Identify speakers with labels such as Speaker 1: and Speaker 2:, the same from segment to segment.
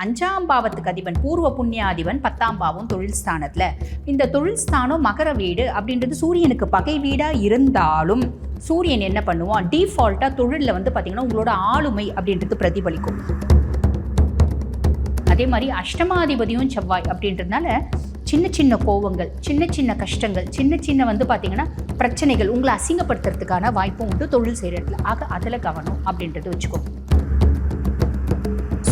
Speaker 1: 5ஆம் பாவத்துக்கு அதிபன் பூர்வ புண்ணியாதிபன் 10ஆம் பாவம் தொழில் ஸ்தானத்தில். இந்த தொழில் ஸ்தானம் மகர வீடு அப்படின்றது சூரியனுக்கு பகை வீடாக இருந்தாலும் சூரியன் என்ன பண்ணுவான், டிஃபால்ட்டாக தொழிலில் வந்து பார்த்திங்கன்னா உங்களோட ஆளுமை அப்படின்றது பிரதிபலிக்கும். அதே மாதிரி அஷ்டமாதிபதியும் செவ்வாய் அப்படின்றதுனால சின்ன சின்ன கோவங்கள், சின்ன சின்ன கஷ்டங்கள், சின்ன வந்து பார்த்திங்கன்னா பிரச்சனைகள் உங்களை அசிங்கப்படுத்துறதுக்கான வாய்ப்பும் உண்டு தொழில் செய்கிற இடத்துல. ஆக அதில் கவனம் அப்படின்றது வச்சுக்கோங்க.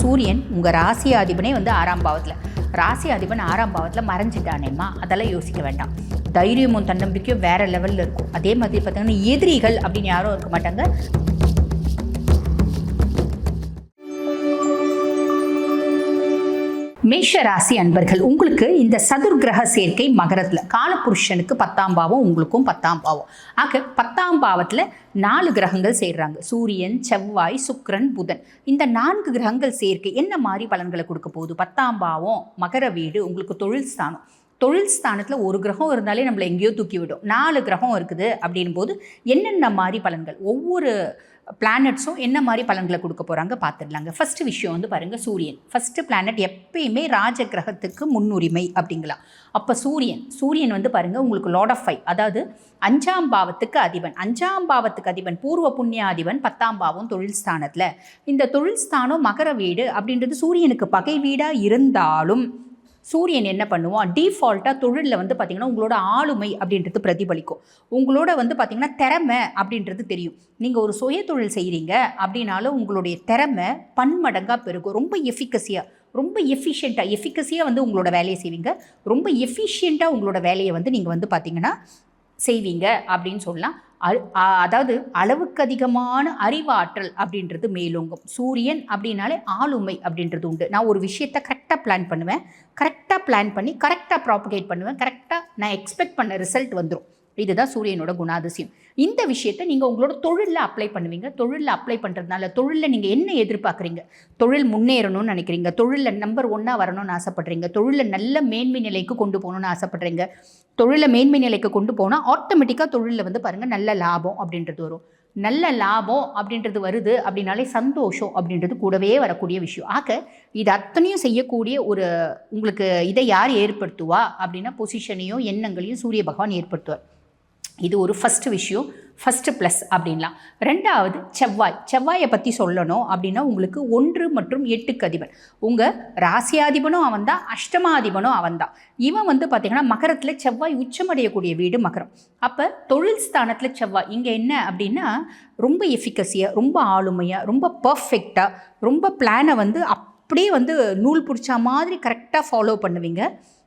Speaker 1: சூரியன் உங்கள் ராசியாதிபனே வந்து 6ஆம் பாவத்தில், ராசியாதிபன் 6ஆம் பாவத்தில் மறைஞ்சிட்டானேம்மா, அதெல்லாம் யோசிக்க வேண்டாம். தைரியமும் தன்னம்பிக்கையும் வேறு லெவலில் இருக்கும். அதே மாதிரி பார்த்திங்கன்னா எதிரிகள் அப்படின்னு யாரும் இருக்க மாட்டாங்க. மேஷ ராசி அன்பர்கள், உங்களுக்கு இந்த சதுர்கிரக சேர்க்கை மகரத்தில், காலபுருஷனுக்கு 10ஆம் பாவம், உங்களுக்கும் 10ஆம் பாவம். ஆக 10ஆம் பாவத்தில் 4 கிரகங்கள் சேர்றாங்க. சூரியன், செவ்வாய், சுக்கிரன், புதன். இந்த 4 கிரகங்கள் சேர்க்கை என்ன மாதிரி பலன்களை கொடுக்க போகுது? 10ஆம் பாவம் மகர வீடு உங்களுக்கு தொழில் ஸ்தானம். தொழில் ஸ்தானத்தில் ஒரு கிரகம் இருந்தாலே நம்மளை எங்கேயோ தூக்கி விடும். 4 கிரகம் இருக்குது அப்படின் போது என்னென்ன மாதிரி பலன்கள், ஒவ்வொரு பிளானட்ஸும் என்ன மாதிரி பலன்களை கொடுக்க போகிறாங்க பார்த்துடலாங்க. ஃபஸ்ட்டு விஷயம் வந்து பாருங்கள், சூரியன் ஃபஸ்ட்டு பிளானட் எப்பயுமே ராஜ கிரகத்துக்கு முன்னுரிமை அப்படிங்களாம். அப்போ சூரியன் வந்து பாருங்கள் உங்களுக்கு லார்ட் ஆஃப் ஃபைவ், அதாவது 5ஆம் பாவத்துக்கு அதிபன். 5ஆம் பாவத்துக்கு அதிபன் பூர்வ புண்ணியாதிபன் 10ஆம் பாவம் தொழில் ஸ்தானத்தில். இந்த தொழில் ஸ்தானம் மகர வீடு அப்படின்றது சூரியனுக்கு பகை வீடாக இருந்தாலும் சூரியன் என்ன பண்ணுவான், டிஃபால்ட்டாக தொழிலில் வந்து பார்த்திங்கன்னா உங்களோட ஆளுமை அப்படின்றது பிரதிபலிக்கும். உங்களோட வந்து பார்த்திங்கன்னா திறமை அப்படின்றது தெரியும். நீங்கள் ஒரு சுய தொழில் செய்கிறீங்க அப்படின்னாலும் உங்களுடைய திறமை பன்மடங்காக பெருகும். ரொம்ப எஃபிகசியாக, ரொம்ப எஃபிகசியாக வந்து உங்களோட வேலையை செய்வீங்க. ரொம்ப எஃபிஷியண்ட்டாக உங்களோட வேலையை வந்து நீங்கள் வந்து பார்த்திங்கன்னா செய்வீங்க அப்படின்னு சொல்லலாம். அதாவது அளவுக்கு அதிகமான அறிவாற்றல் அப்படின்றது மேலோங்கும். சூரியன் அப்படின்னாலே ஆளுமை அப்படின்றது உண்டு. நான் ஒரு விஷயத்தை கரெக்டாக பிளான் பண்ணி கரெக்டாக ப்ராபகேட் பண்ணுவேன். கரெக்டாக நான் எக்ஸ்பெக்ட் பண்ண ரிசல்ட் வந்துடும். இதுதான் சூரியனோட குணாதிசயம். இந்த விஷயத்தை நீங்கள் உங்களோட தொழிலில் அப்ளை பண்ணுவீங்க. தொழிலில் அப்ளை பண்ணுறதுனால தொழிலில் நீங்கள் என்ன எதிர்பார்க்குறீங்க? தொழில் முன்னேறணும்னு நினைக்கிறீங்க, தொழிலில் நம்பர் 1 வரணும்னு ஆசைப்பட்றீங்க, தொழிலில் நல்ல மேன்மை நிலைக்கு கொண்டு போகணும்னு ஆசைப்பட்றீங்க. தொழிலை மேன்மை நிலைக்கு கொண்டு போனால் ஆட்டோமேட்டிக்காக தொழிலில் வந்து பாருங்கள் நல்ல லாபம் அப்படின்றது வரும். நல்ல லாபம் அப்படின்றது வருது அப்படின்னாலே சந்தோஷம் அப்படின்றது கூடவே வரக்கூடிய விஷயம். ஆக இது அத்தனையும் செய்யக்கூடிய ஒரு உங்களுக்கு இதை யார் ஏற்படுத்துவா அப்படின்னா பொசிஷனையும் எண்ணங்களையும் சூரிய பகவான் ஏற்படுத்துவார். இது ஒரு ஃபஸ்ட்டு விஷயம், ஃபஸ்ட்டு ப்ளஸ் அப்படின்லாம். 2வது செவ்வாயை பற்றி சொல்லணும் அப்படின்னா உங்களுக்கு 1 மற்றும் 8க்கு அதிபன். உங்கள் ராசியாதிபனும் அவன் தான், அஷ்டமாதிபனும் அவன் தான். இவன் வந்து பார்த்திங்கன்னா மகரத்தில் செவ்வாய் உச்சமடையக்கூடிய வீடு மகரம். அப்போ தொழில் ஸ்தானத்தில் செவ்வாய் இங்கே என்ன அப்படின்னா ரொம்ப எஃபிகசியாக, ரொம்ப ஆளுமையாக, ரொம்ப பர்ஃபெக்டாக, ரொம்ப பிளானை வந்து அப்படியே வந்து நூல் பிடிச்சா மாதிரி கரெக்டாக ஃபாலோ பண்ணுவீங்க.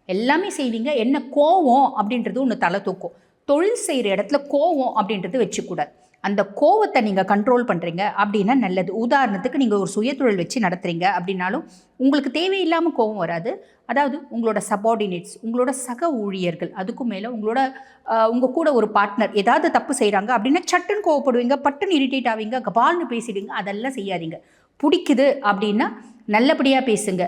Speaker 1: எல்லாமே செய்வீங்க. என்ன கோவம் அப்படின்றது ஒன்று தலை தூக்கும். தொழில் செய்கிற இடத்துல கோவம் அப்படின்றது வச்சுக்கூடாது. அந்த கோவத்தை நீங்கள் கண்ட்ரோல் பண்ணுறீங்க அப்படின்னா நல்லது. உதாரணத்துக்கு நீங்கள் ஒரு சுயதொழில் வச்சு நடத்துகிறீங்க அப்படின்னாலும் உங்களுக்கு தேவையில்லாமல் கோவம் வராது. அதாவது உங்களோட சபார்டினேட்ஸ், உங்களோட சக ஊழியர்கள், அதுக்கும் மேலே உங்கள் கூட ஒரு பார்ட்னர் ஏதாவது தப்பு செய்கிறாங்க அப்படின்னா சட்டுன்னு கோவப்படுவீங்க, பட்டுன்னு இரிட்டேட் ஆவீங்க, கபால்னு பேசிடுவீங்க. அதெல்லாம் செய்யாதீங்க. பிடிக்குது அப்படின்னா நல்லபடியாக பேசுங்க.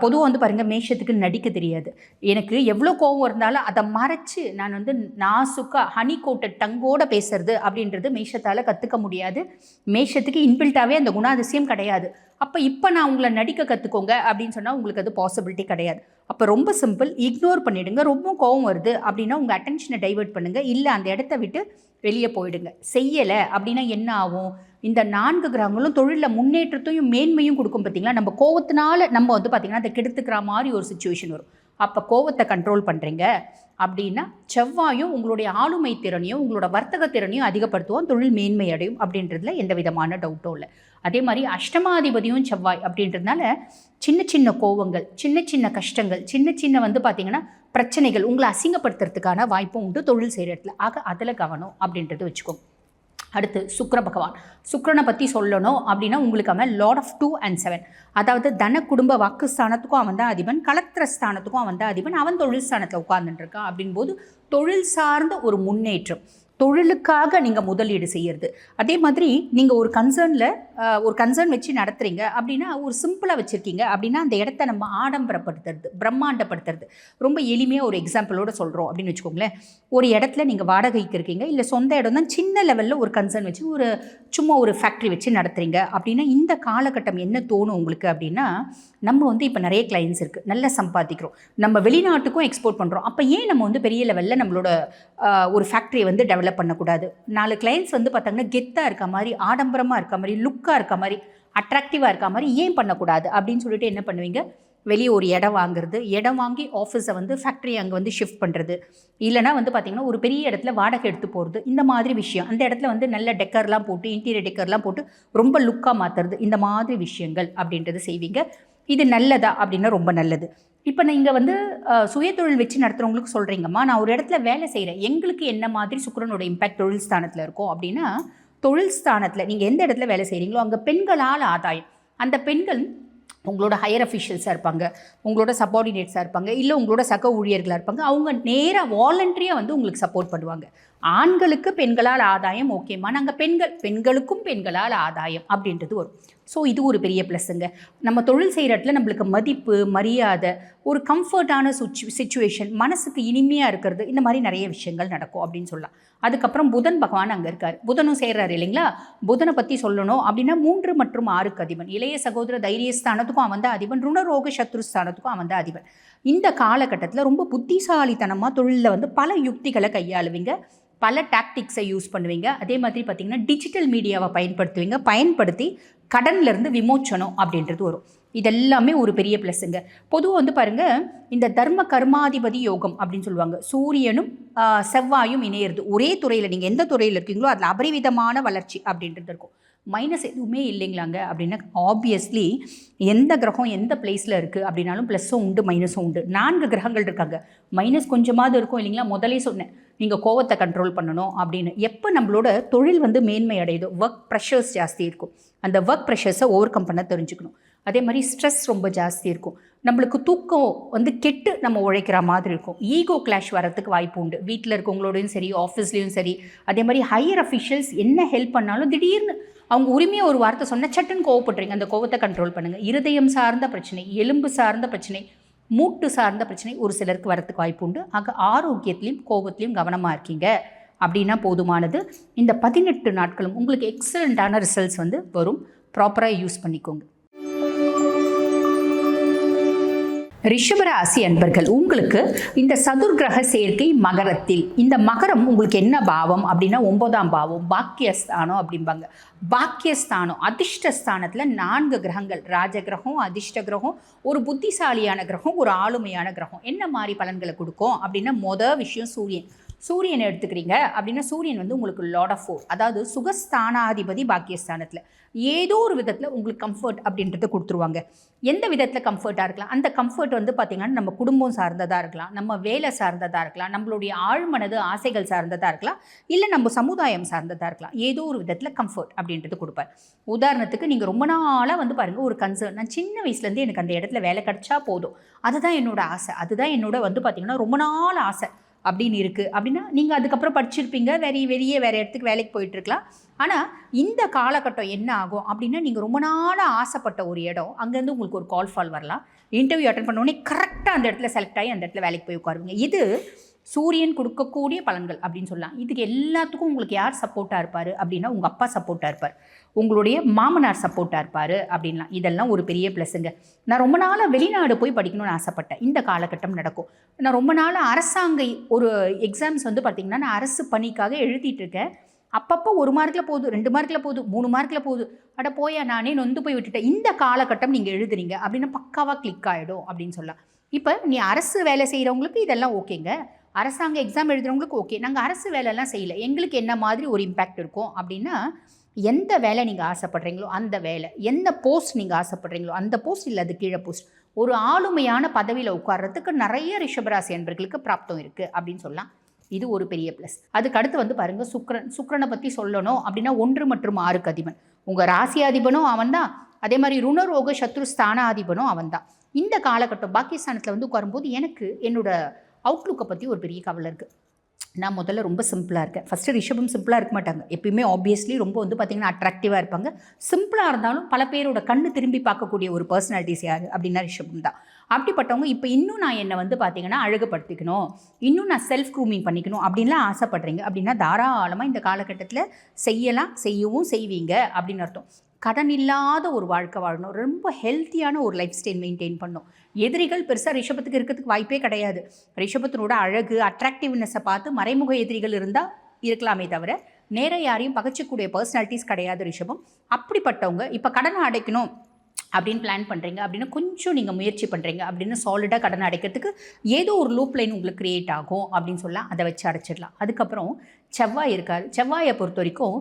Speaker 1: பொதுவாக வந்து பாருங்கள், மேஷத்துக்கு நடிக்க தெரியாது. எனக்கு எவ்வளோ கோவம் இருந்தாலும் அதை மறைச்சு நான் வந்து நாசுக்காக ஹனி கோட்டட் டங்கோடு பேசுறது அப்படின்றது மேஷத்தால் கற்றுக்க முடியாது. மேஷத்துக்கு இன்பில்ட்டாகவே அந்த குணாதிசயம் கிடையாது. இப்போ நான் உங்களை நடிக்க கற்றுக்கோங்க அப்படின்னு சொன்னால் உங்களுக்கு அது பாசிபிலிட்டி கிடையாது. அப்போ ரொம்ப சிம்பிள், இக்னோர் பண்ணிவிடுங்க. ரொம்ப கோவம் வருது அப்படின்னா உங்கள் அட்டென்ஷனை டைவெர்ட் பண்ணுங்கள், இல்லை அந்த இடத்த விட்டு வெளியே போயிடுங்க. செய்யலை அப்படின்னா என்ன ஆகும்? இந்த 4 கிரகங்களும் தொழிலில் முன்னேற்றத்தையும் மேன்மையும் கொடுக்கும். பார்த்திங்களா, நம்ம கோவத்தினால நம்ம வந்து பார்த்திங்கன்னா அதை கெடுத்துக்கிற மாதிரி ஒரு சுச்சுவேஷன் வரும். அப்போ கோவத்தை கண்ட்ரோல் பண்ணுறீங்க அப்படின்னா செவ்வாயும் உங்களுடைய ஆளுமை திறனையும் உங்களோட வர்த்தக திறனையும் அதிகப்படுத்துவோம், தொழில் மேன்மை அடையும் அப்படின்றதுல எந்த விதமான டவுட்டும் இல்லை. அதே மாதிரி அஷ்டமாதிபதியும் செவ்வாய் அப்படின்றதுனால சின்ன கோவங்கள், சின்ன கஷ்டங்கள், சின்ன வந்து பார்த்திங்கன்னா பிரச்சனைகள் உங்களை அசிங்கப்படுத்துறதுக்கான வாய்ப்பும் உண்டு தொழில் செய்கிற இடத்துல. ஆக அதில் கவனம் அப்படின்றது வச்சுக்கோங்க. அடுத்து சுக்கிர பகவான். சுக்கிரனை பற்றி சொல்லணும் அப்படின்னா உங்களுக்கு அவன் லார்ட் ஆஃப் 2 and 7, அதாவது தன குடும்ப வாக்கு ஸ்தானத்துக்கும் அவன் தான் அதிபன், கலத்திர ஸ்தானத்துக்கும் அவன் தான் அதிபன். அவன் தொழில் ஸ்தானத்தில் உட்கார்ந்துட்டுருக்கான் அப்படின்போது தொழில் சார்ந்த ஒரு முன்னேற்றம், தொழிலுக்காக நீங்கள் முதலீடு செய்கிறது. அதே மாதிரி நீங்கள் ஒரு கன்சர்ன் வச்சு நடத்துகிறீங்க அப்படின்னா ஒரு சிம்பிளாக வச்சுருக்கீங்க அப்படின்னா அந்த இடத்த நம்ம ஆடம்பரப்படுத்துறது, பிரம்மாண்டப்படுத்துறது. ரொம்ப எளிமையாக ஒரு எக்ஸாம்பிளோட சொல்கிறோம் அப்படின்னு வச்சுக்கோங்களேன். ஒரு இடத்துல நீங்கள் வாடகைக்கு இருக்கீங்க, இல்லை சொந்த இடம் தான், சின்ன லெவலில் ஒரு கன்சர்ன் வச்சு சும்மா ஒரு ஃபேக்ட்ரி வச்சு நடத்துகிறீங்க அப்படின்னா இந்த காலகட்டம் என்ன தோணும் உங்களுக்கு அப்படின்னா நம்ம வந்து இப்போ நிறைய கிளைண்ட்ஸ் இருக்குது, நல்லா சம்பாதிக்கிறோம், நம்ம வெளிநாட்டுக்கும் எக்ஸ்போர்ட் பண்ணுறோம். அப்போ ஏன் நம்ம வந்து பெரிய லெவலில் நம்மளோட ஒரு ஃபேக்ட்ரியை வந்து டெவலப் பண்ணக்கூடாது? 4 கிளைண்ட்ஸ் வந்து பார்த்தாங்கன்னா கெத்தாக இருக்க மாதிரி, ஆடம்பரமாக இருக்க மாதிரி, லுக்காக இருக்க மாதிரி, அட்ராக்டிவாக இருக்க மாதிரி ஏன் பண்ணக்கூடாது அப்படின்னு சொல்லிட்டு என்ன பண்ணுவீங்க, வெளியே ஒரு இடம் வாங்குறது, இடம் வாங்கி ஆஃபீஸை வந்து ஃபேக்ட்ரி அங்கே வந்து ஷிஃப்ட் பண்ணுறது, இல்லைனா வந்து பார்த்திங்கன்னா ஒரு பெரிய இடத்துல வாடகை எடுத்து போகிறது, இந்த மாதிரி விஷயம். அந்த இடத்துல வந்து நல்ல டெக்கர்லாம் போட்டு, இன்டீரியர் டெக்கர்லாம் போட்டு ரொம்ப லுக்காக மாற்றுறது, இந்த மாதிரி விஷயங்கள் அப்படின்றது செய்வீங்க. இது நல்லதா அப்படின்னா ரொம்ப நல்லது. இப்போ நீங்கள் வந்து சுயதொழில் வச்சு நடத்துகிறவங்களுக்கு சொல்கிறீங்கம்மா, நான் ஒரு இடத்துல வேலை செய்கிறேன், எங்களுக்கு என்ன மாதிரி சுக்கிரனோட இம்பேக்ட் தொழில் ஸ்தானத்தில் இருக்கும் அப்படின்னா, தொழில் ஸ்தானத்தில் நீங்கள் எந்த இடத்துல வேலை செய்கிறீங்களோ அங்கே பெண்களால் ஆதாயம். அந்த பெண்கள் உங்களோட ஹையர் அஃபிஷியல்ஸாக இருப்பாங்க, உங்களோட சப்பார்டினேட்ஸாக இருப்பாங்க, இல்லை உங்களோட சக ஊழியர்களாக இருப்பாங்க. அவங்க நேராக வாலண்டரியாக வந்து உங்களுக்கு சப்போர்ட் பண்ணுவாங்க. ஆண்களுக்கு பெண்களால் ஆதாயம் ஓகேம்மா, நாங்கள் பெண்களுக்கும் பெண்களால் ஆதாயம் அப்படின்றது வரும். ஸோ இது ஒரு பெரிய ப்ளஸ்ஸுங்க. நம்ம தொழில் செய்கிற இடத்துல நம்மளுக்கு மதிப்பு, மரியாதை, ஒரு கம்ஃபர்டான சிச்சுவேஷன், மனசுக்கு இனிமையாக இருக்கிறது, இந்த மாதிரி நிறைய விஷயங்கள் நடக்கும் அப்படின்னு சொல்லலாம். அதுக்கப்புறம் புதன் பகவான் அங்கே இருக்கார், புதனும் சேர்றாரு இல்லைங்களா. புதனை பற்றி சொல்லணும் அப்படின்னா 3 மற்றும் 6க்கு அதிபன், இளைய சகோதர தைரியஸ்தானத்துக்கும் அவன் தான் அதிபன், ருணரோக சத்ருஸ்தானத்துக்கும் அவன் தான் அதிபன். இந்த காலகட்டத்தில் ரொம்ப புத்திசாலித்தனமாக தொழிலில் வந்து பல யுக்திகளை கையாளுவீங்க, பல டாக்டிக்ஸை யூஸ் பண்ணுவீங்க. அதே மாதிரி பார்த்திங்கன்னா டிஜிட்டல் மீடியாவை பயன்படுத்தி கடன்லேருந்து விமோச்சனம் அப்படின்றது வரும். இதெல்லாமே ஒரு பெரிய ப்ளஸ்ஸுங்க. பொதுவாக வந்து பாருங்கள், இந்த தர்ம கர்மாதிபதி யோகம் அப்படின்னு சொல்லுவாங்க. சூரியனும் செவ்வாயும் இணையிறது ஒரே துறையில், நீங்கள் எந்த துறையில் இருக்கீங்களோ அதில் அபரிவிதமான வளர்ச்சி அப்படின்றது இருக்கும். மைனஸ் எதுவுமே இல்லைங்களாங்க அப்படின்னா, ஆப்வியஸ்லி எந்த கிரகம் எந்த பிளேஸில் இருக்குது அப்படின்னாலும் ப்ளஸ்ஸும் உண்டு மைனஸும் உண்டு. 4 கிரகங்கள் இருக்காங்க, மைனஸ் கொஞ்சமாவது இருக்கும் இல்லைங்களா. முதலே சொன்னேன், நீங்கள் கோவத்தை கண்ட்ரோல் பண்ணணும் அப்படின்னு. எப்போ நம்மளோட தொழில் வந்து மேன்மை அடையுதோ, ஒர்க் ப்ரெஷர்ஸ் ஜாஸ்தி இருக்கும், அந்த ஒர்க் ப்ரெஷர்ஸை ஓவர் கம் பண்ண தெரிஞ்சுக்கணும். அதே மாதிரி ஸ்ட்ரெஸ் ரொம்ப ஜாஸ்தி இருக்கும், நம்மளுக்கு தூக்கம் வந்து கெட்டு நம்ம உழைக்கிற மாதிரி இருக்கும், ஈகோ கிளாஷ் வரத்துக்கு வாய்ப்பு உண்டு, வீட்டில் இருக்கவங்களோடையும் சரி, ஆஃபீஸ்லேயும் சரி. அதே மாதிரி ஹையர் அஃபிஷியல்ஸ் என்ன ஹெல்ப் பண்ணாலும் திடீர்னு அவங்க உரிமையாக ஒரு வார்த்தை சொன்ன சட்டுன்னு கோவப்படுறீங்க. அந்த கோவத்தை கண்ட்ரோல் பண்ணுங்கள். இருதயம் சார்ந்த பிரச்சனை, எலும்பு சார்ந்த பிரச்சனை, மூட்டு சார்ந்த பிரச்சனை ஒரு சிலருக்கு வரத்துக்கு வாய்ப்பு உண்டு. ஆக ஆரோக்கியத்திலையும் கோபத்திலையும் கவனமாக இருக்கீங்க அப்படின்னா போதுமானது. இந்த 18 நாட்களும் உங்களுக்கு எக்ஸலண்ட்டான ரிசல்ட்ஸ் வந்து வரும். ப்ராப்பராக யூஸ் பண்ணிக்கோங்க. ரிஷபராசி அன்பர்கள், உங்களுக்கு இந்த சதுர்கிரக சேர்க்கை மகரத்தில், இந்த மகரம் உங்களுக்கு என்ன பாவம் அப்படின்னா 9ஆம் பாவம், பாக்கியஸ்தானம் அப்படிம்பாங்க. பாக்கியஸ்தானம், அதிர்ஷ்டஸ்தானத்தில் 4 கிரகங்கள், ராஜகிரகம், அதிர்ஷ்ட கிரகம், ஒரு புத்திசாலியான கிரகம், ஒரு ஆளுமையான கிரகம். என்ன மாதிரி பலன்களை கொடுக்கும் அப்படின்னா, மொதல் விஷயம் சூரியனை எடுத்துக்கிறீங்க அப்படின்னா, சூரியன் வந்து உங்களுக்கு லார்ட் ஆஃப் 4, அதாவது சுகஸ்தானாதிபதி பாக்கியஸ்தானத்தில். ஏதோ ஒரு விதத்தில் உங்களுக்கு கம்ஃபர்ட் அப்படின்றத கொடுத்துருவாங்க. எந்த விதத்தில் கம்ஃபர்ட்டாக இருக்கலாம், அந்த கம்ஃபர்ட் வந்து பார்த்திங்கன்னா நம்ம குடும்பம் சார்ந்ததாக இருக்கலாம், நம்ம வேலை சார்ந்ததாக இருக்கலாம், நம்மளுடைய ஆழ்மனது ஆசைகள் சார்ந்ததாக இருக்கலாம், இல்லை நம்ம சமுதாயம் சார்ந்ததாக இருக்கலாம். ஏதோ ஒரு விதத்தில் கம்ஃபர்ட் அப்படின்றது கொடுப்பார். உதாரணத்துக்கு நீங்கள் ரொம்ப நாளாக வந்து பாருங்கள், ஒரு கன்சர்ன், நான் சின்ன வயசுலேருந்து எனக்கு அந்த இடத்துல வேலை கிடச்சா போதும், அதுதான் என்னோட ஆசை, அதுதான் என்னோட வந்து பார்த்திங்கன்னா ரொம்ப நாள் ஆசை அப்படின்னு இருக்குது அப்படின்னா, நீங்கள் அதுக்கப்புறம் படிச்சிருப்பீங்க, வேறு இடத்துக்கு வேலைக்கு போயிட்டுருக்கலாம். ஆனால் இந்த காலகட்டம் என்ன ஆகும் அப்படின்னா, நீங்கள் ரொம்ப நாளாக ஆசைப்பட்ட ஒரு இடம், அங்கேருந்து உங்களுக்கு ஒரு கால் ஃபால் வரலாம். இன்டர்வியூ அட்டன் பண்ண உடனே கரெக்டாக அந்த இடத்துல செலக்ட் ஆகி அந்த இடத்துல வேலைக்கு போய் உட்காருவீங்க. இது சூரியன் கொடுக்கக்கூடிய பலன்கள் அப்படின்னு சொல்லலாம். இதுக்கு எல்லாத்துக்கும் உங்களுக்கு யார் சப்போர்ட்டாக இருப்பார் அப்படின்னா, உங்கள் அப்பா சப்போர்ட்டாக இருப்பார், உங்களுடைய மாமனார் சப்போர்ட்டாக இருப்பார் அப்படின்லாம். இதெல்லாம் ஒரு பெரிய ப்ளஸ்ஸுங்க. நான் ரொம்ப நாளாக வெளிநாடு போய் படிக்கணும்னு ஆசைப்பட்டேன், இந்த காலகட்டம் நடக்கும். நான் ரொம்ப நாளாக அரசாங்க ஒரு எக்ஸாம்ஸ் வந்து பார்த்திங்கன்னா, நான் அரசு பணிக்காக எழுதிட்டுருக்கேன். அப்பப்போ 1 மார்க்கில் போகுது, 2 மார்க்கில் போகுது, 3 மார்க்கில் போகுது, அட போயா நானே நொந்து போய் விட்டுட்டேன். இந்த காலகட்டம் நீங்கள் எழுதுறீங்க அப்படின்னா பக்காவாக கிளிக் ஆகிடும் அப்படின்னு சொல்லலாம். இப்போ நீ அரசு வேலை செய்கிறவங்களுக்கு இதெல்லாம் ஓகேங்க, அரசாங்க எக்ஸாம் எழுதுகிறவங்களுக்கு ஓகே. நாங்கள் அரசு வேலைலாம் செய்யலை, எங்களுக்கு என்ன மாதிரி ஒரு இம்பேக்ட் இருக்கும் அப்படின்னா, எந்த வேலை நீங்கள் ஆசைப்படுறீங்களோ அந்த வேலை, எந்த போஸ்ட் நீங்கள் ஆசைப்படுறீங்களோ அந்த போஸ்ட், இல்லை அது கீழே போஸ்ட், ஒரு ஆளுமையான பதவியில் உட்கார்றதுக்கு நிறைய ரிஷபராசி என்பர்களுக்கு பிராப்தம் இருக்குது அப்படின்னு சொல்லலாம். இது ஒரு பெரிய ப்ளஸ். அதுக்கு அடுத்து வந்து பாருங்கள், சுக்கிரனை பற்றி சொல்லணும் அப்படின்னா 1 மற்றும் 6க்கு அதிபன், உங்கள் ராசியாதிபனும் அவன் தான், அதே மாதிரி ருணரோக சத்ரு ஸ்தானாதிபனும் அவன் தான். இந்த காலகட்டம் பாகிஸ்தானத்தில் வந்து உட்காரும்போது எனக்கு என்னோட அவுட்லுக்கை பற்றி ஒரு பெரிய கவலை இருக்குது. நான் முதல்ல ரொம்ப சிம்பிளாக இருக்கேன். ஃபஸ்ட்டு ரிஷபம் சிம்பிளாக இருக்க மாட்டாங்க, எப்பயுமே ஆப்வியஸ்லி ரொம்ப வந்து பார்த்திங்கன்னா அட்ராக்டிவாக இருப்பாங்க. சிம்பிளாக இருந்தாலும் பல பேரோட கண்ணு திரும்பி பார்க்கக்கூடிய ஒரு பர்சனாலிட்டிஸ் யார் அப்படின்னா ரிஷபம் தான். அப்படிப்பட்டவங்க இப்போ இன்னும் நான் என்னை வந்து பார்த்திங்கன்னா அழகுபடுத்திக்கணும், இன்னும் நான் செல்ஃப் க்ரூமிங் பண்ணிக்கணும் அப்படின்லாம் ஆசைப்பட்றீங்க அப்படின்னா தாராளமாக இந்த காலகட்டத்தில் செய்யலாம், செய்யவும் செய்வீங்க அப்படின்னு அர்த்தம். கடன் இல்லாத ஒரு வாழ்க்கை வாழணும், ரொம்ப ஹெல்த்தியான ஒரு லைஃப் ஸ்டைல் மெயின்டைன் பண்ணணும். எதிரிகள் பெருசாக ரிஷபத்துக்கு இருக்கிறதுக்கு வாய்ப்பே கிடையாது. ரிஷபத்தினோட அழகு, அட்ராக்டிவ்னஸை பார்த்து மறைமுக எதிரிகள் இருந்தால் இருக்கலாமே தவிர நேர யாரையும் பகச்சிக்கூடிய பர்சனாலிட்டிஸ் கிடையாது ரிஷபம். அப்படிப்பட்டவங்க இப்போ கடனை அடைக்கணும் அப்படின்னு பிளான் பண்ணுறீங்க அப்படின்னா கொஞ்சம் நீங்கள் முயற்சி பண்ணுறீங்க அப்படின்னு சாலிடாக கடனை அடைக்கிறதுக்கு ஏதோ ஒரு லூப் லைன் உங்களுக்கு க்ரியேட் ஆகும் அப்படின்னு சொல்லலாம். அதை வச்சு அடைச்சிடலாம். அதுக்கப்புறம் செவ்வாய் இருக்கார். செவ்வாயை பொறுத்த வரைக்கும்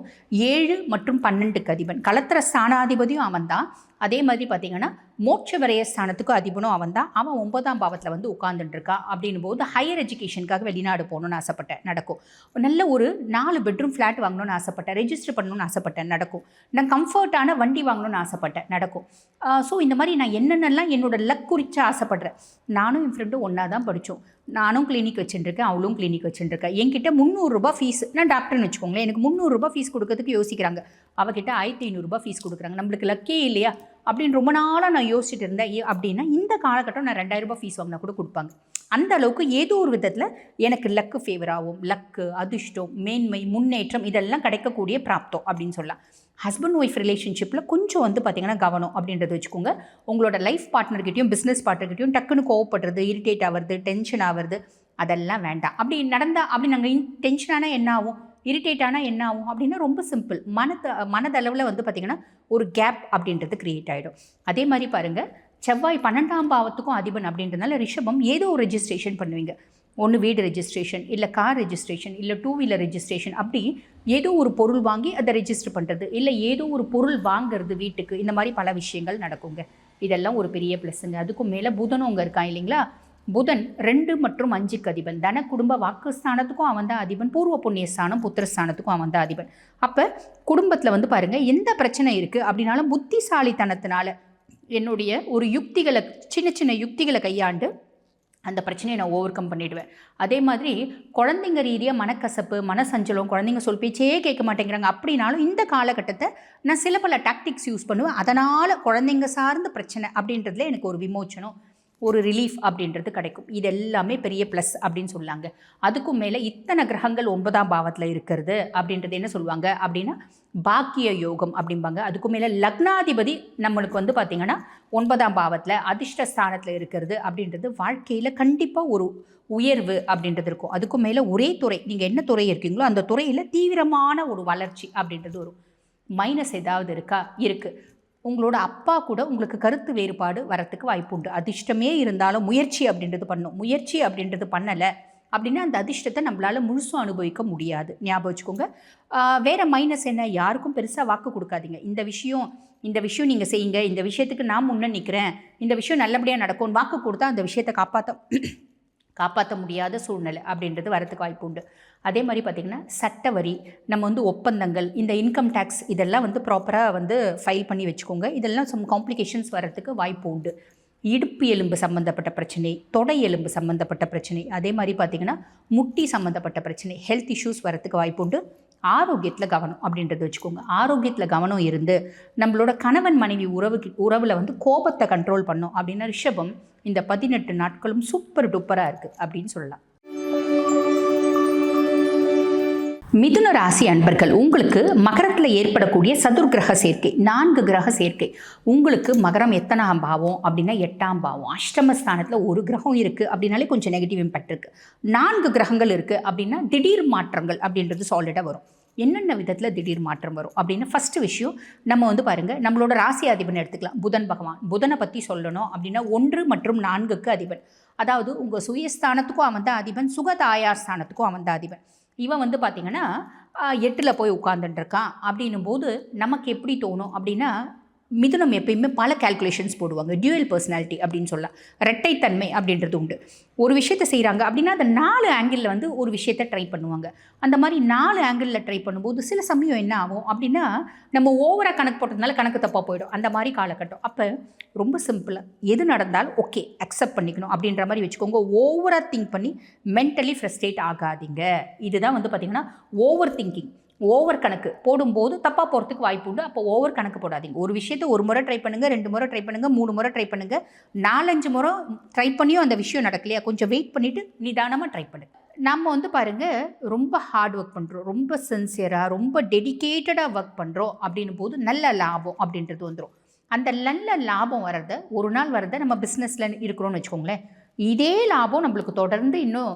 Speaker 1: 7 மற்றும் 12க்கு அதிபன். கலத்திர ஸ்தானாதிபதியும் அவன் தான். அதே மாதிரி பார்த்திங்கன்னா மோட்ச விரய ஸ்தானத்துக்கும் அதிபனும் அவன் தான். அவன் 9ஆம் பாவத்தில் வந்து உட்கார்ந்துட்டு இருக்கா. அப்படின்னும் போது ஹையர் எஜுகேஷனுக்காக வெளிநாடு போகணுன்னு ஆசைப்பட்டேன், நடக்கும். நல்ல ஒரு 4 பெட்ரூம் ஃப்ளாட் வாங்கணும்னு ஆசைப்பட்டேன், ரெஜிஸ்டர் பண்ணணும்னு ஆசைப்பட்டேன், நடக்கும். நான் கம்ஃபர்ட்டான வண்டி வாங்கணும்னு ஆசைப்பட்டேன், நடக்கும். ஸோ இந்த மாதிரி நான் என்னென்னலாம் என்னோட லக் குறித்து ஆசைப்பட்றேன். நானும் என் ஃப்ரெண்டும் ஒன்றா தான் படித்தோம். நானும் கிளினிக் வச்சுட்டுருக்கேன், அவளும் கிளினிக் வச்சுட்டுருக்கேன். என்கிட்ட 300 ரூபா ஃபீஸ், நான் டாக்டர்னு வச்சுக்கோங்களேன், எனக்கு 300 ரூபா ஃபீஸ் கொடுக்கறதுக்கு யோசிக்கிறாங்க. அவகிட்ட 1500 ரூபா ஃபீஸ் கொடுக்குறாங்க. நம்மளுக்கு லக்கே இல்லையா அப்படின்னு ரொம்ப நாளாக நான் யோசிச்சுட்டு இருந்தேன். அப்படின்னா இந்த காலகட்டம் நான் 2000 ரூபா ஃபீஸ் வாங்கினா கூட கொடுப்பாங்க. அந்த அளவுக்கு ஏதோ ஒரு விதத்தில் எனக்கு லக்கு ஃபேவர் ஆகும். லக்கு, அதிர்ஷ்டம், மேன்மை, முன்னேற்றம் இதெல்லாம் கிடைக்கக்கூடிய பிராப்தம் அப்படின்னு சொல்லலாம். ஹஸ்பண்ட் ஒய்ஃப் ரிலேஷன்ஷிப்பில் கொஞ்சம் வந்து பார்த்திங்கன்னா கவனம் அப்படின்றத வச்சுக்கோங்க. உங்களோட லைஃப் பார்ட்னர்கிட்டையும் பிஸ்னஸ் பார்ட்னர்கிட்டையும் டக்குன்னு கோவப்படுறது, இரிட்டேட் ஆகிறது, டென்ஷன் ஆகிறது, அதெல்லாம் வேண்டாம். அப்படி நடந்தால் அப்படி நாங்கள் டென்ஷனானா என்ன ஆகும், இரிட்டேட் ஆனால் என்ன ஆகும் அப்படின்னா ரொம்ப சிம்பிள். மனதளவில் வந்து பார்த்திங்கன்னா ஒரு கேப் அப்படின்றது க்ரியேட் ஆகிடும். அதே மாதிரி பாருங்கள், செவ்வாய் 12ஆம் பாவத்துக்கும் அதிபன் அப்படின்றதுனால ரிஷபம் ஏதோ ஒரு ரெஜிஸ்ட்ரேஷன் பண்ணுவீங்க. ஒன்று வீடு ரெஜிஸ்ட்ரேஷன், இல்லை கார் ரெஜிஸ்ட்ரேஷன், இல்லை 2 வீலர் ரெஜிஸ்ட்ரேஷன். அப்படி ஏதோ ஒரு பொருள் வாங்கி அதை ரெஜிஸ்டர் பண்ணுறது, இல்லை ஏதோ ஒரு பொருள் வாங்கிறது வீட்டுக்கு, இந்த மாதிரி பல விஷயங்கள் நடக்குங்க. இதெல்லாம் ஒரு பெரிய ப்ளஸ்ஸுங்க. அதுக்கும் மேலே புதனும் அங்கே இருக்கான் இல்லைங்களா. புதன் 2 மற்றும் 5க்கு அதிபன். தன குடும்ப வாக்குஸ்தானத்துக்கும் அவன் தான் அதிபன். பூர்வ புண்ணியஸ்தானம் புத்திரஸ்தானத்துக்கும் அவன் தான் அதிபன். அப்போ குடும்பத்தில் வந்து பாருங்கள், எந்த பிரச்சனை இருக்குது அப்படின்னாலும் புத்திசாலித்தனத்தினால என்னுடைய ஒரு யுக்திகளை, சின்ன சின்ன யுக்திகளை கையாண்டு அந்த பிரச்சனையை நான் ஓவர் கம் பண்ணிவிடுவேன். அதே மாதிரி குழந்தைங்க ரீதியாக மனக்கசப்பு, மனசஞ்சலம், குழந்தைங்க சொல் பேச்சே கேட்க மாட்டேங்கிறாங்க அப்படின்னாலும் இந்த காலகட்டத்தை நான் சில பல டாக்டிக்ஸ் யூஸ் பண்ணுவேன். அதனால் குழந்தைங்க சார்ந்த பிரச்சனை அப்படின்றதுல எனக்கு ஒரு விமோச்சனம், ஒரு ரிலீஃப் அப்படின்றது கிடைக்கும். இது எல்லாமே பெரிய ப்ளஸ் அப்படின்னு சொல்லாங்க. அதுக்கும் மேலே இத்தனை கிரகங்கள் 9ஆம் பாவத்தில் இருக்கிறது அப்படின்றது என்ன சொல்லுவாங்க அப்படின்னா பாக்கிய யோகம் அப்படிம்பாங்க. அதுக்கும் மேலே லக்னாதிபதி நம்மளுக்கு வந்து பார்த்திங்கன்னா 9ஆம் பாவத்தில் அதிர்ஷ்டஸ்தானத்தில் இருக்கிறது அப்படின்றது வாழ்க்கையில் கண்டிப்பாக ஒரு உயர்வு அப்படின்றது இருக்கும். அதுக்கும் மேலே ஒரே துறை, நீங்கள் என்ன துறை இருக்கீங்களோ அந்த துறையில் தீவிரமான ஒரு வளர்ச்சி அப்படின்றது வரும். மைனஸ் ஏதாவது இருக்கா? இருக்குது. உங்களோட அப்பா கூட உங்களுக்கு கருத்து வேறுபாடு வரத்துக்கு வாய்ப்பு உண்டு. அதிர்ஷ்டமே இருந்தாலும் முயற்சி அப்படின்றது பண்ணணும். முயற்சி அப்படின்றது பண்ணலை அப்படின்னா அந்த அதிர்ஷ்டத்தை நம்மளால் முழுசும் அனுபவிக்க முடியாது. ஞாபகம் வச்சுக்கோங்க. வேறு மைனஸ் என்ன, யாருக்கும் பெருசாக வாக்கு கொடுக்காதீங்க. இந்த விஷயம் நீங்கள் செய்யுங்க, இந்த விஷயத்துக்கு நான் முன்னே நிற்கிறேன், இந்த விஷயம் நல்லபடியாக நடக்கும்னு வாக்கு கொடுத்தா அந்த விஷயத்தை காப்பாற்ற முடியாத சூழ்நிலை அப்படின்றது வரத்துக்கு வாய்ப்பு உண்டு. அதே மாதிரி பார்த்திங்கன்னா சட்ட வரி, நம்ம வந்து ஒப்பந்தங்கள், இந்த இன்கம் டேக்ஸ் இதெல்லாம் வந்து ப்ராப்பராக வந்து ஃபைல் பண்ணி வச்சுக்கோங்க. இதெல்லாம் சம் காம்ப்ளிகேஷன்ஸ் வரத்துக்கு வாய்ப்பு உண்டு. இடுப்பு எலும்பு சம்மந்தப்பட்ட பிரச்சனை, தொடை எலும்பு சம்மந்தப்பட்ட பிரச்சனை, அதே மாதிரி பார்த்திங்கன்னா முட்டி சம்மந்தப்பட்ட பிரச்சனை, ஹெல்த் இஷ்யூஸ் வரத்துக்கு வாய்ப்பு உண்டு. ஆரோக்கியத்தில் கவனம் அப்படின்றத வச்சுக்கோங்க. ஆரோக்கியத்தில் கவனம் இருந்து நம்மளோட கணவன் மனைவி உறவில் வந்து கோபத்தை கண்ட்ரோல் பண்ணோம் அப்படின்னா ரிஷபம் இந்த 18 நாட்களும் சூப்பர் டூப்பராக இருக்குது அப்படின்னு சொல்லலாம். மிதுன ராசி அன்பர்கள், உங்களுக்கு மகரத்தில் ஏற்படக்கூடிய சதுர்கிரக சேர்க்கை, 4 கிரக சேர்க்கை. உங்களுக்கு மகரம் எத்தனாம் பாவம் அப்படின்னா 8ஆம் பாவம். அஷ்டமஸ்தானத்தில் ஒரு கிரகம் இருக்குது அப்படின்னாலே கொஞ்சம் நெகட்டிவ் இம்பேக்ட் இருக்குது. 4 கிரகங்கள் இருக்குது அப்படின்னா திடீர் மாற்றங்கள் அப்படின்றது சாலிடாக வரும். என்னென்ன விதத்தில் திடீர் மாற்றம் வரும் அப்படின்னா ஃபஸ்ட்டு விஷயம், நம்ம வந்து பாருங்கள், நம்மளோட ராசி அதிபன் எடுத்துக்கலாம். புதன் பகவான். புதனை பற்றி சொல்லணும் அப்படின்னா 1 மற்றும் 4க்கு அதிபன். அதாவது உங்கள் சுயஸ்தானத்துக்கும் அவன் தான் அதிபன், சுகதாயார் ஸ்தானத்துக்கும் அவன் தான் அதிபன். இவன் வந்து பார்த்திங்கன்னா 8ல் போய் உட்கார்ந்துட்டுருக்கான். அப்படின்னும் போது நமக்கு எப்படி தோணும் அப்படின்னா, மிதுனம் எப்பயுமே பல கால்குலேஷன்ஸ் போடுவாங்க. டியூவல் பர்சனாலிட்டி அப்படின்னு சொல்லலாம். இரட்டைத்தன்மை அப்படின்றது உண்டு. ஒரு விஷயத்தை செய்கிறாங்க அப்படின்னா அந்த 4 ஆங்கிளில் வந்து ஒரு விஷயத்தை ட்ரை பண்ணுவாங்க. அந்த மாதிரி 4 ஆங்கிளில் ட்ரை பண்ணும்போது சில சமயம் என்ன ஆகும் அப்படின்னா நம்ம ஓவராக கணக்கு போட்டதுனால கணக்கு தப்பாக போயிடும். அந்த மாதிரி காலகட்டம். அப்போ ரொம்ப சிம்பிளாக எது நடந்தாலும் ஓகே அக்செப்ட் பண்ணிக்கணும் அப்படின்ற மாதிரி வச்சுக்கோங்க. ஓவராக திங்க் பண்ணி மென்டலி ஃப்ரஸ்ட்ரேட் ஆகாதீங்க. இதுதான் வந்து பார்த்திங்கன்னா ஓவர் திங்கிங். ஓவர் கணக்கு போடும்போது தப்பாக போகிறதுக்கு வாய்ப்பு உண்டு. அப்போ ஓவர் கணக்கு போடாதீங்க. ஒரு விஷயத்தை 1 முறை ட்ரை பண்ணுங்கள், 2 முறை ட்ரை பண்ணுங்கள், 3 முறை ட்ரை பண்ணுங்கள், 4-5 முறை ட்ரை பண்ணியும் அந்த விஷயம் நடக்கலையா, கொஞ்சம் வெயிட் பண்ணிவிட்டு நிதானமாக ட்ரை பண்ணுங்கள். நம்ம வந்து பாருங்கள் ரொம்ப ஹார்ட் ஒர்க் பண்ணுறோம், ரொம்ப சின்சியராக ரொம்ப டெடிக்கேட்டடாக ஒர்க் பண்ணுறோம் அப்படின்னும் போது நல்ல லாபம் அப்படின்றது வந்துடும். அந்த நல்ல லாபம் வர்றதை ஒரு நாள் வர்றதை நம்ம பிஸ்னஸில் இருக்கிறோன்னு வச்சுக்கோங்களேன், இதே லாபம் நம்மளுக்கு தொடர்ந்து இன்னும்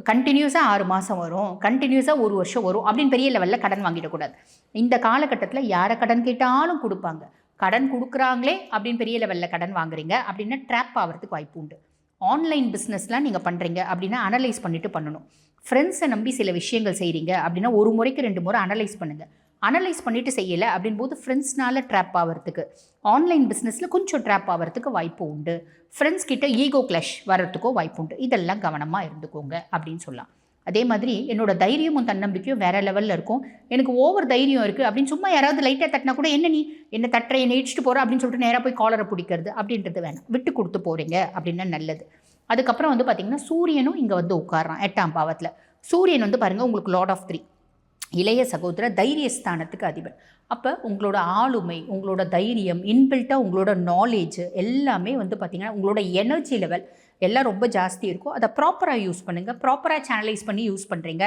Speaker 1: கண்டினியூஸாக 6 மாதம் வரும், கண்டினியூஸாக 1 வருஷம் வரும் அப்படின்னு பெரிய லெவலில் கடன் வாங்கிடக்கூடாது. இந்த காலகட்டத்தில் யாரை கடன் கேட்டாலும் கொடுப்பாங்க. கடன் கொடுக்குறாங்களே அப்படின்னு பெரிய லெவலில் கடன் வாங்குறீங்க அப்படின்னா ட்ராப் ஆகிறதுக்கு வாய்ப்பு உண்டு. ஆன்லைன் பிஸ்னஸ்லாம் நீங்கள் பண்ணுறீங்க அப்படின்னா அனலைஸ் பண்ணிவிட்டு பண்ணணும். ஃப்ரெண்ட்ஸை நம்பி சில விஷயங்கள் செய்கிறீங்க அப்படின்னா ஒரு முறைக்கு 2 முறை அனலைஸ் பண்ணுங்கள். அனலைஸ் பண்ணிவிட்டு செய்யலை அப்படின் போது ஃப்ரெண்ட்ஸ்னால ட்ராப் ஆகிறதுக்கு, ஆன்லைன் பிஸ்னஸில் கொஞ்சம் ட்ராப் ஆகிறதுக்கு வாய்ப்பு உண்டு. ஃப்ரெண்ட்ஸ் கிட்ட ஈகோ கிளாஷ் வர்றதுக்கோ வாய்ப்பு உண்டு. இதெல்லாம் கவனமாக இருந்துக்கோங்க அப்படின்னு சொல்லலாம். அதே மாதிரி என்னோடய தைரியமும் தன்னம்பிக்கையும் வேறு லெவலில் இருக்கும். எனக்கு ஓவர் தைரியம் இருக்குது அப்படின்னு சும்மா யாராவது லைட்டாக தட்டினா கூட என்ன தட்டுற என்னை இடிச்சிட்டு போகிற அப்படின்னு சொல்லிட்டு நேராக போய் காலரை பிடிக்கிறது அப்படின்றது வேணாம். விட்டு கொடுத்து போகிறீங்க அப்படின்னா நல்லது. அதுக்கப்புறம் வந்து பார்த்திங்கன்னா சூரியனும் இங்கே வந்து உட்காரான் 8ஆம் பாவத்தில். சூரியன் வந்து பாருங்கள் உங்களுக்கு லார்ட் ஆஃப் 3, இளைய சகோதர தைரியஸ்தானத்துக்கு அதிபர். அப்போ உங்களோட ஆளுமை, உங்களோட தைரியம், இன்பில்ட்டாக உங்களோட நாலேஜ் எல்லாமே வந்து பார்த்திங்கன்னா உங்களோட எனர்ஜி லெவல் எல்லாம் ரொம்ப ஜாஸ்தி இருக்கும். அதை ப்ராப்பராக யூஸ் பண்ணுங்கள். ப்ராப்பராக சேனலைஸ் பண்ணி யூஸ் பண்ணுறீங்க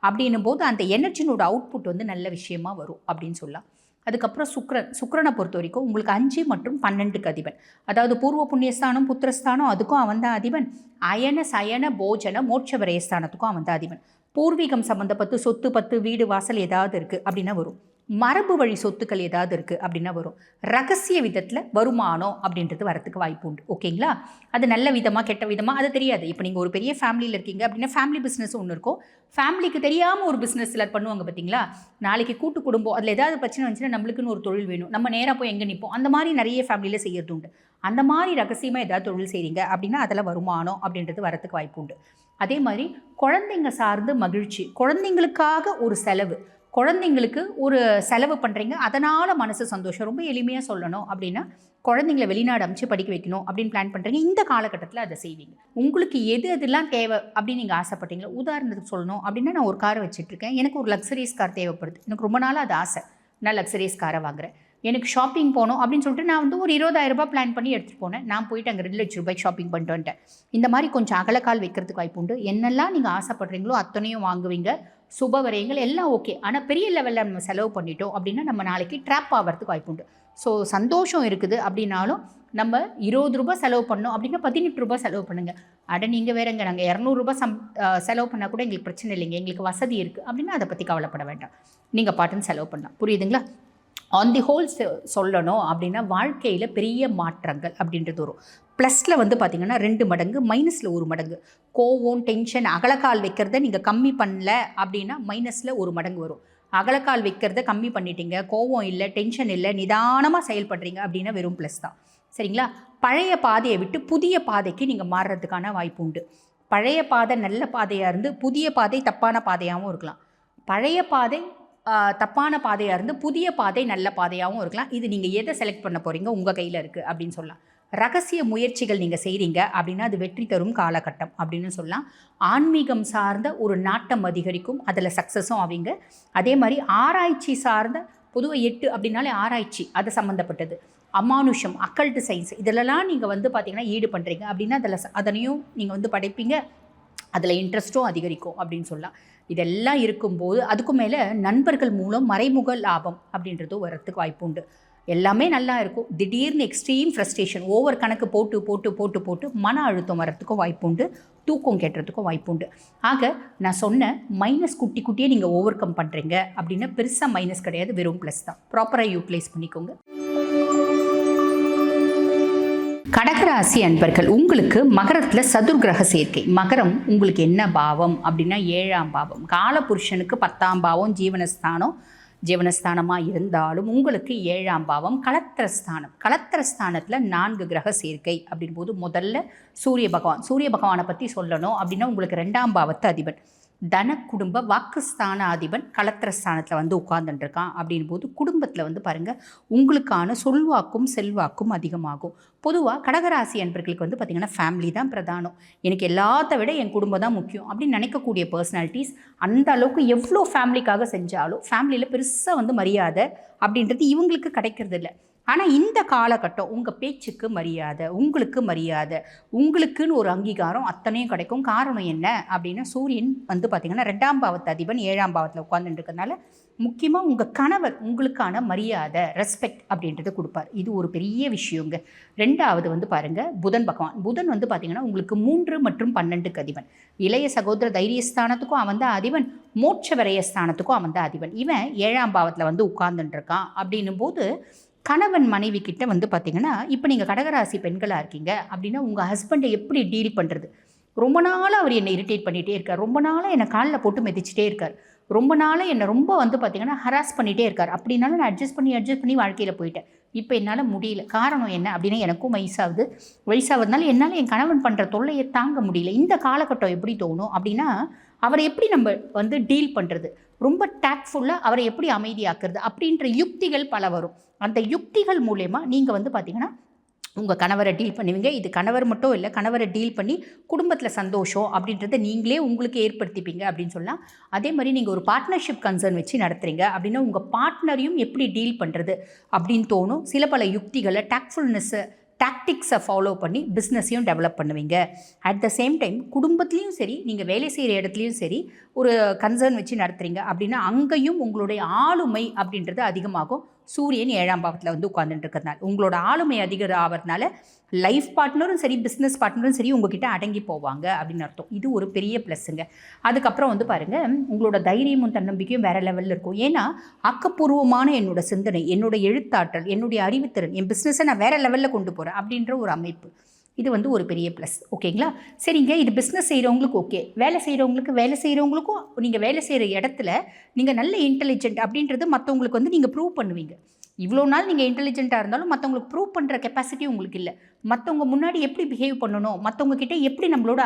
Speaker 1: அப்படின்னும் போது அந்த எனர்ஜினோட அவுட்புட் வந்து நல்ல விஷயமா வரும் அப்படின்னு சொல்லலாம். அதுக்கப்புறம் சுக்கிரனை பொறுத்த வரைக்கும் உங்களுக்கு 5 மற்றும் 12க்கு அதிபன். அதாவது பூர்வ புண்ணியஸ்தானம், புத்திரஸ்தானம் அதுக்கும் அவன் தான் அதிபன். அயன சயன போஜன மோட்ச விரயஸ்தானத்துக்கும் அவன் தான் அதிபன். பூர்வீகம் சம்மந்தப்பட்டு சொத்து பத்து வீடு வாசல் ஏதாவது இருக்குது அப்படின்னா வரும். மரபு வழி சொத்துக்கள் ஏதாவது இருக்குது அப்படின்னா வரும். ரகசிய விதத்தில் வருமானம் அப்படின்றது வரத்துக்கு வாய்ப்பு உண்டு. ஓகேங்களா? அது நல்ல விதமாக கெட்ட விதமாக அது தெரியாது. இப்போ நீங்கள் ஒரு பெரிய ஃபேமிலியில் இருக்கீங்க அப்படின்னா ஃபேமிலி பிஸ்னஸ் ஒன்று இருக்கும். ஃபேமிலிக்கு தெரியாமல் ஒரு பிஸ்னஸ் சிலர் பண்ணுவாங்க பார்த்தீங்களா? நாளைக்கு கூட்டு குடும்பம் அதில் ஏதாவது பிரச்சனை வந்துச்சுன்னா நம்மளுக்குன்னு ஒரு தொழில் வேணும், நம்ம நேராக போய் எங்கே நிற்போம், அந்த மாதிரி நிறைய ஃபேமிலியில் செய்யறது உண்டு. அந்த மாதிரி ரகசியமாக ஏதாவது தொழில் செய்கிறீங்க அப்படின்னா அதில் வருமானம் அப்படின்றது வரத்துக்கு வாய்ப்பு உண்டு. அதே மாதிரி குழந்தைங்க சார்ந்து மகிழ்ச்சி, குழந்தைங்களுக்காக ஒரு செலவு, குழந்தைங்களுக்கு ஒரு செலவு பண்ணுறீங்க, அதனால் மனசு சந்தோஷம். ரொம்ப எளிமையாக சொல்லணும் அப்படின்னா குழந்தைங்கள வெளிநாடு அமைச்சு படிக்க வைக்கணும் அப்படின்னு பிளான் பண்ணுறீங்க. இந்த காலகட்டத்தில் அதை செய்வீங்க. உங்களுக்கு எதெல்லாம் தேவை அப்படின்னு நீங்கள் ஆசைப்பட்டீங்களோ, உதாரணத்துக்கு சொல்லணும் அப்படின்னா நான் ஒரு காரை வச்சுட்ருக்கேன், எனக்கு ஒரு லக்ஸரியஸ் கார் தேவைப்படுது, எனக்கு ரொம்ப நாளாக அது ஆசை, நான் லக்ஸரியஸ் காரை வாங்குறேன். எனக்கு ஷாப்பிங் போகணும் அப்படின்னு சொல்லிட்டு நான் வந்து ஒரு 20,000 ரூபாய் பிளான் பண்ணி எடுத்துகிட்டு போனேன். நான் போயிட்டு அங்கே 2 லட்ச ரூபாய்க்கு ஷாப்பிங் பண்ணிட்டு வந்துட்டேன். இந்த மாதிரி கொஞ்சம் அகலக்கால் வைக்கிறதுக்கு வாய்ப்பு உண்டு. என்னெல்லாம் நீங்கள் ஆசைப்படுறீங்களோ அத்தனையும் வாங்குவீங்க. சுப வரையங்கள் எல்லாம் ஓகே. ஆனால் பெரிய லெவலில் நம்ம செலவு பண்ணிட்டோம் அப்படின்னா நம்ம நாளைக்கு ட்ராப் ஆகிறதுக்கு வாய்ப்பு உண்டு. ஸோ சந்தோஷம் இருக்குது அப்படின்னாலும் நம்ம 20 ரூபாய் செலவு பண்ணோம் அப்படின்னா 18 ரூபாய் செலவு பண்ணுங்கள். நீங்கள் வேறங்க, நாங்கள் 200 ரூபாய் செலவு பண்ணால் கூட எங்களுக்கு பிரச்சனை இல்லைங்க, எங்களுக்கு வசதி இருக்குது அப்படின்னா அதை பற்றி கவலைப்பட வேண்டாம். நீங்கள் பாட்டுன்னு செலவு பண்ணலாம். புரியுதுங்களா? ஆன் தி ஹோல் சொல்லணும் அப்படின்னா வாழ்க்கையில் பெரிய மாற்றங்கள் அப்படின்றது வரும். ப்ளஸில் வந்து பார்த்திங்கன்னா 2 மடங்கு, மைனஸில் 1 மடங்கு. கோவம், டென்ஷன், அகலக்கால் வைக்கிறத நீங்கள் கம்மி பண்ணல அப்படின்னா மைனஸில் 1 மடங்கு வரும். அகலக்கால் வைக்கிறத கம்மி பண்ணிட்டீங்க, கோவம் இல்லை, டென்ஷன் இல்லை, நிதானமாக செயல்படுறீங்க அப்படின்னா வெறும் ப்ளஸ் தான். சரிங்களா? பழைய பாதையை விட்டு புதிய பாதைக்கு நீங்கள் மாறுறதுக்கான வாய்ப்பு உண்டு. பழைய பாதை நல்ல பாதையாக இருந்து புதிய பாதை தப்பான பாதையாகவும் இருக்கலாம். பழைய பாதை தப்பான பாதையாக இருந்து புதிய பாதை நல்ல பாதையாகவும் இருக்கலாம். இது நீங்கள் எதை செலக்ட் பண்ண போகிறீங்க உங்கள் கையில் இருக்குது அப்படின்னு சொல்லலாம். ரகசிய முயற்சிகள் நீங்கள் செய்கிறீங்க அப்படின்னா அது வெற்றி தரும் காலகட்டம் அப்படின்னு சொல்லலாம். ஆன்மீகம் சார்ந்த ஒரு நாட்டம் அதிகரிக்கும், அதில் சக்ஸஸும் ஆவீங்க. அதே மாதிரி ஆராய்ச்சி சார்ந்த, பொதுவாக 8 அப்படின்னாலே ஆராய்ச்சி அது சம்மந்தப்பட்டது, அமானுஷம், அக்கல்ட் சயின்ஸ் இதிலெல்லாம் நீங்கள் வந்து பார்த்திங்கன்னா ஈடு பண்ணுறீங்க அப்படின்னா அதனையும் நீங்கள் வந்து படைப்பீங்க, அதில் இன்ட்ரெஸ்ட்டும் அதிகரிக்கும் அப்படின்னு சொல்லலாம். இதெல்லாம் இருக்கும்போது அதுக்கும் மேலே நண்பர்கள் மூலம் மறைமுக லாபம் அப்படின்றதும் வரத்துக்கு வாய்ப்பு உண்டு. எல்லாமே நல்லா இருக்கும். திடீர்னு எக்ஸ்ட்ரீம் ஃப்ரஸ்ட்ரேஷன், ஓவர் கணக்கு போட்டு போட்டு போட்டு போட்டு மன அழுத்தம் வரத்துக்கும் வாய்ப்பு உண்டு, தூக்கம் கெட்டுறதுக்கும் வாய்ப்பு உண்டு. ஆக நான் சொன்ன மைனஸ் குட்டி குட்டியே நீங்கள் ஓவர் கம் பண்ணுறீங்க அப்படின்னா பெருசாக மைனஸ் கிடையாது, வெறும் ப்ளஸ் தான். ப்ராப்பராக யூட்டிலைஸ் பண்ணிக்கோங்க. கடகராசி அன்பர்கள், உங்களுக்கு மகரத்தில் சதுர்கிரக சேர்க்கை. மகரம் உங்களுக்கு என்ன பாவம் அப்படின்னா 7ஆம் பாவம். காலபுருஷனுக்கு 10ஆம் பாவம் ஜீவனஸ்தானமாக இருந்தாலும் உங்களுக்கு 7ஆம் பாவம் களத்திரஸ்தானம். களத்திரஸ்தானத்தில் 4 கிரக சேர்க்கை அப்படின் போது முதல்ல சூரிய பகவானை பற்றி சொல்லணும் அப்படின்னா உங்களுக்கு 2ஆம் பாவத்து அதிபன், தன குடும்ப வாக்குஸ்தான அதிபன் களத்திரஸ்தானத்தில் வந்து உட்கார்ந்துட்டுருக்கான். அப்படின் போது குடும்பத்தில் வந்து பாருங்கள் உங்களுக்கான சொல்வாக்கும் செல்வாக்கும் அதிகமாகும். பொதுவாக கடகராசி அன்பர்களுக்கு வந்து பார்த்திங்கன்னா ஃபேமிலி தான் பிரதானம், எனக்கு எல்லாத்த விட என் குடும்பம் தான் முக்கியம் அப்படின்னு நினைக்கக்கூடிய பர்சனாலிட்டிஸ். அந்த அளவுக்கு எவ்வளோ ஃபேமிலிக்காக செஞ்சாலும் ஃபேமிலியில் பெருசாக வந்து மரியாதை அப்படின்றது இவங்களுக்கு கிடைக்கிறது இல்லை. ஆனால் இந்த காலகட்டம் உங்கள் பேச்சுக்கு மரியாதை, உங்களுக்கு மரியாதை, உங்களுக்குன்னு ஒரு அங்கீகாரம் அத்தனையும் கிடைக்கும். காரணம் என்ன அப்படின்னா, சூரியன் வந்து பார்த்திங்கன்னா 2ஆம் பாவத்து அதிபன் 7ஆம் பாவத்தில் உட்காந்துட்டு இருக்கிறதுனால முக்கியமாக உங்கள் கணவர் உங்களுக்கான மரியாதை, ரெஸ்பெக்ட் அப்படின்றது கொடுப்பார். இது ஒரு பெரிய விஷயங்க. 2வது வந்து பாருங்கள் புதன் பகவான். புதன் வந்து பார்த்திங்கன்னா உங்களுக்கு 3 மற்றும் 12க்கு அதிபன். இளைய சகோதர தைரியஸ்தானத்துக்கும் அவன் தான் அதிபன், மோட்ச விரயஸ்தானத்துக்கும் அவன் தான் அதிபன். இவன் 7ஆம் பாவத்தில் வந்து உட்கார்ந்துட்டு இருக்கான். அப்படின்னும் போது கணவன் மனைவி கிட்ட வந்து பார்த்திங்கன்னா, இப்போ நீங்கள் கடகராசி பெண்களாக இருக்கீங்க அப்படின்னா உங்கள் ஹஸ்பண்டை எப்படி டீல் பண்ணுறது? ரொம்ப நாளாக அவர் என்னை இரிட்டேட் பண்ணிகிட்டே இருக்கார், ரொம்ப நாளாக என்னை காலில் போட்டு மிதிச்சிட்டே இருக்கார், ரொம்ப நாளாக என்னை ரொம்ப வந்து பார்த்திங்கன்னா ஹராஸ் பண்ணிகிட்டே இருக்கார். அப்படின்னாலும் நான் அட்ஜஸ்ட் பண்ணி வாழ்க்கையில் போயிட்டேன். இப்போ என்னால் முடியல. காரணம் என்ன அப்படின்னா, எனக்கும் வயசாகுதுனால என்னால் என் கணவன் பண்ணுற தொல்லையை தாங்க முடியல. இந்த காலகட்டம் எப்படி தோணும் அப்படின்னா, அவரை எப்படி நம்ம வந்து டீல் பண்ணுறது, ரொம்ப டேக்ட்ஃபுல்லாக அவரை எப்படி அமைதியாக்குறது அப்படின்ற யுக்திகள் பல வரும். அந்த யுக்திகள் மூலயமா நீங்கள் வந்து பார்த்திங்கன்னா உங்கள் கணவரை டீல் பண்ணுவீங்க. இது கணவர் மட்டும் இல்லை, கணவரை டீல் பண்ணி குடும்பத்தில் சந்தோஷம் அப்படின்றத நீங்களே உங்களுக்கு ஏற்படுத்திப்பீங்க அப்படின்னு சொல்லலாம். அதே மாதிரி நீங்கள் ஒரு பார்ட்னர்ஷிப் கன்சர்ன் வச்சு நடத்துகிறீங்க அப்படின்னா உங்கள் பார்ட்னரையும் எப்படி டீல் பண்ணுறது அப்படின்னு தோணும். சில பல யுக்திகளை, டாக்டிக்ஸை ஃபாலோ பண்ணி பிஸ்னஸையும் டெவலப் பண்ணுவீங்க. அட் த சேம் டைம் குடும்பத்துலேயும் சரி, நீங்கள் வேலை செய்கிற இடத்துலையும் சரி ஒரு கன்சர்ன் வச்சு நடத்துகிறீங்க அப்படின்னா அங்கேயும் உங்களுடைய ஆளுமை அப்படின்றது அதிகமாகும். சூரியன் 7ஆம் பாவத்தில் வந்து உட்காந்துட்டு இருக்கிறதுனால உங்களோட ஆளுமை அதிகம் ஆகிறதுனால லைஃப் பார்ட்னரும் சரி, பிஸ்னஸ் பார்ட்னரும் சரி உங்ககிட்ட அடங்கி போவாங்க அப்படின்னு அர்த்தம். இது ஒரு பெரிய ப்ளஸ்ஸுங்க. அதுக்கப்புறம் வந்து பாருங்கள், உங்களோட தைரியமும் தன்னம்பிக்கையும் வேறு லெவலில் இருக்கும். ஏன்னா ஆக்கப்பூர்வமான என்னோட சிந்தனை, என்னோட எழுத்தாற்றல், என்னுடைய அறிவுத்திறன், என் பிஸ்னஸை நான் வேறு லெவலில் கொண்டு போகிறேன் அப்படின்ற ஒரு அமைப்பு. இது வந்து ஒரு பெரிய ப்ளஸ். ஓகேங்களா? சரிங்க, இது பிஸ்னஸ் செய்கிறவங்களுக்கு ஓகே. வேலை செய்கிறவங்களுக்கும் நீங்கள் வேலை செய்கிற இடத்துல நீங்கள் நல்ல இன்டெலிஜென்ட் அப்படின்றது மற்றவங்களுக்கு வந்து நீங்கள் ப்ரூவ் பண்ணுவீங்க. இவ்வளோ நாள் நீங்கள் இன்டெலிஜென்ட்டாக இருந்தாலும் மற்றவங்களுக்கு ப்ரூவ் பண்ணுற கெப்பாசிட்டி உங்களுக்கு இல்லை. மற்றவங்க முன்னாடி எப்படி பிஹேவ் பண்ணணும், மற்றவங்க கிட்டே எப்படி நம்மளோட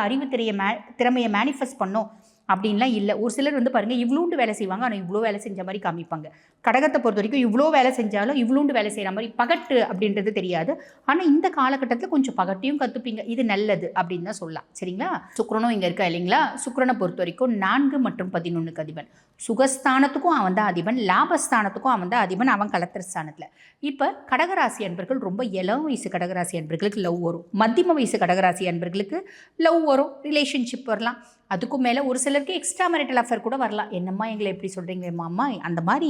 Speaker 1: திறமையை மேனிஃபெஸ்ட் பண்ணணும் அப்படின்லாம் இல்லை. ஒரு சிலர் வந்து பாருங்கள், இவ்வளோண்டு வேலை செய்வாங்க, ஆனால் இவ்வளோ வேலை செஞ்ச மாதிரி காமிப்பாங்க. கடகத்தை பொறுத்த வரைக்கும் இவ்வளோ வேலை செஞ்சாலும் இவ்வளோண்டு வேலை செய்கிற மாதிரி பகட்டு அப்படின்றது தெரியாது. ஆனால் இந்த காலகட்டத்தில் கொஞ்சம் பகட்டையும் கற்றுப்பீங்க. இது நல்லது அப்படின்னு தான் சொல்லலாம். சரிங்களா? சுக்கிரனும் இங்கே இருக்கா இல்லைங்களா? சுக்கிரனை பொறுத்த வரைக்கும் 4 மற்றும் 11க்கு அதிபன். சுகஸ்தானத்துக்கும் அவன் தான் அதிபன், லாபஸ்தானத்துக்கும் அவன் தான் அதிபன், அவன் கலத்திர ஸ்தானத்தில். இப்போ கடகராசி அன்பர்கள், ரொம்ப இளம் வயசு கடகராசி அன்பர்களுக்கு லவ் வரும், மத்தியம வயசு கடகராசி அன்பர்களுக்கு லவ் வரும், ரிலேஷன்ஷிப் வரலாம். அதுக்கும் மேலே ஒரு சிலருக்கு எக்ஸ்ட்ரா மேரிட்டல் அஃபேர் கூட வரலாம். என்னம்மா எங்களை எப்படி சொல்கிறீங்களேம்மா அம்மா, அந்த மாதிரி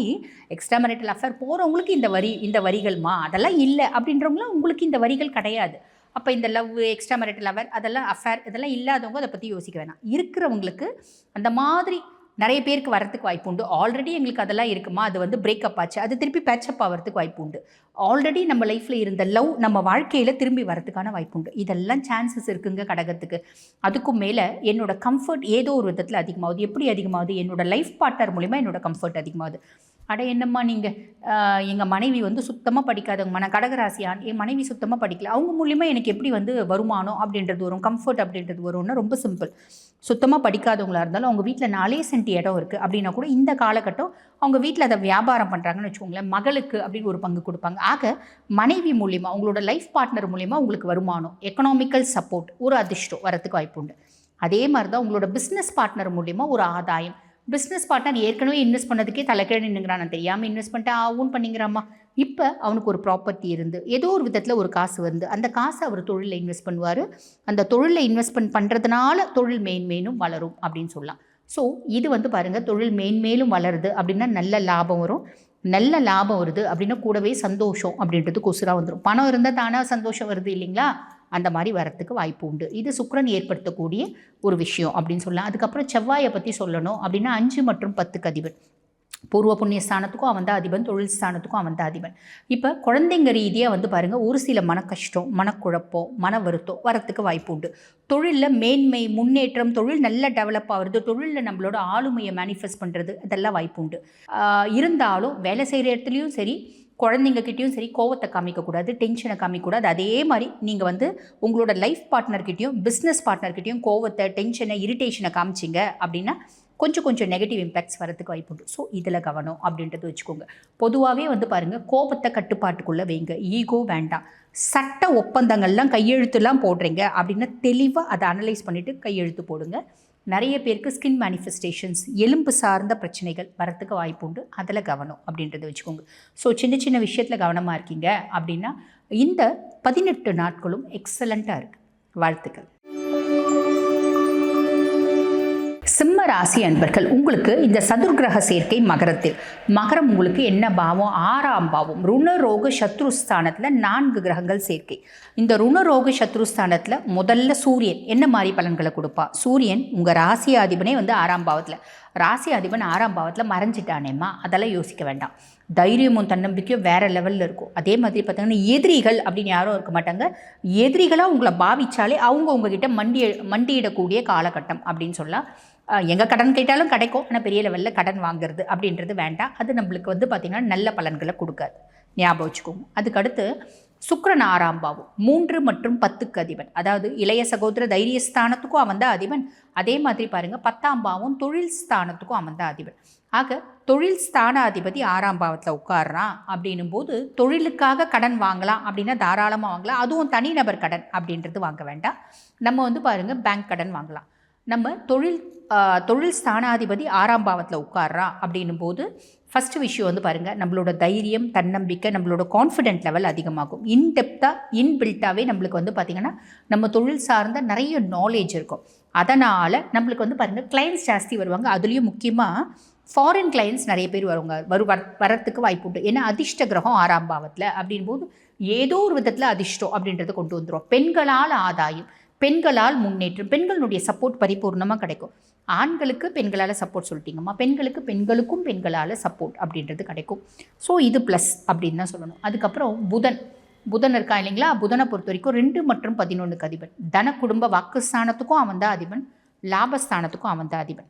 Speaker 1: எக்ஸ்ட்ரா மேரிட்டல் அஃபேர் போகிறவங்களுக்கு இந்த வரிகள்மா அதெல்லாம் இல்லை அப்படின்றவங்களாம் உங்களுக்கு இந்த வரிகள் கிடையாது. அப்போ இந்த லவ், எக்ஸ்ட்ரா மேரிட்டல் அஃபேர், அதெல்லாம் அஃபேர் இதெல்லாம் இல்லாதவங்க அதை பற்றி யோசிக்க வேணாம். இருக்கிறவங்களுக்கு அந்த மாதிரி நிறைய பேருக்கு வரத்துக்கு வாய்ப்பு உண்டு. ஆல்ரெடி எங்களுக்கு அதெல்லாம் இருக்குமா, அது வந்து பிரேக்கப் ஆச்சு, அது திருப்பி பேச்சப் ஆகிறதுக்கு வாய்ப்பு உண்டு. ஆல்ரெடி நம்ம லைஃப்பில் இருந்த லவ் நம்ம வாழ்க்கையில் திரும்பி வரதுக்கான வாய்ப்பு உண்டு. இதெல்லாம் சான்சஸ் இருக்குங்க கடகத்துக்கு. அதுக்கும் மேலே என்னோட கம்ஃபர்ட் ஏதோ ஒரு விதத்தில் அதிகமாகுது. எப்படி அதிகமாகுது? என்னோட லைஃப் பார்ட்னர் மூலிமா என்னோட கம்ஃபர்ட் அதிகமாகுது. அட என்னம்மா நீங்கள், எங்கள் மனைவி வந்து சுத்தமாக படிக்காதவங்கம்மா, நான் கடகராசியான், என் மனைவி சுத்தமாக படிக்கல, அவங்க மூலிமா எனக்கு எப்படி வந்து வருமானம் அப்படின்றது வரும், கம்ஃபர்ட் அப்படின்றது வரும்னா ரொம்ப சிம்பிள். சுத்தமாக படிக்காதவங்களாக இருந்தாலும் அவங்க வீட்டில் 4 சென்ட் இடம் இருக்குது அப்படின்னா கூட இந்த காலகட்டம் அவங்க வீட்டில் அதை வியாபாரம் பண்ணுறாங்கன்னு வச்சுக்கோங்களேன், மகளுக்கு அப்படின்னு ஒரு பங்கு கொடுப்பாங்க. ஆக மனைவி மூலிமா, உங்களோட லைஃப் பார்ட்னர் மூலிமா உங்களுக்கு வருமானம், எக்கனாமிக்கல் சப்போர்ட், ஒரு அதிர்ஷ்டம் வரத்துக்கு வாய்ப்பு உண்டு. அதே மாதிரி தான் உங்களோட பிஸ்னஸ் பார்ட்னர் மூலிமா ஒரு ஆதாயம். பிஸ்னஸ் பார்ட்னர் ஏற்கனவே இன்வெஸ்ட் பண்ணதுக்கே தலைக்கீழ நின்றுங்கிறான், நான் தெரியாமல் இன்வெஸ்ட் பண்ணிட்டு ஆவும் பண்ணிங்கிறாம்மா. இப்போ அவனுக்கு ஒரு ப்ராப்பர்ட்டி இருந்து ஏதோ ஒரு விதத்தில் ஒரு காசு வந்து அந்த காசை அவர் தொழிலில் இன்வெஸ்ட் பண்ணுவார். அந்த தொழிலில் இன்வெஸ்ட்மெண்ட் பண்ணுறதுனால தொழில் மேன்மேலும் வளரும் அப்படின்னு சொல்லலாம். ஸோ இது வந்து பாருங்கள், தொழில் மேன்மேலும் வளருது அப்படின்னா நல்ல லாபம் வரும். நல்ல லாபம் வருது அப்படின்னா கூடவே சந்தோஷம் அப்படின்றது கொசுராக வந்துடும். பணம் இருந்தால் தானாக சந்தோஷம் வருது இல்லைங்களா? அந்த மாதிரி வரத்துக்கு வாய்ப்பு உண்டு. இது சுக்கிரன் ஏற்படுத்தக்கூடிய ஒரு விஷயம் அப்படின்னு சொல்லலாம். அதுக்கப்புறம் செவ்வாயை பற்றி சொல்லணும் அப்படின்னா 5 மற்றும் 10க்கு அதிபன். பூர்வ புண்ணிய ஸ்தானத்துக்கும் அவன் தான் அதிபன், தொழில் ஸ்தானத்துக்கும் அவன் தான் அதிபன். இப்போ குழந்தைங்க ரீதியாக வந்து பாருங்கள், ஒரு சில மனக்கஷ்டம், மனக்குழப்பம், மன வருத்தம் வரத்துக்கு வாய்ப்பு உண்டு. தொழிலில் மேன்மை, முன்னேற்றம், தொழில் நல்லா டெவலப் ஆகுறது, தொழிலில் நம்மளோட ஆளுமையை மேனிஃபெஸ்ட் பண்ணுறது, அதெல்லாம் வாய்ப்பு உண்டு. இருந்தாலும் வேலை செய்கிற இடத்துலையும் சரி, குழந்தைங்கக்கிட்டையும் சரி கோவத்தை காமிக்கக்கூடாது, டென்ஷனை காமிக்கக்கூடாது. அதே மாதிரி நீங்கள் வந்து உங்களோட லைஃப் பார்ட்னர்கிட்டையும் பிஸ்னஸ் பார்ட்னர்கிட்டையும் கோவத்தை, டென்ஷனை, இரிட்டேஷனை காமிச்சிங்க அப்படின்னா கொஞ்சம் நெகட்டிவ் இம்பேக்ட்ஸ் வரதுக்கு வாய்ப்பு உண்டு. ஸோ இதில் கவனம் அப்படின்றது வச்சுக்கோங்க. பொதுவாகவே வந்து பாருங்கள், கோபத்தை கட்டுப்பாட்டுக்குள்ளே வைங்க, ஈகோ வேண்டாம். சட்ட ஒப்பந்தங்கள்லாம் கையெழுத்துலாம் போடுறீங்க அப்படின்னா தெளிவாக அதை அனலைஸ் பண்ணிவிட்டு கையெழுத்து போடுங்க. நிறைய பேருக்கு ஸ்கின் மேனிஃபெஸ்டேஷன்ஸ், எலும்பு சார்ந்த பிரச்சனைகள் வரத்துக்கு வாய்ப்பு உண்டு. அதில் கவனம் அப்படின்றத வச்சுக்கோங்க. ஸோ சின்ன சின்ன விஷயத்தில் கவனமாக இருக்கீங்க அப்படின்னா இந்த 18 நாட்களும் எக்ஸலண்ட்டாக இருக்குது. வாழ்த்துக்கள். சிம்ம ராசி அன்பர்கள், உங்களுக்கு இந்த சதுர்கிரக சேர்க்கை மகரத்தில், மகரம் உங்களுக்கு என்ன பாவம்? 6ஆம் பாவம். ருணரோக சத்ருஸ்தானத்தில் 4 கிரகங்கள் சேர்க்கை. இந்த ருணரோக சத்ருஸ்தானத்தில் முதல்ல சூரியன் என்ன மாதிரி பலன்களை கொடுப்பா? சூரியன் உங்கள் ராசி அதிபனே வந்து 6ஆம் பாவத்தில், ராசி அதிபன் 6ஆம் பாவத்தில் மறைஞ்சிட்டானேம்மா, அதெல்லாம் யோசிக்க வேண்டாம். தைரியமும் தன்னம்பிக்கையும் வேறு லெவலில் இருக்கும். அதே மாதிரி பார்த்தீங்கன்னா எதிரிகள் அப்படின்னு யாரும் இருக்க மாட்டாங்க. எதிரிகளாக உங்களை பாவிச்சாலே அவங்க உங்ககிட்ட மண்டியிடக்கூடிய காலகட்டம் அப்படின்னு சொல்லலாம். எங்கே கடன் கேட்டாலும் கிடைக்கும், ஆனால் பெரிய லெவலில் கடன் வாங்குறது அப்படின்றது வேண்டாம். அது நம்மளுக்கு வந்து பார்த்திங்கன்னா நல்ல பலன்களை கொடுக்காது, ஞாபகம் வச்சுக்கோங்க. அதுக்கடுத்து சுக்கிரன் 6ஆம் பாவம், 3 மற்றும் 10க்கு அதிபன். அதாவது இளைய சகோதர தைரியஸ்தானத்துக்கும் அவன் தான் அதிபன். அதே மாதிரி பாருங்கள் 10ஆம் பாவம் தொழில் ஸ்தானத்துக்கும் அவன் தான் அதிபன். ஆக தொழில் ஸ்தானாதிபதி 6ஆம் பாவத்தில் உட்கார்றான் அப்படின்னும் போது தொழிலுக்காக கடன் வாங்கலாம் அப்படின்னா தாராளமாக வாங்கலாம். அதுவும் தனிநபர் கடன் அப்படின்றது வாங்க வேண்டாம். நம்ம வந்து பாருங்கள் பேங்க் கடன் வாங்கலாம். நம்ம தொழில் ஸ்தானாதிபதி 6ஆம் பாவத்தில் உட்கார்றான் அப்படின்னும் போது ஃபஸ்ட்டு விஷயம் வந்து பாருங்கள், நம்மளோட தைரியம், தன்னம்பிக்கை, நம்மளோட கான்ஃபிடென்ட் லெவல் அதிகமாகும். இன்பில்ட்டாகவே நம்மளுக்கு வந்து பார்த்திங்கன்னா நம்ம தொழில் சார்ந்த நிறைய நாலேஜ் இருக்கும். அதனால் நம்மளுக்கு வந்து பாருங்கள் கிளைண்ட்ஸ் ஜாஸ்தி வருவாங்க. அதுலேயும் முக்கியமாக ஃபாரின் கிளைண்ட்ஸ் நிறைய பேர் வரத்துக்கு வாய்ப்பு உண்டு. ஏன்னா அதிர்ஷ்ட கிரகம் 6ஆம் பாவத்தில் அப்படின் போது ஏதோ ஒரு விதத்தில் அதிர்ஷ்டம் அப்படின்றத கொண்டு வந்துடும். பெண்களால் ஆதாயம், பெண்களால் முன்னேற்றம், பெண்களுடைய சப்போர்ட் பரிபூர்ணமாக கிடைக்கும். ஆண்களுக்கு பெண்களால் சப்போர்ட் சொல்லிட்டீங்கம்மா, பெண்களுக்கும் பெண்களால் சப்போர்ட் அப்படின்றது கிடைக்கும். ஸோ இது ப்ளஸ் அப்படின்னு தான் சொல்லணும். அதுக்கப்புறம் புதன் இருக்கா இல்லைங்களா, புதனை பொறுத்த வரைக்கும் 2 மற்றும் 11க்கு அதிபன். தன குடும்ப வாக்குஸ்தானத்துக்கும் அவன் தான் அதிபன், லாபஸ்தானத்துக்கும் அவன் தான் அதிபன்.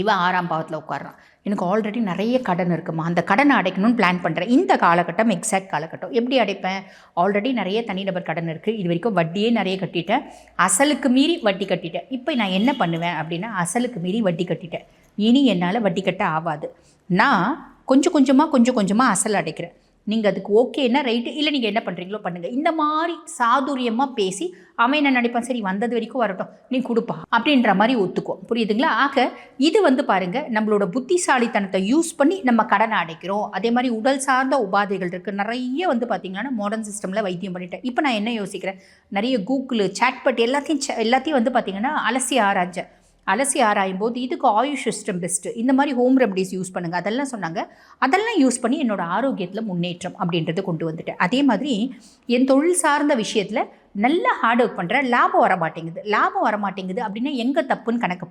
Speaker 1: இவன் 6ஆம் பாவத்தில் உட்கார்றான். எனக்கு ஆல்ரெடி நிறைய கடன் இருக்குமா, அந்த கடனை அடைக்கணும்னு பிளான் பண்ணுறேன். இந்த காலகட்டம் எக்ஸாக்ட் காலகட்டம். எப்படி அடைப்பேன்? ஆல்ரெடி நிறைய தனிநபர் கடன் இருக்குது. இது வரைக்கும் வட்டியே நிறைய கட்டிட்டேன், அசலுக்கு மீறி வட்டி கட்டிட்டேன். இப்போ நான் என்ன பண்ணுவேன் அப்படின்னா அசலுக்கு மீறி வட்டி கட்டிட்டேன், இனி என்னால் வட்டி கட்ட ஆகாது. நான் கொஞ்சம் கொஞ்சமாக அசல் அடைக்கிறேன். நீங்கள் அதுக்கு ஓகேன்னா ரைட்டு, இல்லை நீங்கள் என்ன பண்ணுறீங்களோ பண்ணுங்கள். இந்த மாதிரி சாதுரியமாக பேசி அவன் என்ன நினைப்பான், சரி வந்தது வரைக்கும் வரட்டும் நீ கொடுப்பா அப்படின்ற மாதிரி ஒத்துக்கும். புரியுதுங்களா? ஆக இது வந்து பாருங்கள், நம்மளோட புத்திசாலித்தனத்தை யூஸ் பண்ணி நம்ம கடனை அடைக்கிறோம். அதே மாதிரி உடல் சார்ந்த உபாதைகள் இருக்குது நிறைய. வந்து பார்த்திங்கன்னா மாடர்ன் சிஸ்டமில் வைத்தியம் பண்ணிட்டேன். இப்போ நான் என்ன யோசிக்கிறேன், நிறைய கூகுள் சாட்பட் எல்லாத்தையும் வந்து பார்த்திங்கன்னா அலசி ஆராயும் போது இதுக்கு ஆயுஷ் சிஸ்டம் பெஸ்ட்டு, இந்த மாதிரி ஹோம் ரெமடிஸ் யூஸ் பண்ணுங்கள் அதெல்லாம் சொன்னாங்க. அதெல்லாம் யூஸ் பண்ணி என்னோடய ஆரோக்கியத்தில் முன்னேற்றம் அப்படின்றத கொண்டு வந்துட்டேன். அதே மாதிரி என் தொழில் சார்ந்த விஷயத்தில் நல்லா ஹார்ட் ஒர்க் பண்ணுறேன், லாபம் வர மாட்டேங்குது அப்படின்னா எங்கே தப்புன்னு கணக்கு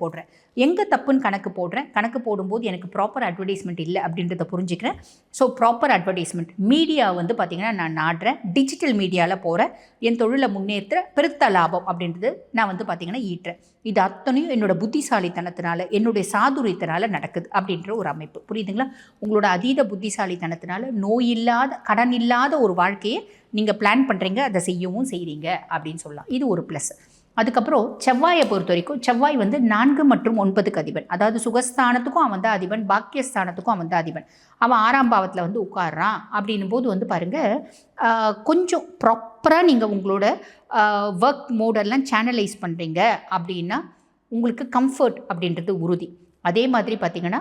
Speaker 1: போடுறேன். கணக்கு போடும்போது எனக்கு ப்ராப்பர் அட்வர்டைஸ்மெண்ட் இல்லை அப்படின்றத புரிஞ்சுக்கிறேன். ஸோ ப்ராப்பர் அட்வர்டைஸ்மெண்ட் மீடியா வந்து பார்த்திங்கன்னா நான் நாடுறேன், டிஜிட்டல் மீடியாவில் போகிறேன், என் தொழிலை முன்னேற்ற பெருத்த லாபம் அப்படின்றது நான் வந்து பார்த்திங்கன்னா ஈட்டுறேன். இது அத்தனையும் என்னோடய புத்திசாலித்தனத்தினால, என்னுடைய சாதுரியத்தினால நடக்குது அப்படின்ற ஒரு அமைப்பு. புரியுதுங்களா? உங்களோட அதீத புத்திசாலித்தனத்தினால நோய் இல்லாத, கடன் இல்லாத ஒரு வாழ்க்கையை நீங்கள் பிளான் பண்ணுறீங்க, அதை செய்யவும் செய்கிறீங்க அப்படின்னு சொல்லலாம். இது ஒரு ப்ளஸ். அதுக்கப்புறம் செவ்வாயை பொறுத்த வரைக்கும் செவ்வாய் வந்து 4 மற்றும் 9க்கு அதிபன். அதாவது சுகஸ்தானத்துக்கும் அவன் தான் அதிபன், பாக்கியஸ்தானத்துக்கும் அவன் தான் அதிபன். அவன் 6ஆம் பாவத்தில் வந்து உட்கார்றான் அப்படின்னும் போது வந்து பாருங்கள், கொஞ்சம் ப்ராப்பராக நீங்கள் உங்களோட ஒர்க் மோடெல்லாம் சேனலைஸ் பண்ணுறீங்க அப்படின்னா உங்களுக்கு கம்ஃபர்ட் அப்படின்றது உறுதி. அதே மாதிரி பார்த்திங்கன்னா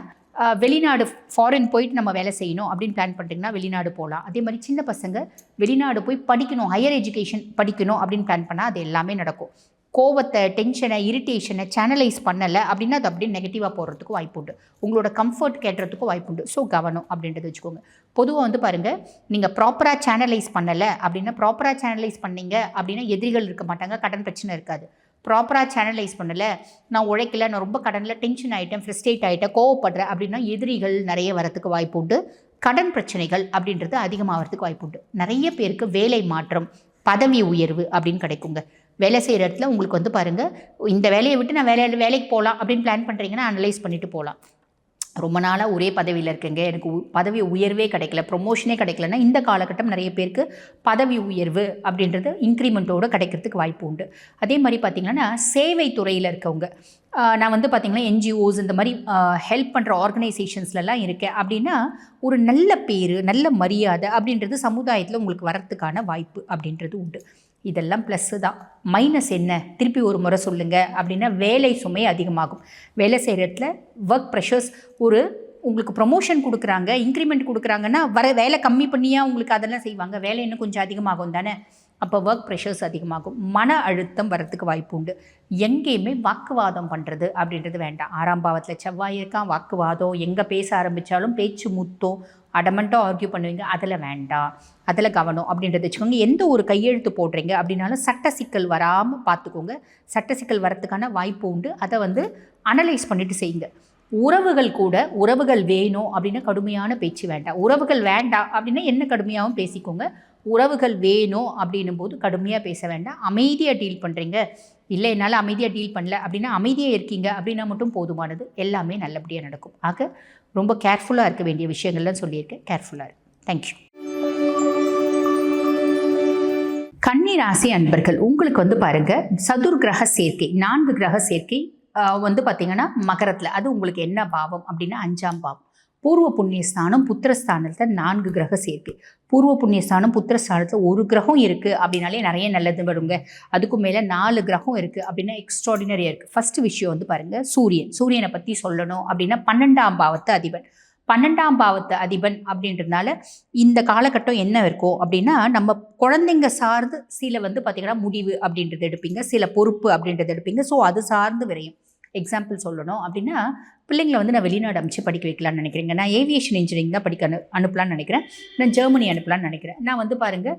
Speaker 1: வெளிநாடு ஃபாரின் போயிட்டு நம்ம வேலை செய்யணும் அப்படின்னு பிளான் பண்ணுறீங்கன்னா வெளிநாடு போகலாம். அதே மாதிரி சின்ன பசங்க வெளிநாடு போய் படிக்கணும், ஹையர் எஜுகேஷன் படிக்கணும் அப்படின்னு பிளான் பண்ணால் அது எல்லாமே நடக்கும். கோவத்தை, டென்ஷனை, இரிட்டேஷனை சேனலைஸ் பண்ணலை அப்படின்னா அது அப்படியே நெகட்டிவாக போடுறதுக்கும் வாய்ப்பு உண்டு, உங்களோட கம்ஃபர்ட் கேட்டுறதுக்கும் வாய்ப்பு உண்டு. ஸோ கவனம் அப்படின்றத வச்சுக்கோங்க. பொதுவாக வந்து பாருங்கள், நீங்கள் ப்ராப்பராக சேனலைஸ் பண்ணலை அப்படின்னா, ப்ராப்பராக சேனலைஸ் பண்ணீங்க அப்படின்னா எதிரிகள் இருக்க மாட்டாங்க, கடன் பிரச்சனை இருக்காது. ப்ராப்பராக சேனலைஸ் பண்ணலை, நான் உழைக்கல, நான் ரொம்ப கடனில் டென்ஷன் ஆகிட்டேன், ஃப்ரஸ்ட்ரேட் ஆகிட்டேன், கோவப்படுறேன் அப்படின்னா எதிரிகள் நிறைய வரத்துக்கு வாய்ப்பு உண்டு, கடன் பிரச்சனைகள் அப்படின்றது அதிகமாகிறதுக்கு வாய்ப்பு உண்டு. நிறைய பேருக்கு வேலை மாற்றம், பதவி உயர்வு அப்படின்னு கிடைக்குங்க. வேலை செய்கிற இடத்துல உங்களுக்கு வந்து பாருங்கள், இந்த வேலையை விட்டு நான் வேலைக்கு போகலாம் அப்படின்னு பிளான் பண்ணுறீங்கன்னா அனலைஸ் பண்ணிவிட்டு போகலாம். ரொம்ப நாளாக ஒரே பதவியில் இருக்கேங்க, எனக்கு பதவி உயர்வே கிடைக்கல, ப்ரொமோஷனே கிடைக்கலன்னா இந்த காலகட்டம் நிறைய பேருக்கு பதவி உயர்வு அப்படின்றது இன்க்ரிமெண்ட்டோடு கிடைக்கிறதுக்கு வாய்ப்பு உண்டு. அதே மாதிரி பார்த்திங்கன்னா சேவை துறையில் இருக்கவங்க, நான் வந்து பார்த்திங்கன்னா என்ஜிஓஸ் இந்த மாதிரி ஹெல்ப் பண்ணுற ஆர்கனைசேஷன்ஸ்லாம் இருக்கேன் அப்படின்னா ஒரு நல்ல பேர், நல்ல மரியாதை அப்படின்றது சமுதாயத்தில் உங்களுக்கு வரத்துக்கான வாய்ப்பு அப்படின்றது உண்டு. இதெல்லாம் ப்ளஸ்ஸு தான். மைனஸ் என்ன, திருப்பி ஒரு முறை சொல்லுங்கள் அப்படின்னா வேலை சுமை அதிகமாகும். வேலை செய்கிற இடத்துல ஒர்க் ப்ரெஷர்ஸ், ஒரு உங்களுக்கு ப்ரொமோஷன் கொடுக்குறாங்க, இன்க்ரிமெண்ட் கொடுக்குறாங்கன்னா வேலை கம்மி பண்ணியா உங்களுக்கு அதெல்லாம் செய்வாங்க, வேலை இன்னும் கொஞ்சம் அதிகமாகும் தானே. அப்போ ஒர்க் ப்ரெஷர்ஸ் அதிகமாகும், மன அழுத்தம் வரத்துக்கு வாய்ப்பு உண்டு. எங்கேயுமே வாக்குவாதம் பண்ணுறது அப்படின்றது வேண்டாம். 6ஆம் பாவத்தில் செவ்வாய் இருக்கான், வாக்குவாதம், எங்கே பேச ஆரம்பித்தாலும் பேச்சு முத்தம், அடமெண்ட்டாக ஆர்கியூ பண்ணுவீங்க, அதில் வேண்டாம், அதில் கவனம் அப்படின்றத வச்சுக்கோங்க. எந்த ஒரு கையெழுத்து போடுறீங்க அப்படின்னாலும் சட்ட சிக்கல் வராமல் பார்த்துக்கோங்க. சட்ட சிக்கல் வரத்துக்கான வாய்ப்பு உண்டு. அதை அனலைஸ் பண்ணிவிட்டு செய்யுங்க. உறவுகள் வேணும் அப்படின்னா கடுமையான பேச்சு வேண்டாம். உறவுகள் வேண்டாம் அப்படின்னா என்ன கடுமையாகவும் பேசிக்கோங்க. உறவுகள் வேணும் அப்படின்னும் போது கடுமையாக பேச வேண்டாம். அமைதியாக டீல் பண்ணுறீங்க, இல்லை என்னால் அமைதியாக டீல் பண்ணல அப்படின்னா அமைதியாக இருக்கீங்க அப்படின்னா மட்டும் போதுமானது. எல்லாமே நல்லபடியாக நடக்கும். ஆக ரொம்ப கேர்ஃபுல்லாக இருக்க வேண்டிய விஷயங்கள்லாம் சொல்லியிருக்கேன். கேர்ஃபுல்லாக இருக்கு. தேங்க்யூ. கன்னி ராசி அன்பர்கள், உங்களுக்கு பாருங்கள், சதுர் கிரக சேர்க்கை, 4 கிரக சேர்க்கை பார்த்திங்கன்னா மகரத்தில். அது உங்களுக்கு என்ன பாவம் அப்படின்னா 5ஆம் பாவம். பூர்வ புண்ணியஸ்தானம் புத்திரஸ்தானத்தில் 4 கிரக சேர்க்கை. பூர்வ புண்ணியஸ்தானம் புத்திரஸ்தானத்தில் ஒரு கிரகம் இருக்குது அப்படின்னாலே நிறைய நல்லது வருங்க. அதுக்கும் மேலே 4 கிரகம் இருக்குது அப்படின்னா எக்ஸ்ட்ராடினரியாக இருக்குது. ஃபஸ்ட்டு விஷயம் பாருங்கள், சூரியனை பற்றி சொல்லணும் அப்படின்னா 12ஆம் பாவத்து அதிபன். 12ஆம் பாவத்து அதிபன் அப்படின்றதுனால இந்த காலகட்டம் என்ன இருக்கும் அப்படின்னா, நம்ம குழந்தைங்க சார்ந்து சில பார்த்திங்கன்னா முடிவு அப்படின்றது எடுப்பீங்க, சில பொறுப்பு அப்படின்றது எடுப்பீங்க. ஸோ அது சார்ந்து விரையும். எக்ஸாம்பிள் சொல்லணும் அப்படின்னா, பிள்ளைங்களை நான் வெளிநாடு அமைச்சு படிக்க வைக்கலான்னு நினைக்கிறேங்க. நான் ஏவியேஷன் இன்ஜினியரிங் தான் படிக்க அனுப்பலான்னு நினைக்கிறேன். நான் ஜெர்மனி அனுப்பலான்னு நினைக்கிறேன். நான் பாருங்கள்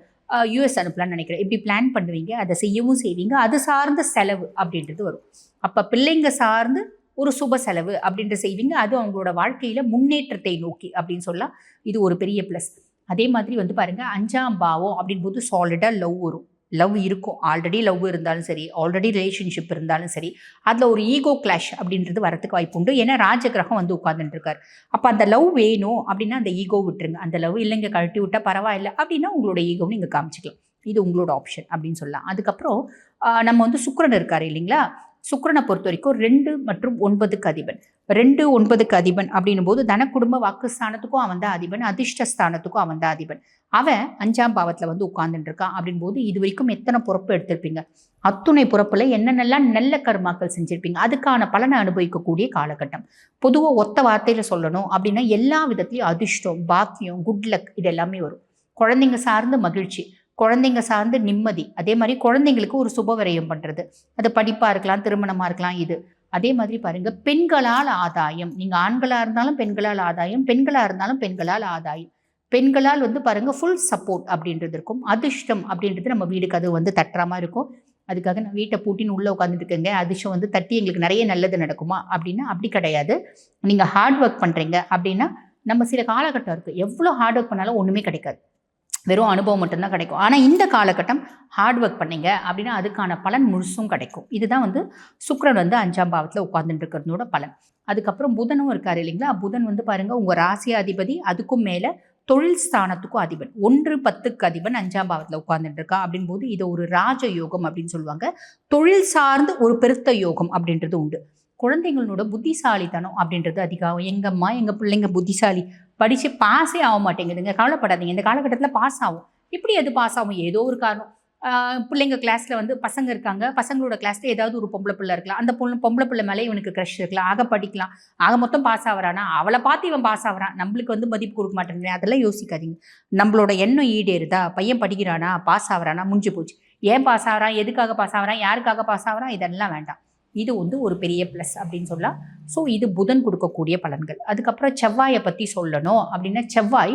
Speaker 1: யூஎஸ் அனுப்பலான்னு நினைக்கிறேன். இப்படி பிளான் பண்ணுவீங்க, அதை செய்யவும் செய்வீங்க. அது சார்ந்த செலவு அப்படின்றது வரும். அப்போ பிள்ளைங்க சார்ந்து ஒரு சுப செலவு அப்படின்ட்டு செய்வீங்க. அது அவங்களோட வாழ்க்கையில் முன்னேற்றத்தை நோக்கி அப்படின்னு சொல்லலாம். இது ஒரு பெரிய ப்ளஸ். அதே மாதிரி பாருங்கள், 5ஆம் பாவம் அப்படின்போது சாலிடாக லவ் வரும். லவ் இருக்கும். ஆல்ரெடி லவ் இருந்தாலும் சரி, ஆல்ரெடி ரிலேஷன்ஷிப் இருந்தாலும் சரி, அதில் ஒரு ஈகோ கிளாஷ் அப்படின்றது வரத்துக்கு வாய்ப்பு உண்டு. ஏன்னா ராஜகிரகம் உட்காந்துட்டுருக்கார். அப்போ அந்த லவ் வேணும் அப்படின்னா அந்த ஈகோ விட்டுருங்க. அந்த லவ் இல்லைங்க, கழட்டி விட்டால் பரவாயில்லை அப்படின்னா உங்களோட ஈகோன்னு நீங்கள் காமிச்சிக்கலாம். இது உங்களோட ஆப்ஷன் அப்படின்னு சொல்லலாம். அதுக்கப்புறம் நம்ம சுக்கிரன் இருக்கார் இல்லைங்களா. சுக்கிரனை பொறுத்த வரைக்கும் 2 மற்றும் 9க்கு அதிபன். 2, 9க்கு அதிபன் அப்படின்னும் போது தன குடும்ப வாக்குஸ்தானத்துக்கும் அவன் தான் அதிபன், அதிர்ஷ்டஸ்தானத்துக்கும் அவன் தான் அதிபன். அவன் 5ஆம் பாவத்தில் உட்கார்ந்துட்டு இருக்கான் அப்படின்போது இது வரைக்கும் எத்தனை பொறுப்பு எடுத்திருப்பீங்க, அத்துணை பொறுப்பில் என்னென்னலாம் நல்ல கர்மாக்கள் செஞ்சுருப்பீங்க, அதுக்கான பலனை அனுபவிக்கக்கூடிய காலகட்டம். பொதுவாக ஒத்த வார்த்தையில் சொல்லணும் அப்படின்னா எல்லா விதத்துலையும் அதிர்ஷ்டம், பாக்கியம், குட் லக் இது எல்லாமே வரும். குழந்தைங்க சார்ந்து மகிழ்ச்சி, குழந்தைங்க சார்ந்து நிம்மதி, அதே மாதிரி குழந்தைங்களுக்கு ஒரு சுபவிரயம் பண்ணுறது, அது படிப்பாக இருக்கலாம், திருமணமாக இருக்கலாம். இது அதே மாதிரி பாருங்கள், பெண்களால் ஆதாயம். நீங்கள் ஆண்களாக இருந்தாலும் பெண்களால் ஆதாயம், பெண்களாக இருந்தாலும் பெண்களால் ஆதாயம். பெண்களால் பாருங்கள் ஃபுல் சப்போர்ட் அப்படின்றது இருக்கும். அதிர்ஷ்டம் அப்படின்றது நம்ம வீடுக்கு அது தட்டுறாமல் இருக்கும். அதுக்காக நான் வீட்டை பூட்டின்னு உள்ளே உட்காந்துட்டு இருக்கேங்க, அதிர்ஷ்டம் தட்டி எங்களுக்கு நிறைய நல்லது நடக்குமா அப்படின்னா அப்படி கிடையாது. நீங்கள் ஹார்ட் ஒர்க் பண்ணுறீங்க அப்படின்னா நம்ம சில காலகட்டம் இருக்குது, எவ்வளோ ஹார்ட் ஒர்க் பண்ணாலும் ஒன்றுமே கிடைக்காது, வெறும் அனுபவம் மட்டும்தான் கிடைக்கும். ஆனால் இந்த காலகட்டம் ஹார்ட் ஒர்க் பண்ணீங்க அப்படின்னா அதுக்கான பலன் முழுசும் கிடைக்கும். இதுதான் சுக்கிரன் 5ஆம் பாவத்தில் உட்கார்ந்துட்டு இருக்கிறதோட பலன். அதுக்கப்புறம் புதனும் இருக்கார் இல்லைங்களா. புதன் பாருங்கள் உங்கள் ராசியாதிபதி, அதுக்கும் மேலே தொழில் ஸ்தானத்துக்கும் அதிபன். 1, 10க்கு அதிபன் 5ஆம் பாவத்தில் உட்கார்ந்துட்டு இருக்கா அப்படின் போது இது ஒரு ராஜ யோகம் அப்படின்னு சொல்லுவாங்க. தொழில் சார்ந்து ஒரு பெருத்த யோகம் அப்படின்றது உண்டு. குழந்தைங்களோட புத்திசாலித்தனம் அப்படின்றது அதிகம். எங்கம்மா எங்கள் பிள்ளைங்க புத்திசாலி, படித்து பாஸே ஆக மாட்டேங்குதுங்க, கவலைப்படாதீங்க, இந்த காலகட்டத்தில் பாஸ் ஆகும். இப்படி அது பாஸ் ஆகும், ஏதோ ஒரு காரணம். பிள்ளைங்க கிளாஸில் பசங்க இருக்காங்க, பசங்களோட கிளாஸில் ஏதாவது ஒரு பொம்பளை பிள்ளை இருக்கலாம், அந்த பொம்பளை பிள்ளை மேலே இவனுக்கு க்ரஷ் இருக்கலாம், ஆக படிக்கலாம், ஆக மொத்தம் பாஸ் ஆகிறானா, அவளை பார்த்து இவன் பாஸ் ஆகிறான், நம்மளுக்கு மதிப்பு கொடுக்க மாட்டேங்கிறேன், அதெல்லாம் யோசிக்காதீங்க. நம்மளோட எண்ணம் ஈடேறுதா, பையன் படிக்கிறானா, பாஸ் ஆகிறானா, முடிஞ்சு போச்சு. ஏன் பாஸ் ஆகிறான், எதுக்காக பாஸ் ஆகிறான், யாருக்காக பாஸ் ஆகிறான், இதெல்லாம் வேண்டாம். இது ஒரு பெரிய ப்ளஸ் அப்படின்னு சொல்லலாம். ஸோ இது புதன் கொடுக்கக்கூடிய பலன்கள். அதுக்கப்புறம் செவ்வாயை பற்றி சொல்லணும் அப்படின்னா, செவ்வாய்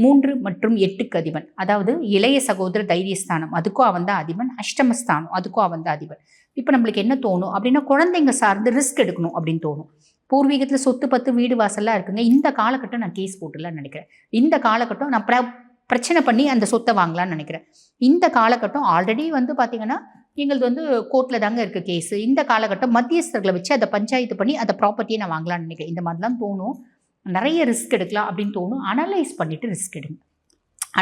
Speaker 1: 3 மற்றும் 8க்கு அதிபன். அதாவது இளைய சகோதர தைரியஸ்தானம், அதுக்கும் அவன் தான் அதிபன். அஷ்டமஸ்தானம், அதுக்கும் அவன் தான் அதிபன். இப்போ நம்மளுக்கு என்ன தோணும் அப்படின்னா, குழந்தைங்க சார்ந்து ரிஸ்க் எடுக்கணும் அப்படின்னு தோணும். பூர்வீகத்தில் சொத்து பத்து வீடு வாசல்லாம் இருக்குங்க. இந்த காலகட்டம் நான் கேஸ் போட்டுலான்னு நினைக்கிறேன். இந்த காலகட்டம் நான் பிரச்சனை பண்ணி அந்த சொத்தை வாங்கலான்னு நினைக்கிறேன். இந்த காலகட்டம் ஆல்ரெடி பார்த்தீங்கன்னா எங்களது கோர்ட்டில் தாங்க இருக்குது கேஸு. இந்த காலகட்டம் மத்தியஸ்தர்களை வச்சு அதை பஞ்சாயத்து பண்ணி அதை ப்ராப்பர்ட்டியை நான் வாங்கலான்னு நினைக்கிறேன். இந்த மாதிரிலாம் தோணும். நிறைய ரிஸ்க் எடுக்கலாம் அப்படின்னு தோணும். அனலைஸ் பண்ணிவிட்டு ரிஸ்க் எடுங்க.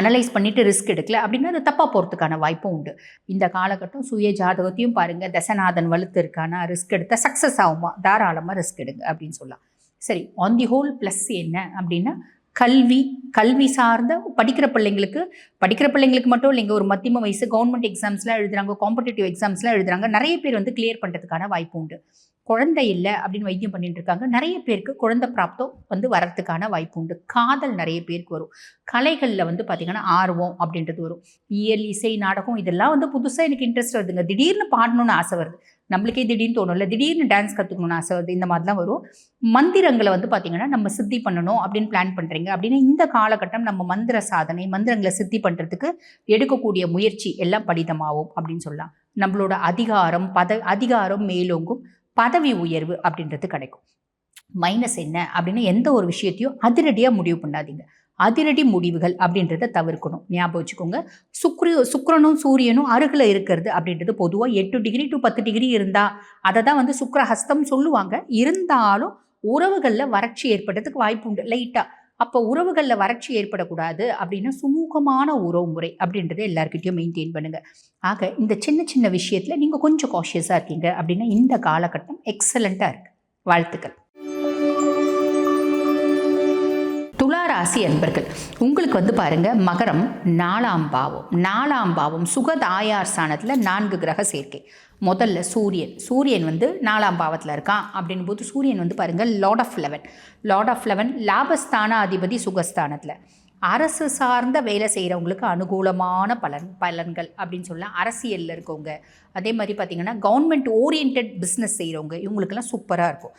Speaker 1: அனலைஸ் பண்ணிவிட்டு ரிஸ்க் எடுக்கல அப்படின்னா அது தப்பாக போகிறதுக்கான வாய்ப்பும் உண்டு. இந்த காலகட்டம் சுய ஜாதகத்தையும் பாருங்கள், தசநாதன் வலுத்து இருக்கானா, ரிஸ்க் எடுத்தால் சக்ஸஸ் ஆகுமா, தாராளமாக ரிஸ்க் எடுங்க அப்படின்னு சொல்லலாம். சரி, ஆன் தி ஹோல் ப்ளஸ் என்ன அப்படின்னா, கல்வி சார்ந்த படிக்கிற பிள்ளைங்களுக்கு மட்டும் இல்லைங்க, ஒரு மத்தியம வயசு கவர்மெண்ட் எக்ஸாம்ஸ்லாம் எழுதுறாங்க, காம்படிட்டிவ் எக்ஸாம்ஸ்லாம் எழுதுறாங்க, நிறைய பேர் வந்து கிளியர் பண்ணுறதுக்கான வாய்ப்பு உண்டு. குழந்தை இல்லை அப்படின்னு வைத்தியம் பண்ணிட்டு இருக்காங்க, நிறைய பேருக்கு குழந்தை பிராப்தம் வந்து வரத்துக்கான வாய்ப்பு உண்டு. காதல் நிறைய பேருக்கு வரும். கலைகளில் வந்து பார்த்திங்கன்னா ஆர்வம் அப்படின்றது வரும். இயல், இசை, நாடகம் இதெல்லாம் வந்து புதுசாக எனக்கு இன்ட்ரெஸ்ட் வருதுங்க. திடீர்னு பாடணும்னு ஆசை வருது, நம்மளுக்கே திடீர்னு தோணும்ல, திடீர்னு டான்ஸ் கற்றுக்கணும்னு ஆசை வருது, இந்த மாதிரிலாம் வரும். மந்திரங்களை வந்து பார்த்திங்கன்னா நம்ம சித்தி பண்ணணும் அப்படின்னு பிளான் பண்ணுறீங்க அப்படின்னா இந்த காலகட்டம் நம்ம மந்திர சாதனை, மந்திரங்களை சித்தி பண்ணுறதுக்கு எடுக்கக்கூடிய முயற்சி எல்லாம் பலிதமாகும் அப்படின்னு சொல்லலாம். நம்மளோட அதிகாரம் மேலோங்கும், பதவி உயர்வு அப்படின்றது கிடைக்கும். மைனஸ் என்ன அப்படின்னா எந்த ஒரு விஷயத்தையும் அதிரடியாக முடிவு பண்ணாதீங்க. அதிரடி முடிவுகள் அப்படின்றத தவிர்க்கணும். ஞாபகம் வச்சுக்கோங்க. சுக்கிரனும் சூரியனும் அருகில் இருக்கிறது அப்படின்றது பொதுவாக 8 டிகிரி டு 10 டிகிரி இருந்தால் அதை தான் வந்து சுக்கிரஹஸ்தம் சொல்லுவாங்க. இருந்தாலும் உறவுகளில் வறட்சி ஏற்படுறதுக்கு வாய்ப்பு உண்டு லைட்டாக. அப்போ உறவுகளில் வறட்சி ஏற்படக்கூடாது அப்படின்னா சுமூகமான உறவு முறை அப்படின்றத எல்லாருக்கிட்டையும் மெயின்டைன் பண்ணுங்க. ஆக இந்த சின்ன சின்ன விஷயத்தில் நீங்கள் கொஞ்சம் காஷியஸாக இருக்கீங்க அப்படின்னா இந்த காலகட்டம் எக்ஸலண்ட்டாக இருக்குது. வாழ்த்துக்கள். துளாராசி அன்பர்கள், உங்களுக்கு வந்து பாருங்க, மகரம் 4ஆம் பாவம் சுகதாயார் ஸ்தானத்தில் 4 கிரக சேர்க்கை. முதல்ல சூரியன் வந்து 4ஆம் பாவத்தில் இருக்கான் அப்படின் போது சூரியன் வந்து பாருங்கள் லார்ட் ஆஃப் 11 லாபஸ்தான அதிபதி சுகஸ்தானத்தில். அரசு சார்ந்த வேலை செய்கிறவங்களுக்கு அனுகூலமான பலன்கள் அப்படின்னு சொல்லலாம். அரசியலில் இருக்கவங்க, அதே மாதிரி பார்த்திங்கன்னா கவர்மெண்ட் ஓரியன்ட் பிஸ்னஸ் செய்கிறவங்க, இவங்களுக்கெல்லாம் சூப்பராக இருக்கும்.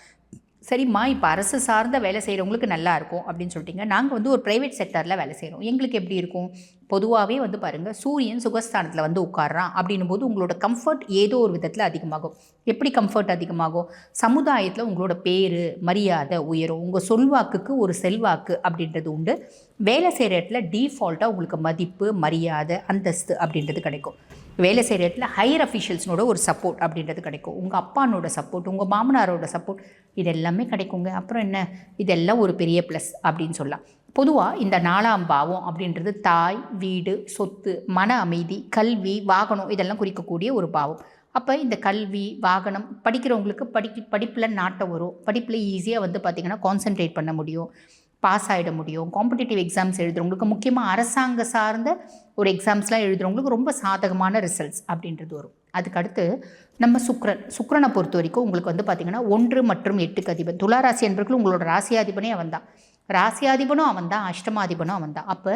Speaker 1: சரிம்மா, இப்போ அரசு சார்ந்த வேலை செய்கிறவங்களுக்கு நல்லா இருக்கும் அப்படின்னு சொல்லிட்டீங்க. நாங்கள் வந்து ஒரு ப்ரைவேட் செக்டரில் வேலை செய்கிறோம், எங்களுக்கு எப்படி இருக்கும்? பொதுவாகவே வந்து பாருங்கள், சூரியன் சுகஸ்தானத்தில் வந்து உட்கார்றான் அப்படின்னும் போது உங்களோட கம்ஃபர்ட் ஏதோ ஒரு விதத்தில் அதிகமாகும். எப்படி கம்ஃபர்ட் அதிகமாகும்? சமுதாயத்தில் உங்களோட பேர் மரியாதை உயரும், உங்கள் சொல்வாக்குக்கு ஒரு செல்வாக்கு அப்படின்றது உண்டு. வேலை செய்கிற இடத்துல டீஃபால்ட்டாக உங்களுக்கு மதிப்பு, மரியாதை, அந்தஸ்து அப்படின்றது கிடைக்கும். வேலை செய்கிற இடத்துல ஹையர் அஃபிஷியல்ஸ்னோட ஒரு சப்போர்ட் அப்படின்றது கிடைக்கும். உங்கள் அப்பானோட சப்போர்ட், உங்கள் மாமனாரோட சப்போர்ட், இது எல்லாமே கிடைக்குங்க. அப்புறம் என்ன, இதெல்லாம் ஒரு பெரிய ப்ளஸ் அப்படின்னு சொல்லலாம். பொதுவாக இந்த 4ஆம் பாவம் அப்படின்றது தாய், வீடு, சொத்து, மன அமைதி, கல்வி, வாகனம் இதெல்லாம் குறிக்கக்கூடிய ஒரு பாவம். அப்போ இந்த கல்வி, வாகனம் படிக்கிறவங்களுக்கு படிப்பில் நாட்டம் வரும். படிப்பில் ஈஸியாக வந்து பார்த்திங்கன்னா கான்சென்ட்ரேட் பண்ண முடியும், பாஸ் ஆகிட முடியும். காம்படிட்டிவ் எக்ஸாம்ஸ் எழுதுறவங்களுக்கு, முக்கியமாக அரசாங்க சார்ந்த ஒரு எக்ஸாம்ஸ்லாம் எழுதுறவங்களுக்கு ரொம்ப சாதகமான ரிசல்ட்ஸ் அப்படின்றது வரும். அதுக்கடுத்து நம்ம சுக்கிரனை பொறுத்த வரைக்கும் உங்களுக்கு வந்து பார்த்திங்கன்னா 1 மற்றும் 8க்கு அதிபன். துளாராசி என்பவர்கள் உங்களோட ராசியாதிபனே அவன் தான், ராசியாதிபனும் அவன் தான், அஷ்டமாதிபனும் அவன் தான். அப்போ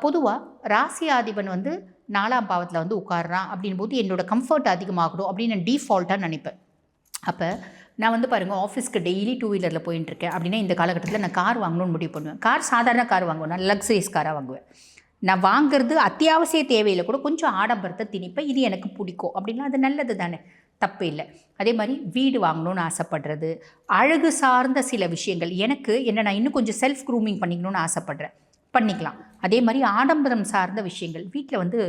Speaker 1: பொதுவாக ராசியாதிபன் வந்து 4ஆம் பாவத்தில் வந்து உட்கார்றான் அப்படின் போது என்னோடய கம்ஃபர்ட் அதிகமாகணும் அப்படின்னு நான் டீஃபால்ட்டாக நினைப்பேன். அப்போ நான் வந்து பாருங்கள், ஆஃபீஸ்க்கு டெய்லி 2 வீலரில் போயிட்டுருக்கேன் அப்படின்னா இந்த காலகட்டத்தில் நான் கார் வாங்கணும்னு முடிவு பண்ணுவேன். கார் சாதாரண கார் வாங்குவேன், நான் லக்ஸரிஸ் காராக வாங்குவேன். நான் வாங்குறது அத்தியாவசிய தேவையில் கூட கொஞ்சம் ஆடம்பரத்தை திணிப்பேன், இது எனக்கு பிடிக்கும் அப்படின்னா அது நல்லது தானே, தப்பு இல்லை. அதே மாதிரி வீடு வாங்கணும்னு ஆசைப்படுறது, அழகு சார்ந்த சில விஷயங்கள் எனக்கு நான் இன்னும் கொஞ்சம் செல்ஃப் க்ரூமிங் பண்ணிக்கணும்னு ஆசைப்பட்றேன், பண்ணிக்கலாம். அதே மாதிரி ஆடம்பரம் சார்ந்த விஷயங்கள், வீட்டில் வந்து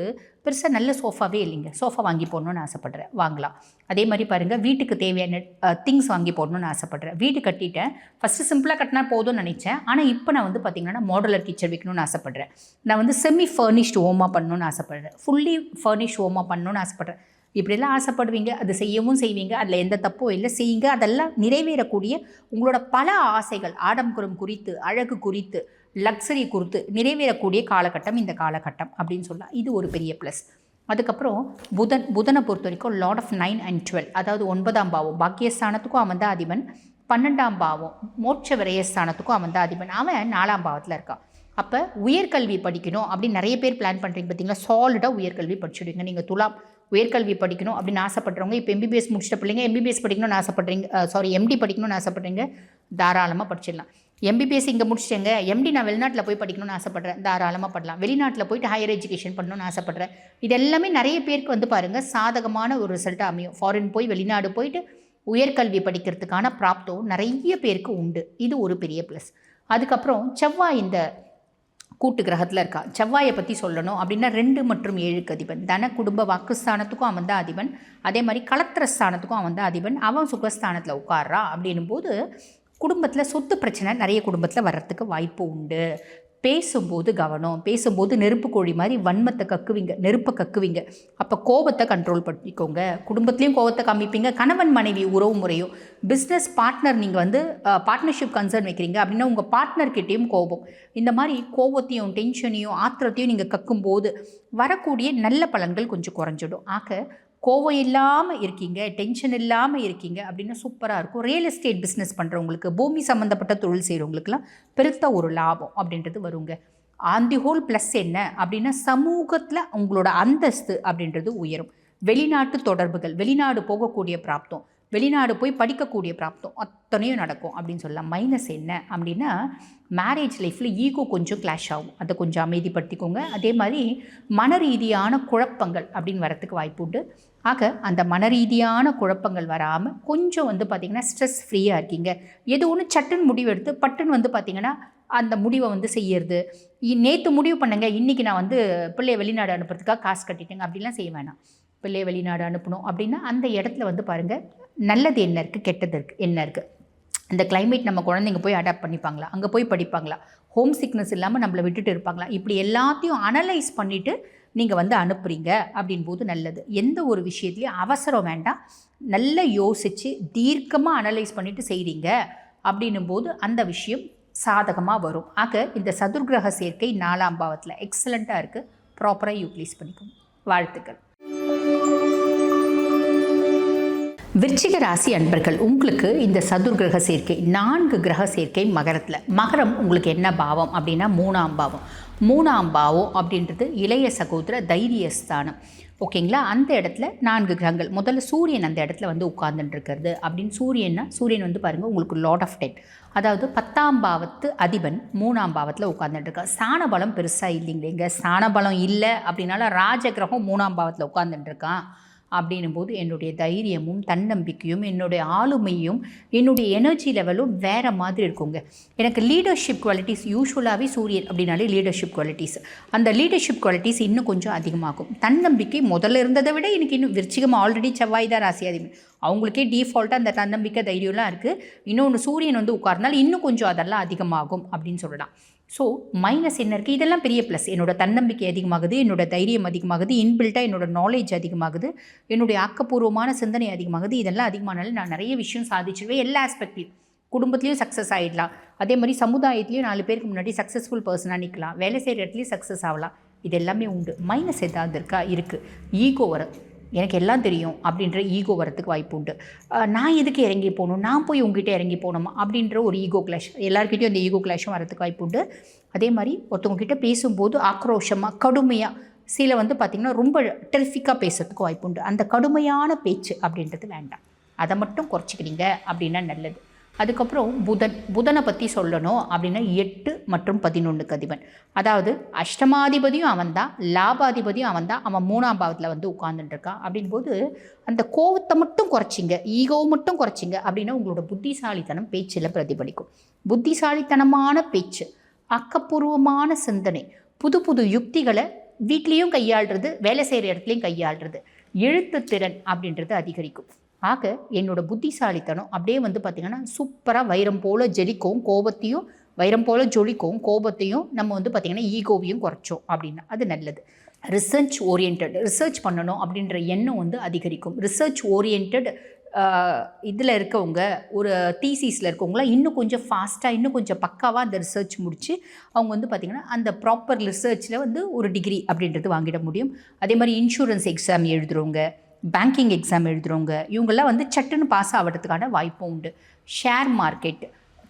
Speaker 1: பெருசாக நல்ல சோஃபாவே இல்லைங்க, சோஃபா வாங்கி போடணுன்னு ஆசைப்பட்றேன், வாங்கலாம். அதே மாதிரி பாருங்கள், வீட்டுக்கு தேவையான திங்ஸ் வாங்கி போடணுன்னு ஆசைப்பட்றேன். வீடு கட்டிட்டேன், ஃபஸ்ட்டு சிம்பிளாக கட்டினா போதும்னு நினச்சேன், ஆனால் இப்போ நான் வந்து பார்த்திங்கன்னா மாடுலர் கிச்சன் வைக்கணும்னு ஆசைப்பட்றேன். நான் வந்து செமி ஃபர்னிஷ்டு ஹோமாக பண்ணணுன்னு ஆசைப்பட்றேன், ஃபுல்லி ஃபர்னிஷ்டு ஹோமாக பண்ணணுன்னு ஆசைப்பட்றேன். இப்படியெல்லாம் ஆசைப்படுவீங்க, அது செய்யவும் செய்வீங்க, அதில் எந்த தப்பும் இல்லை, செய்யுங்க. அதெல்லாம் நிறைவேறக்கூடிய உங்களோட பல ஆசைகள், ஆடம்பரம் குறித்து, அழகு குறித்து, லக்ஸரி குறித்து நிறைவேறக்கூடிய காலகட்டம் இந்த காலகட்டம் அப்படின்னு சொல்லலாம். இது ஒரு பெரிய ப்ளஸ். அதுக்கப்புறம் புதனை பொறுத்த வரைக்கும் லார்ட் ஆஃப் 9 and 12, அதாவது 9ஆம் பாவம் பாக்கியஸ்தானத்துக்கும் அவன் தான் அதிபன், 12ஆம் பாவம் மோட்ச விரயஸ்தானத்துக்கும் அவன் தான் அதிபன். அவன் 4ஆம் பாவத்தில் இருக்கான். அப்போ உயர்கல்வி படிக்கணும் அப்படின்னு நிறைய பேர் பிளான் பண்ணுறீங்க பார்த்தீங்களா, சாலிடாக உயர்கல்வி படிச்சுடுங்க. நீங்கள் துலாம் உயர்கல்வி படிக்கணும் அப்படின்னு ஆசைப்படுறவங்க, இப்போ எம்பிபிஎஸ் முடிச்சிட்ட பிள்ளைங்க எம்பிபிஎஸ் படிக்கணும்னு ஆசைப்படுறீங்க, எம்டி படிக்கணும்னு ஆசைப்படுறீங்க, தாராளமாக படிச்சிடலாம். எம்பிபிஎஸ் இங்கே முடிச்சிட்டேங்க, எம்டி நான் வெளிநாட்டில் போய் படிக்கணும்னு ஆசைப்பட்றேன், தாராளமாக பண்ணலாம். வெளிநாட்டில் போயிட்டு ஹையர் எஜுகேஷன் பண்ணணும்னு ஆசைப்பட்றேன். இது எல்லாமே நிறைய பேருக்கு வந்து பாருங்கள் சாதகமான ஒரு ரிசல்ட்டாக அமையும். ஃபாரின் போய் வெளிநாடு போயிட்டு உயர்கல்வி படிக்கிறதுக்கான பிராப்தம் நிறைய பேருக்கு உண்டு. இது ஒரு பெரிய ப்ளஸ். அதுக்கப்புறம் செவ்வாய் இந்த கூட்டு கிரகத்தில் இருக்கா. செவ்வாயை பற்றி சொல்லணும் அப்படின்னா 2 மற்றும் 7க்கு அதிபன். தன குடும்ப வாக்குஸ்தானத்துக்கும் அவன் தான் அதிபன், அதே மாதிரி கலத்திரஸ்தானத்துக்கும் அவன் தான் அதிபன். அவன் சுகஸ்தானத்தில் உட்கார்றான் அப்படின்னும் போது குடும்பத்தில் சொத்து பிரச்சனை நிறைய குடும்பத்தில் வர்றதுக்கு வாய்ப்பு உண்டு. பேசும்போது கவனம். பேசும்போது நெருப்பு கோழி மாதிரி வன்மத்தை கக்குவீங்க, நெருப்பை கக்குவீங்க. அப்போ கோபத்தை கண்ட்ரோல் பண்ணிக்கோங்க. குடும்பத்துலேயும் கோபத்தை காமிப்பீங்க. கணவன் மனைவி உறவு முறையும், பிஸ்னஸ் பார்ட்னர், நீங்கள் வந்து பார்ட்னர்ஷிப் கன்சர்ன் வைக்கிறீங்க அப்படின்னா உங்கள் பார்ட்னர்கிட்டையும் கோபம். இந்த மாதிரி கோபத்தையும் டென்ஷனையும் ஆத்திரத்தையும் நீங்கள் கக்கும்போது வரக்கூடிய நல்ல பலன்கள் கொஞ்சம் குறைஞ்சிடும். ஆக கோவம் இல்லாமல் இருக்கீங்க, டென்ஷன் இல்லாமல் இருக்கீங்க அப்படின்னா சூப்பராக இருக்கும். ரியல் எஸ்டேட் பிஸ்னஸ் பண்ணுறவங்களுக்கு, பூமி சம்மந்தப்பட்ட தொழில் செய்கிறவங்களுக்குலாம் பெருத்த ஒரு லாபம் அப்படின்றது வருங்க. ஆன் தி ஹோல் ப்ளஸ் என்ன அப்படின்னா சமூகத்தில் உங்களோட அந்தஸ்து அப்படின்றது உயரும். வெளிநாட்டு தொடர்புகள், வெளிநாடு போகக்கூடிய பிராப்தம், வெளிநாடு போய் படிக்கக்கூடிய பிராப்தம் அத்தனையும் நடக்கும் அப்படின்னு சொல்லலாம். மைனஸ் என்ன அப்படின்னா மேரேஜ் லைஃப்பில் ஈகோ கொஞ்சம் கிளாஷ் ஆகும். அதை கொஞ்சம் அமைதிப்படுத்திக்கோங்க. அதே மாதிரி மன ரீதியான குழப்பங்கள் அப்படின்னு வரத்துக்கு வாய்ப்பு உண்டு. ஆக அந்த மன ரீதியான குழப்பங்கள் வராமல் கொஞ்சம் வந்து பார்த்திங்கன்னா ஸ்ட்ரெஸ் ஃப்ரீயாக இருக்கீங்க. எது ஒன்று சட்டுன்னு முடிவு எடுத்து பட்டுன்னு வந்து பார்த்திங்கன்னா அந்த முடிவை வந்து செய்யறது. நேற்று முடிவு பண்ணுங்க, இன்றைக்கி நான் வந்து பிள்ளைய வெளிநாடு அனுப்புறதுக்காக காசு கட்டிட்டேங்க அப்படிலாம் செய்ய வேணாம். பிள்ளைய வெளிநாடு அனுப்பணும் அப்படின்னா அந்த இடத்துல வந்து பாருங்கள் நல்லது என்ன இருக்குது, கெட்டது என்ன இருக்குது. இந்த கிளைமேட் நம்ம குழந்தைங்க போய் அடாப்ட் பண்ணிப்பாங்களா, அங்கே போய் படிப்பாங்களா, ஹோம் சிக்னஸ் இல்லாமல் நம்மளை விட்டுட்டு இருப்பாங்களா, இப்படி எல்லாத்தையும் அனலைஸ் பண்ணிவிட்டு நீங்கள் வந்து அனுப்புகிறீங்க அப்படின்போது நல்லது. எந்த ஒரு விஷயத்துலையும் அவசரம் வேண்டாம். நல்லா யோசித்து தீர்க்கமாக அனலைஸ் பண்ணிவிட்டு செய்கிறீங்க அப்படின்னும் போது அந்த விஷயம் சாதகமாக வரும். ஆக இந்த சதுர்கிரக சேர்க்கை 4ஆம் பாவத்தில் எக்ஸலண்ட்டாக இருக்குது. ப்ராப்பராக யூட்டிலைஸ் பண்ணிக்கோங்க. வாழ்த்துக்கள். விருச்சிக ராசி அன்பர்கள், உங்களுக்கு இந்த சதுர்கிரக சேர்க்கை 4 கிரக சேர்க்கை மகரத்தில். மகரம் உங்களுக்கு என்ன பாவம் அப்படின்னா 3ஆம் பாவம். 3ஆம் பாவம் அப்படின்றது இளைய சகோதர தைரியஸ்தானம். ஓகேங்களா? அந்த இடத்துல 4 கிரகங்கள். முதல்ல சூரியன் அந்த இடத்துல வந்து உட்கார்ந்துட்டுருக்கிறது அப்படின்னு சூரியன் வந்து பாருங்கள் உங்களுக்கு லார்ட் ஆஃப் டென், அதாவது 10ஆம் பாவத்து அதிபன் 3ஆம் பாவத்தில் உட்கார்ந்துட்டுருக்கா. ஸ்தான பலம் பெருசாக இல்லைங்க. ஸ்தான பலம் இல்லை அப்படின்னால ராஜகிரகம் 3ஆம் பாவத்தில் உட்கார்ந்துட்டுருக்கான் அப்படின்னும் போது என்னுடைய தைரியமும் தன்னம்பிக்கையும் என்னுடைய ஆளுமையும் என்னுடைய எனர்ஜி லெவலும் வேறு மாதிரி இருக்குங்க. எனக்கு லீடர்ஷிப் குவாலிட்டிஸ் யூஸ்வலாகவே சூரியன் அப்படின்னாலே லீடர்ஷிப் குவாலிட்டிஸ், அந்த லீடர்ஷிப் குவாலிட்டிஸ் இன்னும் கொஞ்சம் அதிகமாகும். தன்னம்பிக்கை முதல்ல இருந்ததை விட எனக்கு இன்னும் விருச்சிகம் ஆல்ரெடி செவ்வாய் தான் ராசியாதிபதி, அவங்களுக்கே டிஃபால்ட்டாக அந்த தன்னம்பிக்கை தைரியம்லாம் இருக்குது. இன்னொன்று சூரியன் வந்து உட்கார்ந்தால் இன்னும் கொஞ்சம் அதெல்லாம் அதிகமாகும் அப்படின்னு சொல்லலாம். ஸோ மைனஸ் என்ன இருக்குது, இதெல்லாம் பெரிய ப்ளஸ். என்னோடய தன்னம்பிக்கை அதிகமாகுது, என்னோடய தைரியம் அதிகமாகுது, இன்பில்ட்டாக என்னோடய நாலேஜ் அதிகமாகுது, என்னுடைய ஆக்கப்பூர்வமான சிந்தனை அதிகமாகுது. இதெல்லாம் அதிகமானாலும் நான் நிறைய விஷயம் சாதிச்சிருவேன். எல்லா ஆஸ்பெக்ட்லையும் குடும்பத்துலேயும் சக்ஸஸ் ஆகிடலாம். அதே மாதிரி சமுதாயத்துலேயும் 4 பேருக்கு முன்னாடி சக்ஸஸ்ஃபுல் பர்சனாக நிற்கலாம். வேலை செய்கிற இடத்துலையும் சக்ஸஸ் ஆகலாம். இது எல்லாமே உண்டு. மைனஸ் ஏதாவது இருக்கா? இருக்குது. ஈகோ வர, எனக்கு எல்லாம் தெரியும் அப்படின்ற ஈகோ வரத்துக்கு வாய்ப்பு உண்டு. நான் எதுக்கு இறங்கி போகணும், நான் போய் உங்ககிட்ட இறங்கி போகணுமா அப்படின்ற ஒரு ஈகோ கிளாஷ், எல்லாருக்கிட்டையும் அந்த ஈகோ கிளாஷும் வரத்துக்கு வாய்ப்பு உண்டு. அதே மாதிரி ஒருத்தவங்ககிட்ட பேசும்போது ஆக்ரோஷமாக கடுமையாக, சில வந்து பார்த்திங்கன்னா ரொம்ப டெரிஃபிக்காக பேசுறதுக்கு வாய்ப்பு உண்டு. அந்த கடுமையான பேச்சு அப்படின்றது வேண்டாம். அதை மட்டும் குறைச்சிக்கிறீங்க அப்படின்னா நல்லது. அதுக்கப்புறம் புதனை பற்றி சொல்லணும் அப்படின்னா 8 மற்றும் 11க்கு அதிபன், அதாவது அஷ்டமாதிபதியும் அவன் தான், லாபாதிபதியும் அவன் தான். அவன் 3ஆம் பாவத்தில் வந்து உட்கார்ந்துட்டுருக்கான். அப்படின்போது அந்த கோவத்தை மட்டும் குறைச்சிங்க, ஈகோவை மட்டும் குறைச்சிங்க அப்படின்னா உங்களோட புத்திசாலித்தனம் பேச்சில் பிரதிபலிக்கும். புத்திசாலித்தனமான பேச்சு, ஆக்கப்பூர்வமான சிந்தனை, புது புது யுக்திகளை வீட்லேயும் கையாளுறது, வேலை செய்கிற இடத்துலையும் கையாளுறது, எழுத்து திறன் அப்படின்றது அதிகரிக்கும். ஆக என்னோட புத்திசாலித்தனம் அப்படியே வந்து பார்த்திங்கன்னா சூப்பராக வைரம் போல் ஜெலிக்கும், கோபத்தையும் வைரம் போல் ஜொலிக்கும், கோபத்தையும் நம்ம வந்து பார்த்திங்கன்னா ஈகோவையும் குறைச்சோம் அப்படின்னா அது நல்லது. ரிசர்ச் பண்ணணும் அப்படின்ற எண்ணம் வந்து அதிகரிக்கும். ரிசர்ச் ஓரியன்ட் இதில் இருக்கவங்க, ஒரு தீசிஸில் இருக்கவங்களாம் இன்னும் கொஞ்சம் ஃபாஸ்ட்டாக, இன்னும் கொஞ்சம் பக்காவாக அந்த ரிசர்ச் முடித்து அவங்க வந்து பார்த்திங்கன்னா அந்த ப்ராப்பர் ரிசர்ச்சில் வந்து ஒரு டிகிரி அப்படின்றது வாங்கிட முடியும். அதே மாதிரி இன்சூரன்ஸ் எக்ஸாம் எழுதுகிறவங்க, பேங்கிங் எக்ஸாம் எழுதுகிறவங்க, இவங்கெல்லாம் வந்து சட்டுன்னு பாஸ் ஆகிறதுக்கான வாய்ப்பும் உண்டு. ஷேர் மார்க்கெட்,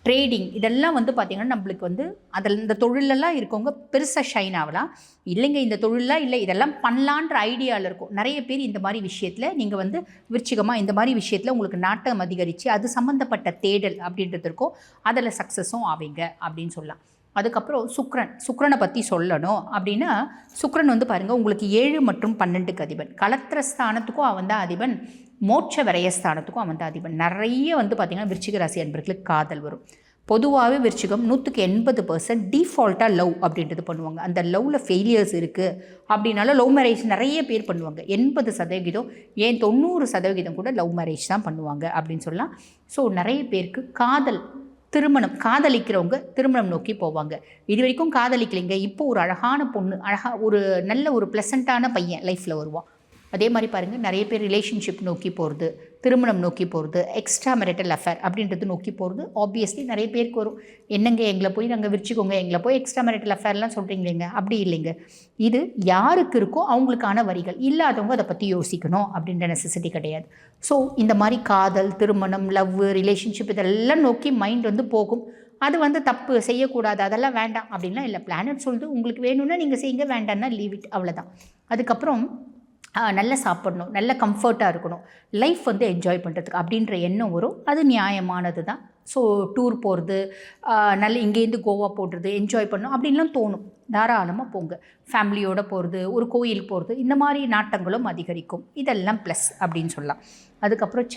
Speaker 1: ட்ரேடிங், இதெல்லாம் வந்து பார்த்திங்கன்னா நம்மளுக்கு வந்து அதில் இந்த தொழிலெல்லாம் இருக்கவங்க பெருசாக ஷைன் ஆகலாம். இல்லைங்க இந்த தொழிலெலாம் இல்லை, இதெல்லாம் பண்ணலான்ற ஐடியாவில் இருக்கும் நிறைய பேர். இந்த மாதிரி விஷயத்தில் நீங்கள் வந்து விருச்சிகமாக இந்த மாதிரி விஷயத்தில் உங்களுக்கு நாட்டம் அதிகரித்து அது சம்மந்தப்பட்ட தேடல் அப்படின்றது இருக்கும், அதில் சக்ஸஸும் ஆவீங்க அப்படின்னு சொல்லலாம். அதுக்கப்புறம் சுக்கிரனை பற்றி சொல்லணும் அப்படின்னா சுக்கிரன் வந்து பாருங்கள் உங்களுக்கு 7 மற்றும் 12க்கு அதிபன். கலத்திரஸ்தானத்துக்கும் அவன் தான் அதிபன், மோட்ச விரயஸ்தானத்துக்கும் அவன் தான் அதிபன். நிறைய வந்து பார்த்திங்கன்னா விருச்சிக ராசி அன்பர்களுக்கு காதல் வரும். பொதுவாகவே விருச்சிகம் 100% டிஃபால்ட்டாக லவ் அப்படின்றது பண்ணுவாங்க. அந்த லவ்வில் ஃபெயிலியர்ஸ் இருக்குது அப்படின்னாலும் லவ் மேரேஜ் நிறைய பேர் பண்ணுவாங்க. 80%, ஏன் 90% கூட லவ் மேரேஜ் தான் பண்ணுவாங்க அப்படின்னு சொல்லலாம். ஸோ நிறைய பேருக்கு காதல் திருமணம், காதலிக்கிறவங்க திருமணம் நோக்கி போவாங்க. இது வரைக்கும் காதலிக்கலைங்க, இப்போ ஒரு அழகான பொண்ணு, ஒரு நல்ல ஒரு ப்ளசண்ட்டான பையன் லைஃப்பில் வருவான். அதே மாதிரி பாருங்கள், நிறைய பேர் ரிலேஷன்ஷிப் நோக்கி போகிறது, திருமணம் நோக்கி போகிறது, எக்ஸ்ட்ரா மெரிட்டல் அஃபேர் அப்படின்றது நோக்கி போகிறது ஆப்வியஸ்லி நிறைய பேருக்கு வரும். என்னங்க எங்களை போய் நாங்கள் விரிச்சிக்கோங்க, எங்களை போய் எக்ஸ்ட்ரா மெரிட்டல் அஃபேர்லாம் சொல்கிறீங்களேங்க, அப்படி இல்லைங்க. இது யாருக்கு இருக்கோ அவங்களுக்கான வரிகள், இல்லாதவங்க அதை பற்றி யோசிக்கணும் அப்படின்ற நெசசிட்டி கிடையாது. ஸோ இந்த மாதிரி காதல், திருமணம், லவ், ரிலேஷன்ஷிப் இதெல்லாம் நோக்கி மைண்ட் வந்து போகும். அது தப்பு, செய்யக்கூடாது, அதெல்லாம் வேண்டாம் அப்படின்லாம் இல்லை. பிளானட் சொல்லுது உங்களுக்கு வேணும்னா நீங்கள் செய்யுங்க, வேண்டாம்னா லீவ் இட், அவ்வளோதான். அதுக்கப்புறம் நல்லா சாப்பிடணும், நல்ல கம்ஃபர்ட்டாக இருக்கணும், லைஃப் என்ஜாய் பண்ணுறதுக்கு அப்படின்ற எண்ணம் வரும். அது நியாயமானது தான். ஸோ டூர் போகிறது, நல்ல இங்கேருந்து கோவா போடுறது, என்ஜாய் பண்ணணும் அப்படின்லாம் தோணும். தாராளமாக போங்க. ஃபேமிலியோடு போகிறது, ஒரு கோயில் போகிறது, இந்த மாதிரி நாட்டங்களும் அதிகரிக்கும். இதெல்லாம் ப்ளஸ் அப்படின்னு சொல்லலாம். அதுக்கப்புறம்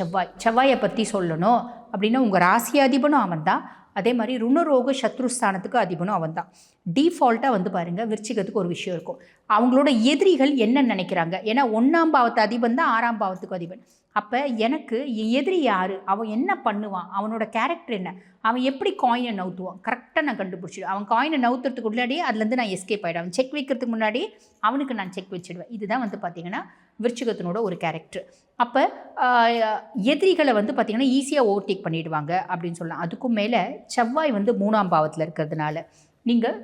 Speaker 1: செவ்வாயை பற்றி சொல்லணும் அப்படின்னா உங்கள் ராசியாதிபனும் அவன் தான். அதே மாதிரி ருணரோக சத்ருஸ்தானத்துக்கு அதிபனும் அவன் தான். டீஃபால்ட்டாக பாருங்கள், விருச்சிகத்துக்கு ஒரு விஷயம் இருக்கும். அவங்களோட எதிரிகள் என்ன நினைக்கிறாங்க, ஏன்னா 1ஆம் பாவத்து அதிபன் தான் 6ஆம் பாவத்துக்கு அதிபன். அப்போ எனக்கு எதிரி யார், அவன் என்ன பண்ணுவான், அவனோட கேரக்டர் என்ன, அவன் எப்படி காயினை நவுத்துவான், கரெக்டாக நான் கண்டுபிடிச்சிடுவேன். அவன் காயினை நவுத்துறதுக்கு முன்னாடியே அதுலேருந்து நான் எஸ்கேப் ஆகிடுவேன். அவன் செக் வைக்கிறதுக்கு முன்னாடியே அவனுக்கு நான் செக் வச்சுடுவேன். இதுதான் பார்த்திங்கன்னா விருச்சிகத்தினோட ஒரு கேரக்டர். அப்போ எதிரிகளை பார்த்திங்கன்னா ஈஸியாக ஓவர்டேக் பண்ணிவிடுவாங்க அப்படின்னு சொல்லலாம். அதுக்கும் மேலே செவ்வாய் 3ஆம் பாவத்தில் இருக்கிறதுனால நீங்கள்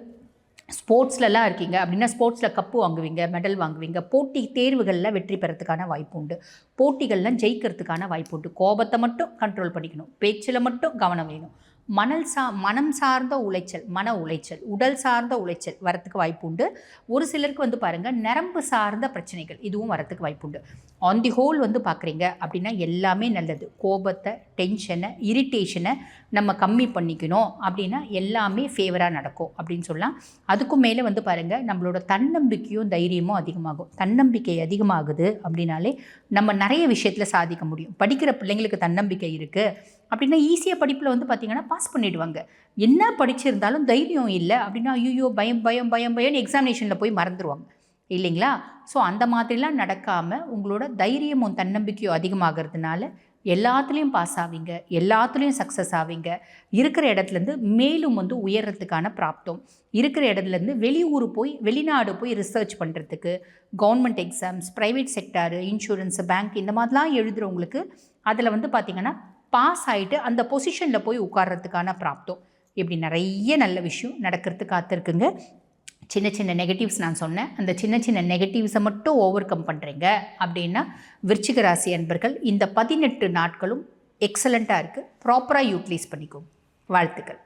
Speaker 1: ஸ்போர்ட்ஸ்லலாம் இருக்கீங்க அப்படின்னா ஸ்போர்ட்ஸில் கப்பு வாங்குவீங்க, மெடல் வாங்குவீங்க, போட்டி தேர்வுகளில் வெற்றி பெறத்துக்கான வாய்ப்பு உண்டு, போட்டிகள்லாம் ஜெயிக்கிறதுக்கான வாய்ப்பு உண்டு. கோபத்தை மட்டும் கண்ட்ரோல் பண்ணிக்கணும், பேச்சில் மட்டும் கவனம் வேணும். மனம் சார்ந்த உளைச்சல், மன உளைச்சல், உடல் சார்ந்த உளைச்சல் வரத்துக்கு வாய்ப்பு உண்டு. ஒரு சிலருக்கு பாருங்கள் நரம்பு சார்ந்த பிரச்சனைகள், இதுவும் வரத்துக்கு வாய்ப்பு உண்டு. ஆன் தி ஹோல் பார்க்குறீங்க அப்படின்னா எல்லாமே நல்லது. கோபத்தை, டென்ஷனை, இரிட்டேஷனை நம்ம கம்மி பண்ணிக்கணும் அப்படின்னா எல்லாமே ஃபேவராக நடக்கும் அப்படின்னு சொல்லலாம். அதுக்கும் மேலே பாருங்கள் நம்மளோட தன்னம்பிக்கையும் தைரியமும் அதிகமாகும். தன்னம்பிக்கை அதிகமாகுது அப்படின்னாலே நம்ம நிறைய விஷயத்தில் சாதிக்க முடியும். படிக்கிற பிள்ளைங்களுக்கு தன்னம்பிக்கை இருக்குது அப்படின்னா ஈஸியாக படிப்பில் பார்த்திங்கன்னா பாஸ் பண்ணிவிடுவாங்க. என்ன படிச்சிருந்தாலும் தைரியம் இல்லை அப்படின்னா ஐயோ பயம் பயம் பயம் பயம்னு எக்ஸாமினேஷனில் போய் மறந்துடுவாங்க இல்லைங்களா? ஸோ அந்த மாதிரிலாம் நடக்காமல் உங்களோட தைரியமும் தன்னம்பிக்கையும் அதிகமாகிறதுனால எல்லாத்துலேயும் பாஸ் ஆவீங்க, எல்லாத்துலேயும் சக்ஸஸ் ஆவீங்க. இருக்கிற இடத்துலேருந்து மேலும் உயர்றதுக்கான பிராப்தம், இருக்கிற இடத்துலேருந்து வெளிநாடு போய் ரிசர்ச் பண்ணுறதுக்கு, government exams, private sector, insurance, bank இந்த மாதிரிலாம் எழுதுகிறவங்களுக்கு அதில் பார்த்திங்கன்னா பாஸ் ஆகிட்டு அந்த பொசிஷனில் போய் உட்கார்றதுக்கான பிராப்தம். இப்படி நிறைய நல்ல விஷயம் நடக்கிறதுக்கு காத்திருக்குங்க. சின்ன சின்ன நெகட்டிவ்ஸ் நான் சொன்னேன், அந்த சின்ன சின்ன நெகட்டிவ்ஸை மட்டும் ஓவர் கம் பண்ணுறீங்க அப்படின்னா விருச்சிக ராசி அன்பர்கள் இந்த 18 நாட்களும் எக்ஸலண்ட்டாக இருக்குது. ப்ராப்பராக யூட்டிலைஸ் பண்ணிக்கோங்க. வாழ்த்துக்கள்.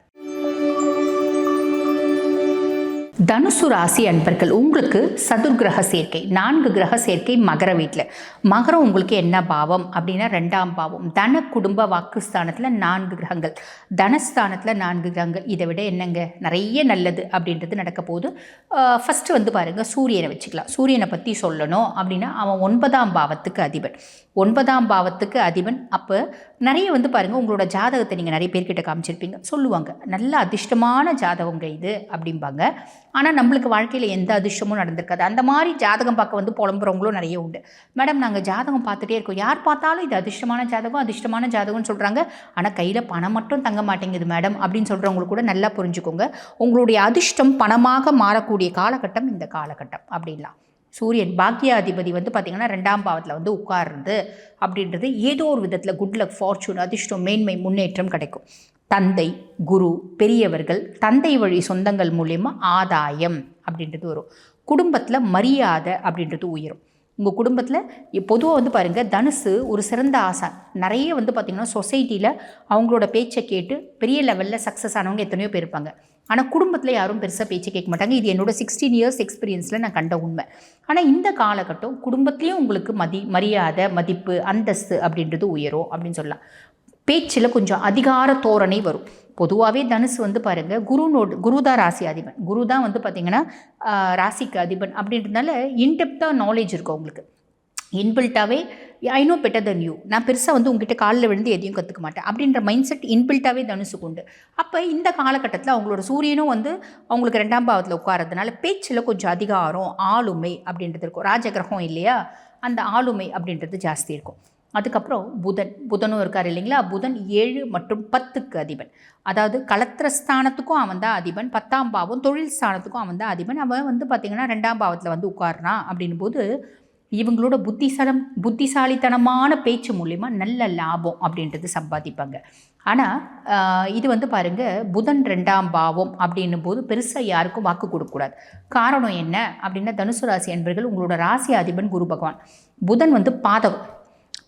Speaker 1: தனுசு ராசி அன்பர்கள், உங்களுக்கு சதுர்கிரக சேர்க்கை, 4 கிரக சேர்க்கை மகர வீட்டில். மகரம் உங்களுக்கு என்ன பாவம் அப்படின்னா 2ஆம் பாவம். தன குடும்ப வாக்குஸ்தானத்தில் 4 கிரகங்கள், தனஸ்தானத்தில் 4 கிரகங்கள். இதை விட என்னங்க நிறைய நல்லது அப்படின்றது நடக்க போகுது. ஃபஸ்ட்டு பாருங்கள், சூரியனை வச்சுக்கலாம். சூரியனை பற்றி சொல்லணும் அப்படின்னா அவன் 9ஆம் பாவத்துக்கு அதிபன். 9ஆம் பாவத்துக்கு அதிபன். அப்போ நிறைய பாருங்கள், உங்களோட ஜாதகத்தை நீங்கள் நிறைய பேர்கிட்ட காமிச்சிருப்பீங்க, சொல்லுவாங்க நல்ல அதிர்ஷ்டமான ஜாதகங்க இது அப்படிம்பாங்க. ஆனால் நம்மளுக்கு வாழ்க்கையில் எந்த அதிர்ஷ்டமும் நடந்திருக்காது. அந்த மாதிரி ஜாதகம் பார்க்க புலம்புறவங்களும் நிறைய உண்டு. மேடம் நாங்கள் ஜாதகம் பார்த்துட்டே இருக்கோம், யார் பார்த்தாலும் இது அதிர்ஷ்டமான ஜாதகம்னு சொல்கிறாங்க, ஆனால் கையில் பணம் மட்டும் தங்க மாட்டேங்குது மேடம் அப்படின்னு சொல்கிறவங்களுக்கு கூட நல்லா புரிஞ்சுக்கோங்க. உங்களுடைய அதிர்ஷ்டம் பணமாக மாறக்கூடிய காலகட்டம் இந்த காலகட்டம் அப்படின்லாம். சூரியன் பாக்கியாதிபதி பார்த்திங்கன்னா 2ஆம் பாவத்தில் உட்காருது அப்படின்றது ஏதோ ஒரு விதத்தில் குட் லக், ஃபார்ச்சூன், அதிர்ஷ்டம், மேன்மை, முன்னேற்றம் கிடைக்கும். தந்தை, குரு, பெரியவர்கள், தந்தை வழி சொந்தங்கள் மூலயமா ஆதாயம் அப்படின்றது வரும். குடும்பத்தில் மரியாதை அப்படின்றது உயரும். உங்கள் குடும்பத்தில் பொதுவாக பாருங்கள், தனுசு ஒரு சிறந்த ஆசை. நிறைய பார்த்திங்கன்னா சொசைட்டியில் அவங்களோட பேச்சை கேட்டு பெரிய லெவலில் சக்ஸஸ் ஆனவங்க எத்தனையோ பேர் இருப்பாங்க. ஆனால் குடும்பத்தில் யாரும் பெருசாக பேச்சு கேட்க மாட்டாங்க. இது என்னோட 16 இயர்ஸ் எக்ஸ்பீரியன்ஸில் நான் கண்ட உண்மை. ஆனால் இந்த காலகட்டம் குடும்பத்துலேயும் உங்களுக்கு மரியாதை, மதிப்பு, அந்தஸ்து அப்படின்றது உயரும் அப்படின்னு சொல்லலாம். பேச்சில் கொஞ்சம் அதிகார தோரணை வரும். பொதுவாகவே தனுசு பாருங்கள், குருதான் ராசி அதிபன். குரு தான் பார்த்திங்கன்னா ராசிக்கு அதிபன் அப்படின்றதுனால இன்டெப்த்தாக நாலேஜ் இருக்கும் உங்களுக்கு. இன்பில்ட்டாகவே I know better than you, நான் பெருசாக உங்ககிட்ட காலில் விழுந்து எதையும் கற்றுக்க மாட்டேன் அப்படின்ற மைண்ட் செட் இன்பில்ட்டாகவே தனுசுக்கு உண்டு. அப்போ இந்த காலகட்டத்தில் அவங்களோட சூரியனும் அவங்களுக்கு 2ஆம் பாவத்தில் உட்காரதுனால பேச்சில் கொஞ்சம் அதிகாரம், ஆளுமை அப்படின்றது இருக்கும். ராஜகிரகம் இல்லையா, அந்த ஆளுமை அப்படின்றது ஜாஸ்தி இருக்கும். அதுக்கப்புறம் புதனும் இருக்கார் இல்லைங்களா. புதன் 7 மற்றும் 10க்கு அதிபன். அதாவது கலத்திர ஸ்தானத்துக்கும் அவன் தான் அதிபன், 10ஆம் பாவம் தொழில் ஸ்தானத்துக்கும் அவன் தான் அதிபன். அவன் வந்து பார்த்திங்கன்னா 2ஆம் பாவத்தில் வந்து உட்கார்றான். அப்படின் போது இவங்களோட புத்திசாலித்தனமான பேச்சு மூலிமா நல்ல லாபம் அப்படின்றது சம்பாதிப்பாங்க. ஆனால் இது வந்து பாருங்கள், புதன் 2ஆம் பாவம் அப்படின்னும் போது பெருசாக யாருக்கும் வாக்கு கொடுக்கக்கூடாது. காரணம் என்ன அப்படின்னா, தனுசு ராசி அன்பர்கள், உங்களோட ராசி அதிபன் குரு பகவான். புதன் வந்து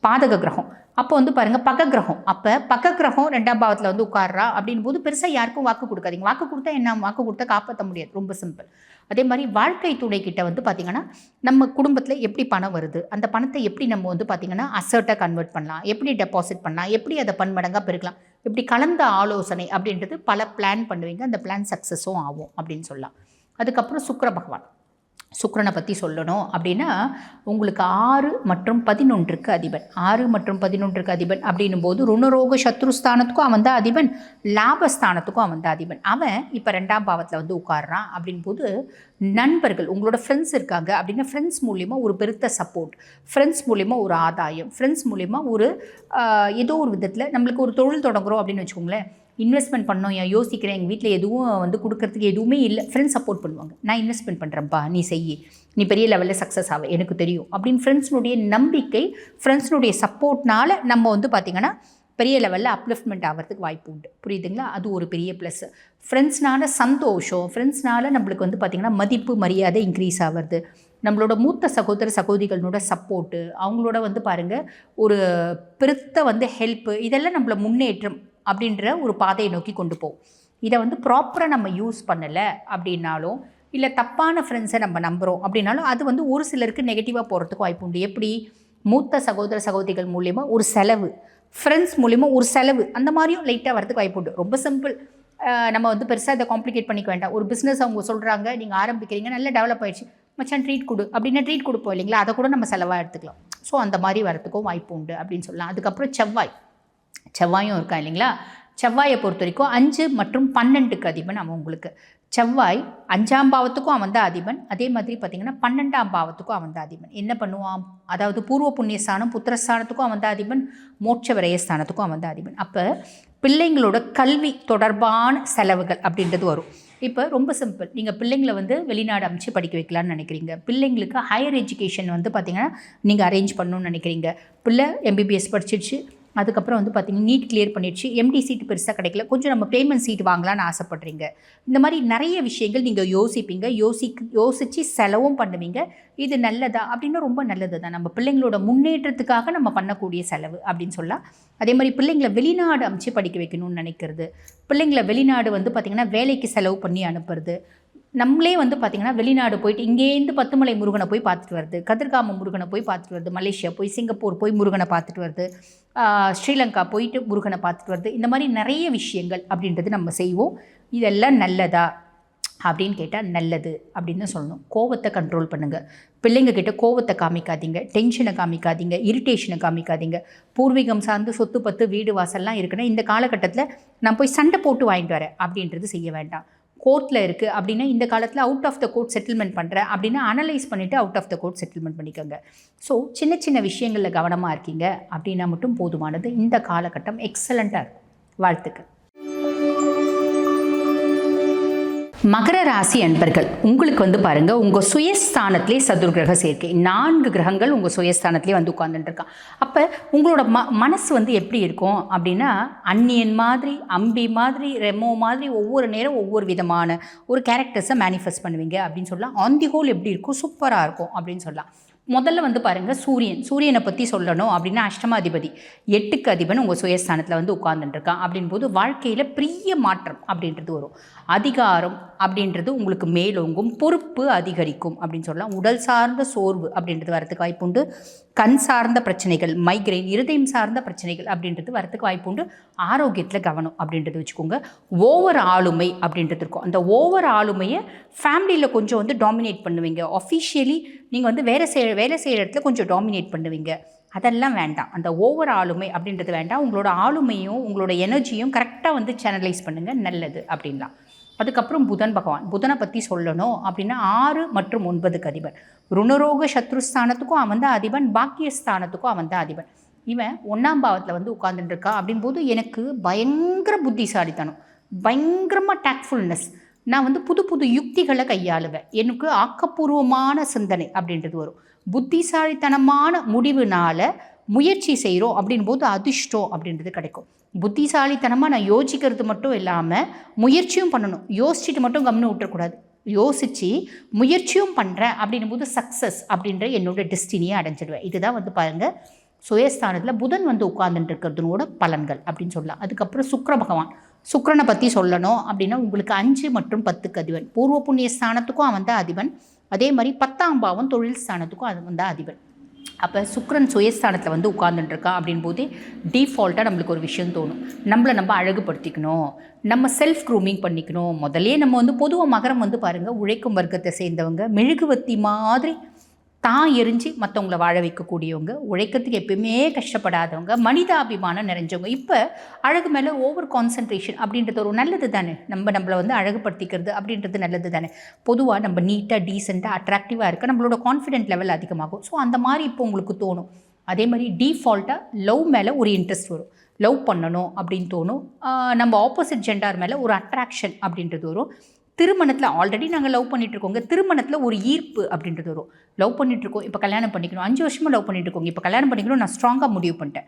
Speaker 1: பாதக கிரகம். அப்போ வந்து பாருங்கள், பக்க கிரகம். அப்போ பக்க கிரகம் 2ஆம் பாவத்தில் வந்து உட்கார்றா அப்படின் போது பெருசாக யாருக்கும் வாக்கு கொடுக்காதீங்க. வாக்கு கொடுத்தா என்ன, வாக்கு கொடுத்தா காப்பாற்ற முடியாது, ரொம்ப சிம்பிள். அதே மாதிரி வாழ்க்கை துணைக்கிட்ட வந்து பார்த்திங்கன்னா, நம்ம குடும்பத்தில் எப்படி பணம் வருது, அந்த பணத்தை எப்படி நம்ம வந்து பார்த்திங்கன்னா அசர்ட்டாக கன்வெர்ட் பண்ணலாம், எப்படி டெபாசிட் பண்ணலாம், எப்படி அதை பன்மடங்காக பெருக்கலாம், இப்படி கலந்த ஆலோசனை அப்படின்றது பல பிளான் பண்ணுவீங்க. அந்த பிளான் சக்ஸஸும் ஆகும் அப்படின்னு சொல்லலாம். அதுக்கப்புறம் சுக்கிர பகவான். சுக்கிரனை பற்றி சொல்லணும் அப்படின்னா, உங்களுக்கு 6 மற்றும் 11க்கு அதிபன். 6 மற்றும் 11க்கு அதிபன் அப்படின்னும் போது ருணரோக சத்ருஸ்தானத்துக்கும் அவன் தான் அதிபன், லாபஸ்தானத்துக்கும் அவன் தான் அதிபன். அவன் இப்போ 2ஆம் பாவத்தில் வந்து உட்கார்றான். அப்படின் போது நண்பர்கள், உங்களோட ஃப்ரெண்ட்ஸ் இருக்காங்க அப்படின்னா, ஃப்ரெண்ட்ஸ் மூலிமா ஒரு பெருத்த சப்போர்ட், ஃப்ரெண்ட்ஸ் மூலிமா ஒரு ஆதாயம், ஃப்ரெண்ட்ஸ் மூலிமா ஒரு ஏதோ ஒரு விதத்தில் நம்மளுக்கு ஒரு தொழில் தொடங்குறோம் அப்படின்னு வச்சுக்கோங்களேன், இன்வெஸ்ட்மெண்ட் பண்ணோம், யோசிக்கிறேன், எங்கள் வீட்டில் எதுவும் வந்து கொடுக்கறதுக்கு எதுவுமே இல்லை, ஃப்ரெண்ட்ஸ் சப்போர்ட் பண்ணுவாங்க. நான் இன்வெஸ்ட்மெண்ட் பண்ணுறேன்ப்பா, நீ செய், நீ பெரிய லெவலில் சக்ஸஸ் ஆக எனக்கு தெரியும் அப்படின்னு ஃப்ரெண்ட்ஸ்னுடைய நம்பிக்கை, ஃப்ரெண்ட்ஸ்னுடைய சப்போர்ட்னால நம்ம வந்து பார்த்திங்கன்னா பெரிய லெவலில் அப்லிஃப்ட்மெண்ட் ஆகிறதுக்கு வாய்ப்பு உண்டு. புரியுதுங்களா? அது ஒரு பெரிய ப்ளஸ். ஃப்ரெண்ட்ஸ்னால சந்தோஷம், ஃப்ரெண்ட்ஸ்னால நம்மளுக்கு வந்து பார்த்திங்கன்னா மதிப்பு மரியாதை இன்க்ரீஸ் ஆகிறது. நம்மளோட மூத்த சகோதரிகளோட சப்போர்ட்டு, அவங்களோட வந்து பாருங்கள் ஒரு பெருத்த வந்து ஹெல்ப்பு, இதெல்லாம் நம்மளை முன்னேற்றம் அப்படின்ற ஒரு பாதையை நோக்கி கொண்டு போகும். இதை வந்து ப்ராப்பராக நம்ம யூஸ் பண்ணலை அப்படின்னாலும், இல்லை தப்பான ஃப்ரெண்ட்ஸை நம்ம நம்புகிறோம் அப்படின்னாலும், அது வந்து ஒரு சிலருக்கு நெகட்டிவாக போகிறதுக்கு வாய்ப்பு உண்டு. எப்படி? மூத்த சகோதரிகள் மூலிமா ஒரு செலவு, ஃப்ரெண்ட்ஸ் மூலிமா ஒரு செலவு, அந்த மாதிரியும் லைட்டாக வரதுக்கு வாய்ப்பு உண்டு. ரொம்ப சிம்பிள். நம்ம வந்து பெருசாக இதை காம்ப்ளிகேட் பண்ணிக்க வேண்டாம். ஒரு பிஸ்னஸ் அவங்க சொல்கிறாங்க, நீங்கள் ஆரம்பிக்கிறீங்க, நல்லா டெவலப் ஆகிடுச்சு, மச்சான் ட்ரீட் கொடு அப்படின்னா ட்ரீட் கொடுப்போம் இல்லைங்களா, அதை கூட நம்ம செலவாக எடுத்துக்கலாம். ஸோ அந்த மாதிரி வரத்துக்கும் வாய்ப்பு உண்டு அப்படின்னு சொல்லலாம். அதுக்கப்புறம் செவ்வாயும் இருக்கா இல்லைங்களா. செவ்வாயை பொறுத்த வரைக்கும் 5 மற்றும் 12க்கு அதிபன் அவன் உங்களுக்கு. செவ்வாய் 5ஆம் பாவத்துக்கும் அவன் தான் அதிபன், அதே மாதிரி பார்த்திங்கன்னா 12ஆம் பாவத்துக்கும் அவன் தான் அதிபன். என்ன பண்ணுவான்? அதாவது பூர்வ புண்ணியஸ்தானம், புத்திரஸ்தானத்துக்கும் அவன் தான் அதிபன், மோட்ச விரயஸ்தானத்துக்கும் அவன் தான் அதிபன். அப்போ பிள்ளைங்களோட கல்வி தொடர்பான செலவுகள் அப்படின்றது வரும். இப்போ ரொம்ப சிம்பிள், நீங்கள் பிள்ளைங்களை வந்து வெளிநாடு அமைச்சு படிக்க வைக்கலான்னு நினைக்கிறீங்க, பிள்ளைங்களுக்கு ஹையர் எஜுகேஷன் வந்து பார்த்திங்கன்னா நீங்கள் அரேஞ்ச் பண்ணணும்னு நினைக்கிறீங்க. பிள்ளை MBBS படிச்சிடுச்சு, அதுக்கப்புறம் வந்து பார்த்திங்கன்னா நீட் கிளியர் பண்ணிடுச்சு, MD சீட்டு பெருசாக கிடைக்கல, கொஞ்சம் நம்ம பேமெண்ட் சீட் வாங்கலான்னு ஆசைப்பட்றீங்க. இந்த மாதிரி நிறைய விஷயங்கள் நீங்கள் யோசிப்பீங்க, யோசித்து செலவும் பண்ணுவீங்க. இது நல்லதா அப்படின்னா ரொம்ப நல்லது தான். நம்ம பிள்ளைங்களோட முன்னேற்றத்துக்காக நம்ம பண்ணக்கூடிய செலவு அப்படின்னு சொல்லலாம். அதே மாதிரி பிள்ளைங்களை வெளிநாடு அமைச்சு படிக்க வைக்கணும்னு நினைக்கிறது, பிள்ளைங்களை வெளிநாடு வந்து பார்த்திங்கன்னா வேலைக்கு செலவு பண்ணி அனுப்புறது, நம்மளே வந்து பார்த்திங்கன்னா வெளிநாடு போயிட்டு இங்கேருந்து பத்துமலை முருகனை போய் பார்த்துட்டு வருது, கதிர்காம முருகனை போய் பார்த்துட்டு வருது, மலேசியா போய் சிங்கப்பூர் போய் முருகனை பார்த்துட்டு வருது, ஸ்ரீலங்கா போயிட்டு முருகனை பார்த்துட்டு வருது. இந்த மாதிரி நிறைய விஷயங்கள் அப்படின்றது நம்ம செய்வோம். இதெல்லாம் நல்லதா அப்படின்னு கேட்டால் நல்லது அப்படின்னு சொல்லணும். கோவத்தை கண்ட்ரோல் பண்ணுங்கள். பிள்ளைங்க கிட்ட கோவத்தை காமிக்காதீங்க, டென்ஷனை காமிக்காதீங்க, இரிட்டேஷனை காமிக்காதீங்க. பூர்வீகம் சார்ந்து சொத்து பத்து வீடு வாசல்லாம் இருக்குன்னா இந்த காலகட்டத்தில் நான் போய் சண்டை போட்டு வாங்கிட்டு வரேன் அப்படின்றது செய்ய வேண்டாம். கோர்ட்டில் இருக்குது அப்படின்னா இந்த காலத்தில் out of the court settlement பண்ணுறேன் அப்படின்னா அனலைஸ் பண்ணிவிட்டு out of the court settlement பண்ணிக்கோங்க. ஸோ சின்ன சின்ன விஷயங்களில் கவனமாக இருக்கீங்க அப்படின்னா மட்டும் போதுமானது. இந்த காலகட்டம் எக்ஸலண்ட்டாக இருக்கும். வாழ்த்துக்கள். மகர ராசி அன்பர்கள், உங்களுக்கு வந்து பாருங்கள், உங்கள் சுயஸ்தானத்திலே சதுர்கிரக சேர்க்கை, 4 கிரகங்கள் உங்கள் சுயஸ்தானத்திலே வந்து உட்கார்ந்துட்டுருக்கான். அப்போ உங்களோட மனசு வந்து எப்படி இருக்கும் அப்படின்னா, அந்நியன் மாதிரி, அம்பி மாதிரி, ரெமோ மாதிரி ஒவ்வொரு நேரம் ஒவ்வொரு விதமான ஒரு கேரக்டர்ஸை மேனிஃபெஸ்ட் பண்ணுவீங்க அப்படின்னு சொல்லலாம். ஆன் தி ஹோல் எப்படி இருக்கும்? சூப்பராக இருக்கும் அப்படின்னு சொல்லலாம். முதல்ல வந்து பாருங்கள், சூரியனை பற்றி சொல்லணும் அப்படின்னா அஷ்டமாதிபதி 8க்கு அதிபன் உங்கள் சுயஸ்தானத்தில் வந்து உட்கார்ந்துட்டுருக்கான். அப்படின்போது வாழ்க்கையில் பெரிய மாற்றம் அப்படின்றது வரும். அதிகாரம் அப்படின்றது உங்களுக்கு மேலோங்கும், பொறுப்பு அதிகரிக்கும் அப்படின்னு சொல்லலாம். உடல் சார்ந்த சோர்வு அப்படின்றது வரத்துக்கு வாய்ப்புண்டு. கண் சார்ந்த பிரச்சனைகள், மைக்ரைன், இருதயம் சார்ந்த பிரச்சனைகள் அப்படின்றது வரத்துக்கு வாய்ப்புண்டு. ஆரோக்கியத்தில் கவனம் அப்படின்றது வச்சுக்கோங்க. ஓவர் ஆளுமை அப்படின்றது இருக்கும். அந்த ஓவர் ஆளுமையை ஃபேமிலியில் கொஞ்சம் வந்து டாமினேட் பண்ணுவீங்க. ஆஃபிஷியலி நீங்கள் வந்து வேலை செய்கிற இடத்துல கொஞ்சம் டாமினேட் பண்ணுவீங்க. அதெல்லாம் வேண்டாம். அந்த ஓவர் ஆளுமை அப்படின்றது வேண்டாம். உங்களோட ஆளுமையும் உங்களோட எனர்ஜியும் கரெக்டாக வந்து சேனலைஸ் பண்ணுங்கள், நல்லது அப்படின்லாம். அதுக்கப்புறம் புதன் பகவான், புதனை பற்றி சொல்லணும் அப்படின்னா 6 மற்றும் 9க்கு அதிபன். ருணரோக சத்ருஸ்தானத்துக்கும் அவன் தான் அதிபன், பாக்கியஸ்தானத்துக்கும் அவன் தான் அதிபன். இவன் 1ஆம் பாவத்தில் வந்து உட்கார்ந்துட்டு இருக்கான் அப்படின்போது எனக்கு பயங்கர புத்திசாலித்தனம், பயங்கரமாக டேக்ட்ஃபுல்னஸ். நான் வந்து புது புது யுக்திகளை கையாளுவேன். எனக்கு ஆக்கப்பூர்வமான சிந்தனை அப்படின்றது வரும். புத்திசாலித்தனமான முடிவுனால முயற்சி செய்கிறோம் அப்படின்போது அதிர்ஷ்டம் அப்படின்றது கிடைக்கும். புத்திசாலித்தனமாக நான் யோசிக்கிறது மட்டும் இல்லாமல் முயற்சியும் பண்ணணும். யோசிச்சுட்டு மட்டும் கம்னு விட்டுறக்கூடாது. யோசித்து முயற்சியும் பண்ணுறேன் அப்படின்போது சக்ஸஸ் அப்படின்ற என்னோடய டெஸ்டினியை அடைஞ்சிடுவேன். இதுதான் வந்து பாருங்கள் சுயஸ்தானத்தில் புதன் வந்து உட்கார்ந்துட்டு இருக்கிறதுனோட பலன்கள் அப்படின்னு சொல்லலாம். அதுக்கப்புறம் சுக்கிர பகவான், சுக்கிரனை பற்றி சொல்லணும் அப்படின்னா உங்களுக்கு 5 மற்றும் 10க்கு அதிபன். பூர்வ புண்ணிய ஸ்தானத்துக்கும் அவன் தான் அதிபன். அதே மாதிரி 10ஆம் பாவம் தொழில் ஸ்தானத்துக்கும் அது தான் அதிபன். அப்போ சுக்கிரன் சுயஸ்தானத்தில் வந்து உட்கார்ந்துட்டு இருக்கான் அப்படின் போதே டிஃபால்ட்டாக நம்மளுக்கு ஒரு விஷயம் தோணும். நம்மளை நம்ம அழகுபடுத்திக்கணும், நம்ம செல்ஃப் க்ரூமிங் பண்ணிக்கணும். முதல்லே நம்ம வந்து பொதுவாக மகரம் வந்து பாருங்கள் உழைக்கும் வர்க்கத்தை சேர்ந்தவங்க, மெழுகுவத்தி மாதிரி தான் எரிஞ்சு மற்றவங்கள வாழ வைக்கக்கூடியவங்க, உழைக்கிறதுக்கு எப்பயுமே கஷ்டப்படாதவங்க, மனிதாபிமானம் நிறைஞ்சவங்க. இப்போ அழகு மேலே ஓவர் கான்சன்ட்ரேஷன் அப்படின்றது ஒரு நல்லது தானே. நம்மளை வந்து அழகுபடுத்திக்கிறது அப்படின்றது நல்லது தானே. பொதுவாக நம்ம நீட்டாக டீசெண்டாக அட்ராக்டிவாக இருக்க நம்மளோட கான்ஃபிடென்ட் லெவல் அதிகமாகும். ஸோ அந்த மாதிரி இப்போ உங்களுக்கு தோணும். அதே மாதிரி டீஃபால்ட்டாக லவ் மேலே ஒரு இன்ட்ரெஸ்ட் வரும். லவ் பண்ணணும் அப்படின்னு தோணும். நம்ம ஆப்போசிட் ஜெண்டர் மேலே ஒரு அட்ராக்ஷன் அப்படின்றது வரும். திருமணத்தில் ஆல்ரெடி நாங்கள் லவ் பண்ணிகிட்ருக்கோங்க, திருமணத்தில் ஒரு ஈர்ப்பு அப்படின்றது வரும். லவ் பண்ணிகிட்ருக்கோம், இப்போ கல்யாணம் பண்ணிக்கணும். 5 வருஷமாக லவ் பண்ணிகிட்ருக்கோங்க, இப்போ கல்யாணம் பண்ணிக்கணும் நான் ஸ்ட்ராங்காக முடிவு பண்ணிட்டேன்.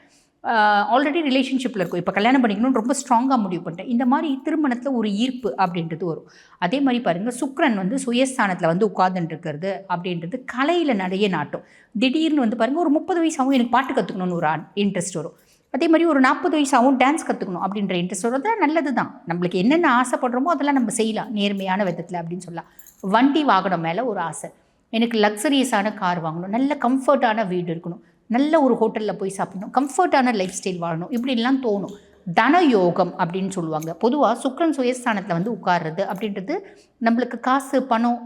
Speaker 1: ஆல்ரெடி ரிலேஷன்ஷிப்பில் இருக்கும், இப்போ கல்யாணம் பண்ணிக்கணும்னு ரொம்ப ஸ்ட்ராங்காக முடிவு பண்ணிட்டேன். இந்த மாதிரி திருமணத்தில் ஒரு ஈர்ப்பு அப்படின்றது வரும். அதே மாதிரி பாருங்கள் சுக்கிரன் வந்து சுயஸ்தானத்தில் வந்து உட்கார்ந்துட்டுருக்கிறது அப்படின்றது கலையில் நிறைய நாட்டம். திடீர்னு வந்து பாருங்கள் ஒரு 30 வயசாகவும் எனக்கு பாட்டு கற்றுக்கணும்னு ஒரு இன்ட்ரெஸ்ட் வரும். அதே மாதிரி ஒரு 40 வயசாகவும் டான்ஸ் கற்றுக்கணும் அப்படின்ற இன்ட்ரெஸ்ட் வரும். அதெல்லாம் நல்லது தான். நம்மளுக்கு என்னென்ன ஆசைப்படுறோமோ அதெல்லாம் நம்ம செய்யலாம் நேர்மையான விதத்தில் அப்படின்னு சொல்லலாம். வண்டி வாகனம் மேலே ஒரு ஆசை, எனக்கு லக்ஸரியஸான கார் வாங்கணும், நல்ல கம்ஃபர்ட்டான வீடு இருக்கணும், நல்ல ஒரு ஹோட்டலில் போய் சாப்பிடணும், கம்ஃபர்ட்டான லைஃப் ஸ்டைல் வாழணும், இப்படிலாம் தோணும். தன யோகம் அப்படின்னு சொல்லுவாங்க. பொதுவாக சுக்கிரன் சுயஸ்தானத்தில் வந்து உட்கார்றது அப்படின்றது நம்மளுக்கு காசு பணம்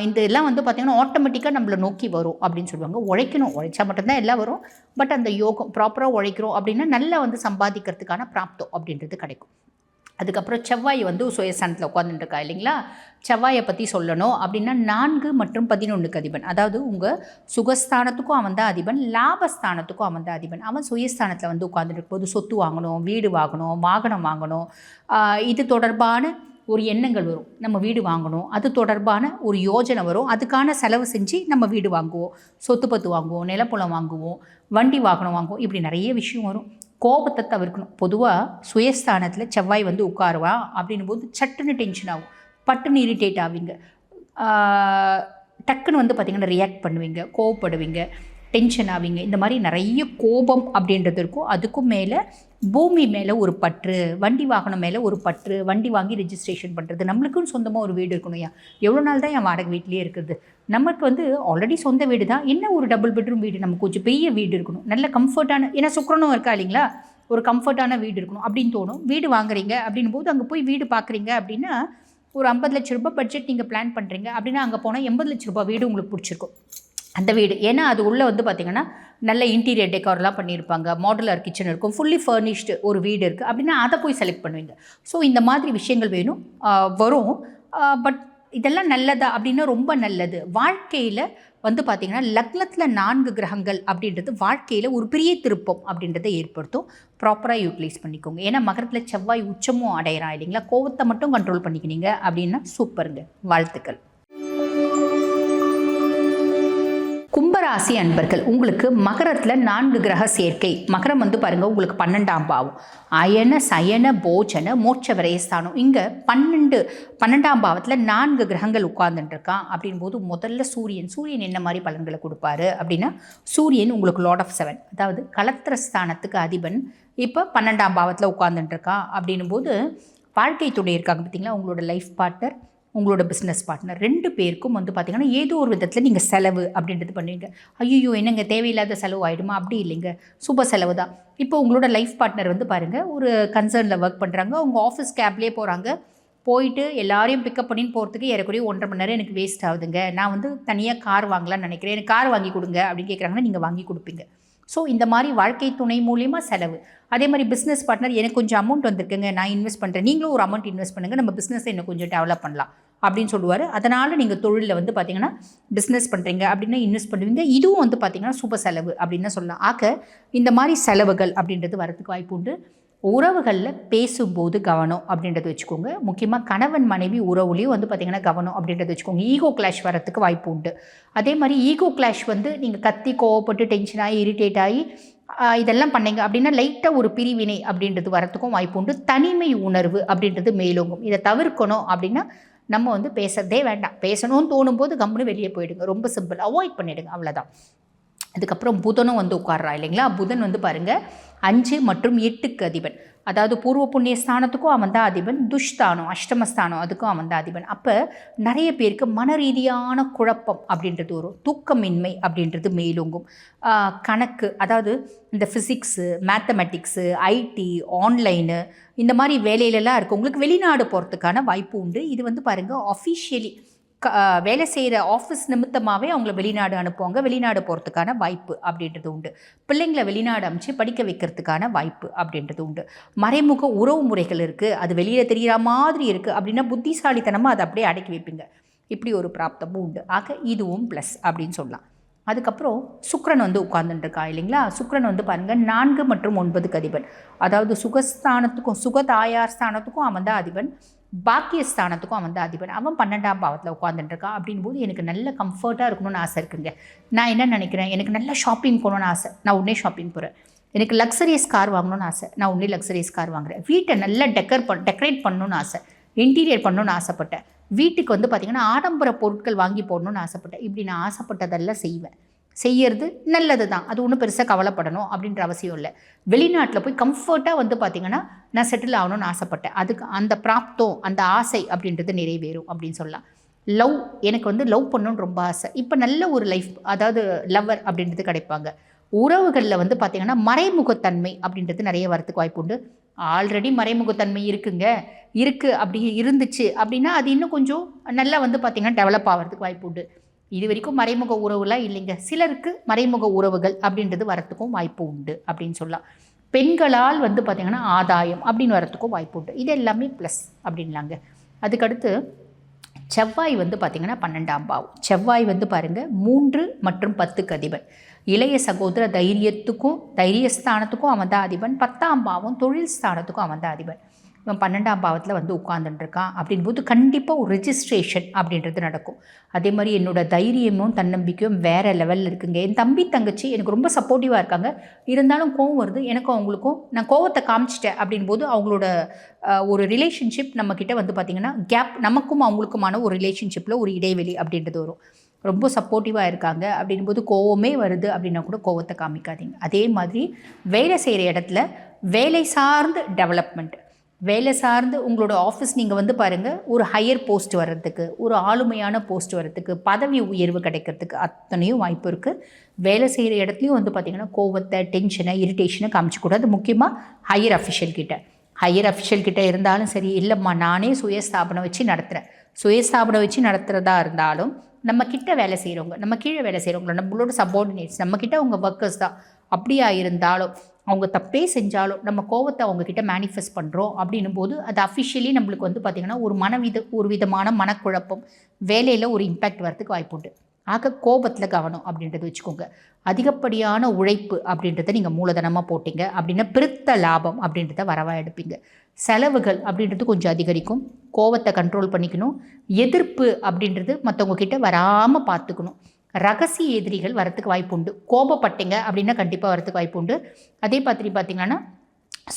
Speaker 1: இந்த எல்லாம் வந்து பார்த்திங்கன்னா ஆட்டோமேட்டிக்காக நம்மளை நோக்கி வரும் அப்படின்னு சொல்லுவாங்க. உழைக்கணும், உழைச்சா மட்டும்தான் எல்லாம் வரும். பட் அந்த யோகம் ப்ராப்பராக உழைக்கிறோம் அப்படின்னா நல்லா வந்து சம்பாதிக்கிறதுக்கான பிராப்தம் அப்படின்றது கிடைக்கும். அதுக்கப்புறம் செவ்வாய் வந்து சுயஸ்தானத்தில் உட்காந்துட்டுருக்கா இல்லைங்களா. செவ்வாயை பற்றி சொல்லணும் அப்படின்னா 4 மற்றும் 11க்கு அதிபன். அதாவது உங்கள் சுகஸ்தானத்துக்கும் அவன் தான் அதிபன், லாபஸ்தானத்துக்கும் அவன் தான் அதிபன். அவன் சுயஸ்தானத்தில் வந்து உட்காந்துட்டு போது சொத்து வாங்கணும், வீடு வாங்கணும், வாகனம் வாங்கணும், இது தொடர்பான ஒரு எண்ணங்கள் வரும். நம்ம வீடு வாங்கணும், அது தொடர்பான ஒரு யோஜனை வரும். அதுக்கான செலவு செஞ்சு நம்ம வீடு வாங்குவோம், சொத்து பத்து வாங்குவோம், நிலப்புலம் வாங்குவோம், வண்டி வாகனம் வாங்குவோம், இப்படி நிறைய விஷயம் வரும். கோபத்தை தவிர்க்கணும். பொதுவாக சுயஸ்தானத்தில் செவ்வாய் வந்து உட்காருவா அப்படின்னும் போது சட்டுன்னு டென்ஷன் ஆகும், பட்டுன்னு இரிட்டேட் ஆவீங்க, டக்குன்னு வந்து பார்த்திங்கன்னா ரியாக்ட் பண்ணுவீங்க, கோவப்படுவீங்க, டென்ஷன் ஆவீங்க. இந்த மாதிரி நிறைய கோபம் அப்படின்றது இருக்கும். அதுக்கும் மேலே பூமி மேலே ஒரு பற்று, வண்டி வாகனம் மேலே ஒரு பற்று, வண்டி வாங்கி ரெஜிஸ்ட்ரேஷன் பண்ணுறது. நம்மளுக்குன்னு சொந்தமாக ஒரு வீடு இருக்கணும். எவ்வளோ நாள் தான் என் வாடகை வீட்லேயே இருக்குது, நமக்கு வந்து ஆல்ரெடி சொந்த வீடு தான், என்ன ஒரு டபுள் பெட்ரூம் வீடு, நமக்கு கொஞ்சம் பெரிய வீடு இருக்கணும், நல்ல கம்ஃபர்ட்டான, ஏன்னா சுக்கிரனும் இருக்கா இல்லைங்களா, ஒரு கம்ஃபர்ட்டான வீடு இருக்கணும் அப்படின்னு தோணும். வீடு வாங்குறீங்க அப்படின் போது அங்கே போய் வீடு பார்க்குறீங்க அப்படின்னா ஒரு 50 லட்ச ரூபாய் பட்ஜெட் நீங்கள் பிளான் பண்ணுறீங்க அப்படின்னா அங்கே போனால் 80 லட்ச ரூபாய் வீடு உங்களுக்கு பிடிச்சிருக்கும் அந்த வீடு. ஏன்னா அது உள்ளே வந்து பார்த்திங்கன்னா நல்ல இன்டீரியர் டெக்கார்லாம் பண்ணியிருப்பாங்க, மாடுலர் கிச்சன் இருக்கும், ஃபுல்லி ஃபர்னிஷ்டு ஒரு வீடு இருக்குது அப்படின்னா அதை போய் செலக்ட் பண்ணுவீங்க. ஸோ இந்த மாதிரி விஷயங்கள் வேணும் வரும். பட் இதெல்லாம் நல்லதா அப்படின்னா ரொம்ப நல்லது. வாழ்க்கையில் வந்து பார்த்திங்கன்னா லக்னத்தில் 4 கிரகங்கள் அப்படின்றது வாழ்க்கையில் ஒரு பெரிய திருப்பம் அப்படின்றத ஏற்படுத்தும். ப்ராப்பராக யூட்டிலைஸ் பண்ணிக்கோங்க. ஏன்னா மகரத்தில் செவ்வாய் உச்சமும் அடையிறான் இல்லைங்களா. கோவத்தை மட்டும் கண்ட்ரோல் பண்ணிக்கினீங்க அப்படின்னா சூப்பருங்க, வாழ்த்துக்கள். கும்பராசி அன்பர்கள், உங்களுக்கு மகரத்தில் 4 கிரக சேர்க்கை. மகரம் வந்து பாருங்கள் உங்களுக்கு 12ஆம் பாவம், அயன சயன போஜன மோட்ச விரயஸ்தானம். இங்கே 12ஆம் பாவத்தில் 4 கிரகங்கள் உட்கார்ந்துட்டுருக்கான் அப்படின்போது முதல்ல சூரியன் என்ன மாதிரி பலன்களை கொடுப்பாரு அப்படின்னா, சூரியன் உங்களுக்கு லார்ட் ஆஃப் 7, அதாவது கலத்திரஸ்தானத்துக்கு அதிபன். இப்போ 12ஆம் பாவத்தில் உட்கார்ந்துட்டுருக்கான் அப்படின்னும் போது வாழ்க்கை துணை இருக்காங்க பார்த்தீங்களா, உங்களோட லைஃப் பார்ட்னர், உங்களோட பிஸ்னஸ் பார்ட்னர் 2 பேருக்கும் வந்து பார்த்திங்கன்னா ஏதோ ஒரு விதத்தில் நீங்கள் செலவு அப்படின்றது பண்ணுவீங்க. ஐயோ என்னங்க தேவையில்லாத செலவு ஆகிடுமா, அப்படி இல்லைங்க, சுப செலவு தான். இப்போ உங்களோட லைஃப் பார்ட்னர் வந்து பாருங்கள் ஒரு கன்சர்னில் ஒர்க் பண்ணுறாங்க, அவங்க ஆஃபீஸ் கேப்லேயே போகிறாங்க, போயிட்டு எல்லாரையும் பிக்கப் பண்ணின்னு போகிறதுக்கு ஏறக்குறைய 1.5 மணி நேரம் எனக்கு வேஸ்ட் ஆகுதுங்க, நான் வந்து தனியாக கார் வாங்கலாம்னு நினைக்கிறேன், எனக்கு கார் வாங்கி கொடுங்க அப்படின்னு கேட்குறாங்கன்னா நீங்கள் வாங்கி கொடுப்பீங்க. ஸோ இந்த மாதிரி வாழ்க்கை துணை மூலிமா செலவு. அதே மாதிரி பிஸ்னஸ் பார்ட்னர் எனக்கு கொஞ்சம் அமௌண்ட் வந்திருக்குங்க, நான் இன்வெஸ்ட் பண்ணுறேன், நீங்களும் ஒரு அமௌண்ட் இன்வெஸ்ட் பண்ணுங்கள், நம்ம பிஸ்னஸை இன்னும் கொஞ்சம் டெவலப் பண்ணலாம் அப்படின்னு சொல்லுவார். அதனால் நீங்கள் தொழிலில் வந்து பார்த்திங்கன்னா பிஸ்னஸ் பண்ணுறீங்க அப்படின்னா இன்வெஸ்ட் பண்ணுவீங்க. இதுவும் வந்து பார்த்திங்கன்னா சுப செலவு அப்படின்னு சொல்லலாம். ஆக இந்த மாதிரி செலவுகள் அப்படின்றது வரதுக்கு வாய்ப்பு உண்டு. உறவுகளில் பேசும்போது கவனம் அப்படின்றத வச்சுக்கோங்க. முக்கியமாக கணவன் மனைவி உறவுலேயும் வந்து பார்த்திங்கன்னா கவனம் அப்படின்றத வச்சுக்கோங்க. ஈகோ கிளாஷ் வரத்துக்கு வாய்ப்பு உண்டு. அதே மாதிரி ஈகோ கிளாஷ் வந்து நீங்கள் கத்தி கோவப்பட்டு டென்ஷன் ஆகி இரிட்டேட் ஆகி இதெல்லாம் பண்ணீங்க அப்படின்னா லைட்டாக ஒரு பிரிவினை அப்படின்றது வரத்துக்கும் வாய்ப்பு உண்டு. தனிமை உணர்வு அப்படின்றது மேலோங்கும். இதை தவிர்க்கணும் அப்படின்னா நம்ம வந்து பேசுறதே வேண்டாம். பேசணும்னு தோணும் போது கம்முன்னு வெளியே போயிடுங்க. ரொம்ப சிம்பிள், அவாய்ட் பண்ணிவிடுங்க, அவ்வளோதான். அதுக்கப்புறம் புதனும் வந்து உட்கார்றா இல்லைங்களா. புதன் வந்து பாருங்கள் 5 மற்றும் 8க்கு அதிபன். அதாவது பூர்வ புண்ணிய ஸ்தானத்துக்கும் அவன் தான் அதிபன், துஷ்தானம் அஷ்டமஸ்தானம் அதுக்கும் அவன் தான் அதிபன். அப்போ நிறைய பேருக்கு மன ரீதியான குழப்பம் அப்படின்றது வரும். தூக்கமின்மை அப்படின்றது மேலோங்கும். கணக்கு, அதாவது இந்த ஃபிசிக்ஸு, மேத்தமெட்டிக்ஸு, ஐடி, ஆன்லைனு இந்த மாதிரி வேலையிலலாம் இருக்கவங்களுக்கு வெளிநாடு போகிறதுக்கான வாய்ப்பு உண்டு. இது வந்து பாருங்கள் அஃபிஷியலி வேலை செய்கிற ஆஃபீஸ் நிமித்தமாகவே அவங்கள வெளிநாடு அனுப்புவாங்க. வெளிநாடு போகிறதுக்கான வாய்ப்பு அப்படின்றது உண்டு. பிள்ளைங்களை வெளிநாடு அனுப்பிச்சு படிக்க வைக்கிறதுக்கான வாய்ப்பு அப்படின்றது உண்டு. மறைமுக உறவு முறைகள் இருக்குது, அது வெளியில் தெரிகிற மாதிரி இருக்குது அப்படின்னா புத்திசாலித்தனமாக அதை அப்படியே அடக்கி வைப்பீங்க. இப்படி ஒரு பிராப்தமும் உண்டு. ஆக இதுவும் ப்ளஸ் அப்படின்னு சொல்லலாம். அதுக்கப்புறம் சுக்கிரன் வந்து உட்கார்ந்துட்டுருக்கா இல்லைங்களா. சுக்கிரன் வந்து பாருங்கள் 4 மற்றும் 9க்கு அதிபன். அதாவது சுகஸ்தானத்துக்கும் சுகதாயார் ஸ்தானத்துக்கும் அவன் தான் அதிபன், பாக்கியஸ்தானத்துக்கும் அவன் தான் அதிபன். அவன் 12ஆம் பாவத்தில் உட்காந்துட்டுருக்கான். அப்படின் போது எனக்கு நல்ல கம்ஃபர்ட்டாக இருக்கணும்னு ஆசை இருக்குங்க. நான் என்ன நினைக்கிறேன், எனக்கு நல்ல ஷாப்பிங் போகணுன்னு ஆசை, நான் உடனே ஷாப்பிங் போகிறேன். எனக்கு லக்ஸரியஸ் கார் வாங்கணும்னு ஆசை, நான் உடனே லக்ஸரியஸ் கார் வாங்குறேன். வீட்டை நல்லா டெக்கரேட் பண்ணணும்னு ஆசை, இன்டீரியர் பண்ணணும்னு ஆசைப்பட்டேன். வீட்டுக்கு வந்து பார்த்திங்கன்னா ஆடம்பர பொருட்கள் வாங்கி போடணும்னு ஆசைப்பட்டேன். இப்படி நான் ஆசைப்பட்டதெல்லாம் செய்வேன். செய்யறது நல்லது தான், அது ஒன்றும் பெருசாக கவலைப்படணும் அப்படின்ற அவசியம் இல்லை. வெளிநாட்டில் போய் கம்ஃபர்ட்டாக வந்து பார்த்திங்கன்னா நான் செட்டில் ஆகணும்னு ஆசைப்பட்டேன். அதுக்கு அந்த பிராப்தம், அந்த ஆசை அப்படின்றது நிறைவேறும் அப்படின்னு சொல்லலாம். லவ், எனக்கு வந்து லவ் பண்ணணுன்னு ரொம்ப ஆசை. இப்போ நல்ல ஒரு லைஃப், அதாவது லவ்வர் அப்படின்றது கிடைப்பாங்க. உறவுகளில் வந்து பார்த்திங்கன்னா மறைமுகத்தன்மை அப்படின்றது நிறைய வரத்துக்கு வாய்ப்பு உண்டு. ஆல்ரெடி மறைமுகத்தன்மை இருக்குது அப்படி இருந்துச்சு அப்படின்னா அது இன்னும் கொஞ்சம் நல்லா வந்து பார்த்திங்கன்னா டெவலப் ஆகிறதுக்கு வாய்ப்பு உண்டு. இது வரைக்கும் மறைமுக உறவுலாம் இல்லைங்க, சிலருக்கு மறைமுக உறவுகள் அப்படின்றது வரத்துக்கும் வாய்ப்பு உண்டு அப்படின்னு சொல்லலாம். பெண்களால் வந்து பார்த்திங்கன்னா ஆதாயம் அப்படின்னு வரத்துக்கும் வாய்ப்பு உண்டு. இது எல்லாமே ப்ளஸ் அப்படின்லாங்க. அதுக்கடுத்து செவ்வாய் வந்து பார்த்திங்கன்னா 12ஆம் பாவம். செவ்வாய் வந்து பாருங்கள் 3 மற்றும் 10க்கு அதிபன். இளைய சகோதர தைரியத்துக்கும் தைரியஸ்தானத்துக்கும் அவன் தான் அதிபன். 10ஆம் பாவம் தொழில் ஸ்தானத்துக்கும் அவன் தான் அதிபன். இவன் 12ஆம் பாவத்தில் வந்து உட்கார்ந்துட்டுருக்கான். அப்படின்போது கண்டிப்பாக ஒரு ரெஜிஸ்ட்ரேஷன் அப்படின்றது நடக்கும். அதே மாதிரி என்னோடய தைரியமும் தன்னம்பிக்கையும் வேறு லெவலில் இருக்குங்க. என் தம்பி தங்கச்சி எனக்கு ரொம்ப சப்போர்ட்டிவாக இருக்காங்க. இருந்தாலும் கோவம் வருது எனக்கும் அவங்களுக்கும். நான் கோவத்தை காமிச்சிட்டேன் அப்படின்போது அவங்களோட ஒரு ரிலேஷன்ஷிப் நம்மக்கிட்ட வந்து பார்த்திங்கன்னா கேப், நமக்கும் அவங்களுக்குமான ஒரு ரிலேஷன்ஷிப்பில் ஒரு இடைவெளி அப்படின்றது வரும். ரொம்ப சப்போர்ட்டிவாக இருக்காங்க அப்படின்போது கோவமே வருது அப்படின்னா கூட கோவத்தை காமிக்காதீங்க. அதே மாதிரி வேலை செய்கிற இடத்துல வேலை சார்ந்து டெவலப்மெண்ட், வேலை சார்ந்து உங்களோட ஆஃபீஸ் நீங்கள் வந்து பாருங்கள் ஒரு ஹையர் போஸ்ட் வர்றதுக்கு, ஒரு ஆளுமையான போஸ்ட் வர்றதுக்கு, பதவி உயர்வு கிடைக்கிறதுக்கு அத்தனையும் வாய்ப்பு இருக்குது. வேலை செய்கிற இடத்துலையும் வந்து பார்த்திங்கன்னா கோவத்தை, டென்ஷனை, இரிட்டேஷனை காமிச்சிக்கூடாது. முக்கியமாக ஹையர் அஃபிஷியல் கிட்ட இருந்தாலும் சரி, இல்லைம்மா நானே சுயஸ்தாபனம் வச்சு நடத்துகிறதா இருந்தாலும் நம்ம கிட்ட வேலை செய்கிறவங்க, நம்ம கீழே வேலை செய்கிறவங்கள, நம்மளோட சப்பார்டினேட்ஸ், நம்மக்கிட்ட அவங்க ஒர்க்கர்ஸ் தான், அப்படியா இருந்தாலும் அவங்க தப்பே செஞ்சாலும் நம்ம கோவத்தை அவங்கக்கிட்ட மேனிஃபெஸ்ட் பண்ணுறோம் அப்படின்னும் போது அது அஃபிஷியலி நம்மளுக்கு வந்து பார்த்திங்கன்னா ஒரு விதமான மனக்குழப்பம், வேலையில் ஒரு இம்பேக்ட் வரதுக்கு வாய்ப்பு உண்டு. ஆக கோபத்தில் கவனம் அப்படின்றது வச்சுக்கோங்க. அதிகப்படியான உழைப்பு அப்படின்றத நீங்கள் மூலதனமாக போட்டிங்க அப்படின்னா பிரித்த லாபம் அப்படின்றத வரவாக எடுப்பீங்க. செலவுகள் அப்படின்றது கொஞ்சம் அதிகரிக்கும். கோவத்தை கண்ட்ரோல் பண்ணிக்கணும். எதிர்ப்பு அப்படின்றது மற்றவங்க கிட்ட வராமல் பார்த்துக்கணும். ரகசிய எதிரிகள் வரத்துக்கு வாய்ப்பு உண்டு. கோபப்பட்டீங்க அப்படின்னா கண்டிப்பாக வரத்துக்கு வாய்ப்பு உண்டு. அதே பார்த்திங்கன்னா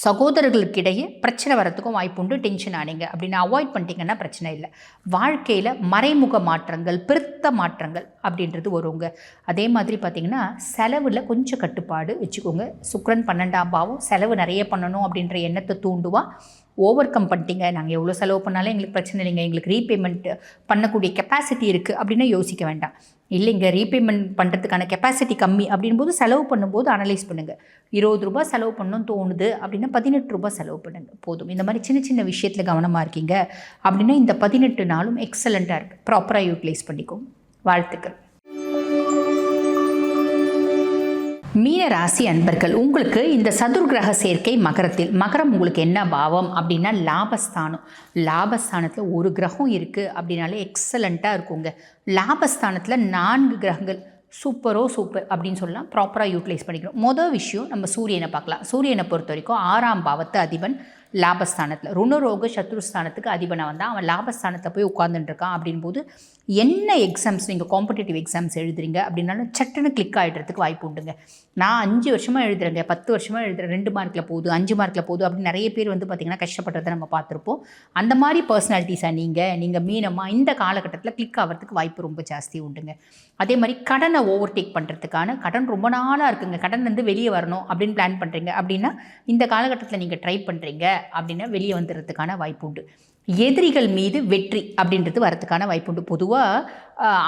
Speaker 1: சகோதரர்களுக்கிடையே பிரச்சனை வரத்துக்கும் வாய்ப்பு உண்டு. டென்ஷன் ஆனீங்க அப்படின்னு அவாய்ட் பண்ணிட்டீங்கன்னா பிரச்சனை இல்லை. வாழ்க்கையில் மறைமுக மாற்றங்கள், பிரித்த மாற்றங்கள் அப்படின்றது வருங்க. அதே மாதிரி பார்த்திங்கன்னா செலவில் கொஞ்சம் கட்டுப்பாடு வச்சுக்கோங்க. சுக்கிரன் 12ஆம் பாவம், செலவு நிறைய பண்ணணும் அப்படின்ற எண்ணத்தை தூண்டுவா. ஓவர் கம் பண்ணிட்டீங்க, நாங்கள் எவ்வளோ செலவு பண்ணாலும் எங்களுக்கு பிரச்சனை இல்லைங்க, எங்களுக்கு ரீபேமெண்ட் பண்ணக்கூடிய கெப்பாசிட்டி இருக்குது அப்படின்னா யோசிக்க வேண்டாம். இல்லைங்க ரீபேமெண்ட் பண்ணுறதுக்கான கெப்பாசிட்டி கம்மி அப்படின்போது செலவு பண்ணும்போது அனலைஸ் பண்ணுங்கள். 20 ரூபாய் செலவு பண்ணணும்னு தோணுது அப்படின்னா 18 ரூபாய் செலவு பண்ணுங்க போதும். இந்த மாதிரி சின்ன சின்ன விஷயத்தில் கவனமாக இருக்கீங்க அப்படின்னா இந்த 18 நாளும் எக்ஸலண்ட்டாக இருக்குது. ப்ராப்பராக யூட்டிலைஸ் பண்ணிக்கோங்க. வாழ்த்துக்கள். மீன ராசி அன்பர்கள், உங்களுக்கு இந்த சதுர்கிரக சேர்க்கை மகரம் உங்களுக்கு என்ன பாவம் அப்படின்னா லாபஸ்தானம். லாபஸ்தானத்தில் ஒரு கிரகம் இருக்குது அப்படின்னாலே எக்ஸலண்ட்டாக இருக்குங்க. லாபஸ்தானத்தில் 4 கிரகங்கள் சூப்பர் அப்படின்னு சொல்லலாம். ப்ராப்பராக யூட்டிலைஸ் பண்ணிக்கணும். மொதல் விஷயம் நம்ம சூரியனை பார்க்கலாம். சூரியனை பொறுத்த வரைக்கும் 6ஆம் பாவத்து அதிபன் லாபஸ்தானத்தில், ருணரோக சத்ருஸ்தானத்துக்கு அதிபனை வந்தால் அவன் லாபஸ்தானத்தை போய் உட்காந்துட்டுருக்கான். அப்படின்போது என்ன எக்ஸாம்ஸ் நீங்கள் காம்படிட்டிவ் எக்ஸாம்ஸ் எழுதுறீங்க அப்படின்னாலும் சட்டுன்னு கிளிக் ஆகிடுறதுக்கு வாய்ப்பு உண்டுங்க. நான் 5 வருஷமாக எழுதுறேங்க, 10 வருஷமாக எழுதுறேன், 2 மார்க்கில் போகுது, 5 மார்க்கில் போகுது அப்படின்னு நிறைய பேர் பார்த்திங்கன்னா கஷ்டப்படுறதை நம்ம பார்த்துருப்போம். அந்த மாதிரி பர்சனாலிட்டிஸாக நீங்கள் மீனமாக இந்த காலகட்டத்தில் கிளிக் ஆகிறதுக்கு வாய்ப்பு ரொம்ப ஜாஸ்தி உண்டுங்க. அதே மாதிரி கடனை ஓவர்டேக் பண்ணுறதுக்கான, கடன் ரொம்ப நாளாக இருக்குங்க, கடன் வெளியே வரணும் அப்படின்னு பிளான் பண்ணுறீங்க அப்படின்னா இந்த காலகட்டத்தில் நீங்கள் ட்ரை பண்ணுறீங்க அப்படின்னா வெளியே வந்துடுறதுக்கான வாய்ப்பு உண்டு. எதிரிகள் மீது வெற்றி அப்படின்றது வரதுக்கான வாய்ப்பு உண்டு. பொதுவாக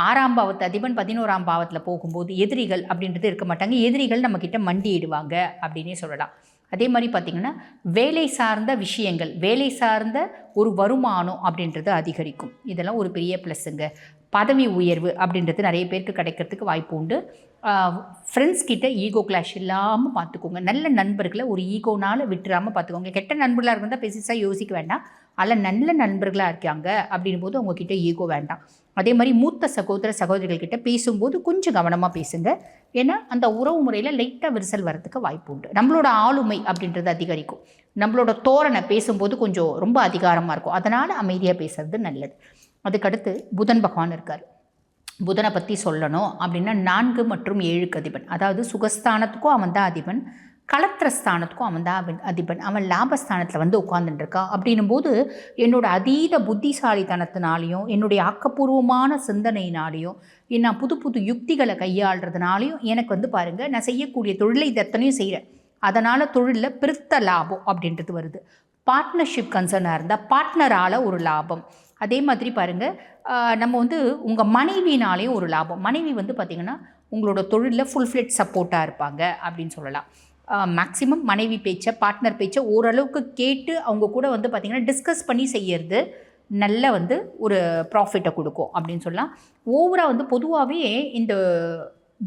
Speaker 1: 6ஆம் பாவத்து அதிபன் 11ஆம் பாவத்தில் போகும்போது எதிரிகள் அப்படின்றது இருக்க மாட்டாங்க. எதிரிகள் நம்மக்கிட்ட மண்டியிடுவாங்க அப்படின்னே சொல்லலாம். அதே மாதிரி பார்த்திங்கன்னா வேலை சார்ந்த விஷயங்கள், வேலை சார்ந்த ஒரு வருமானம் அப்படின்றது அதிகரிக்கும். இதெல்லாம் ஒரு பெரிய ப்ளஸ்ஸுங்க. பதவி உயர்வு அப்படின்றது நிறைய பேருக்கு கிடைக்கிறதுக்கு வாய்ப்பு உண்டு. ஃப்ரெண்ட்ஸ் கிட்ட ஈகோ கிளாஷ் இல்லாமல் பார்த்துக்கோங்க. நல்ல நண்பர்களை ஒரு ஈகோனால் விட்டுறாமல் பார்த்துக்கோங்க. கெட்ட நண்பர்களாக இருந்தால் பெருசாக யோசிக்க வேண்டாம். அதில் நல்ல நண்பர்களாக இருக்காங்க அப்படின் போது அவங்கக்கிட்ட ஈகோ வேண்டாம். அதே மாதிரி மூத்த சகோதரிகள்கிட்ட பேசும்போது கொஞ்சம் கவனமாக பேசுங்க. ஏன்னா அந்த உறவு முறையில் லைட்டாக விரிசல் வரதுக்கு வாய்ப்பு உண்டு. நம்மளோட ஆளுமை அப்படின்றது அதிகரிக்கும். நம்மளோட தோரணை பேசும்போது கொஞ்சம் ரொம்ப அதிகாரமாக இருக்கும். அதனால் அமைதியாக பேசுறது நல்லது. அதுக்கடுத்து புதன் பகவான் இருக்கார். புதனை பற்றி சொல்லணும் அப்படின்னா 4 மற்றும் 7க்கு அதிபன். அதாவது சுகஸ்தானத்துக்கும் அவன் தான் அதிபன், களத்திரஸ்தானத்துக்கும் அவன் தான் அதிபன். அவன் லாபஸ்தானத்தில் உட்காந்துட்டுருக்கான். அப்படின்னும் போது என்னோட அதீத புத்திசாலித்தனத்தினாலையும் என்னுடைய ஆக்கப்பூர்வமான சிந்தனையினாலையும் நான் புது யுக்திகளை கையாளுறதுனாலையும் எனக்கு பாருங்கள், நான் செய்யக்கூடிய தொழிலை இது எத்தனையும் செய்கிறேன். அதனால் தொழிலில் பெருத்த லாபம் அப்படின்றது வருது. பார்ட்னர்ஷிப் கன்சர்னாக இருந்தால் பார்ட்னரால் ஒரு லாபம். அதே மாதிரி பாருங்கள், நம்ம உங்கள் மனைவினாலேயும் ஒரு லாபம். மனைவி பார்த்திங்கன்னா உங்களோட தொழிலில் ஃபுல் ஃப்ளெட் சப்போர்ட்டாக இருப்பாங்க அப்படின்னு சொல்லலாம். மேக்ஸிமம் மனைவி பேச்சை, பார்ட்னர் பேச்சை ஓரளவுக்கு கேட்டு அவங்க கூட பார்த்திங்கன்னா டிஸ்கஸ் பண்ணி செய்யறது நல்ல ஒரு ப்ராஃபிட்டை கொடுக்கும் அப்படின்னு சொல்லலாம். ஓவராக பொதுவாகவே இந்த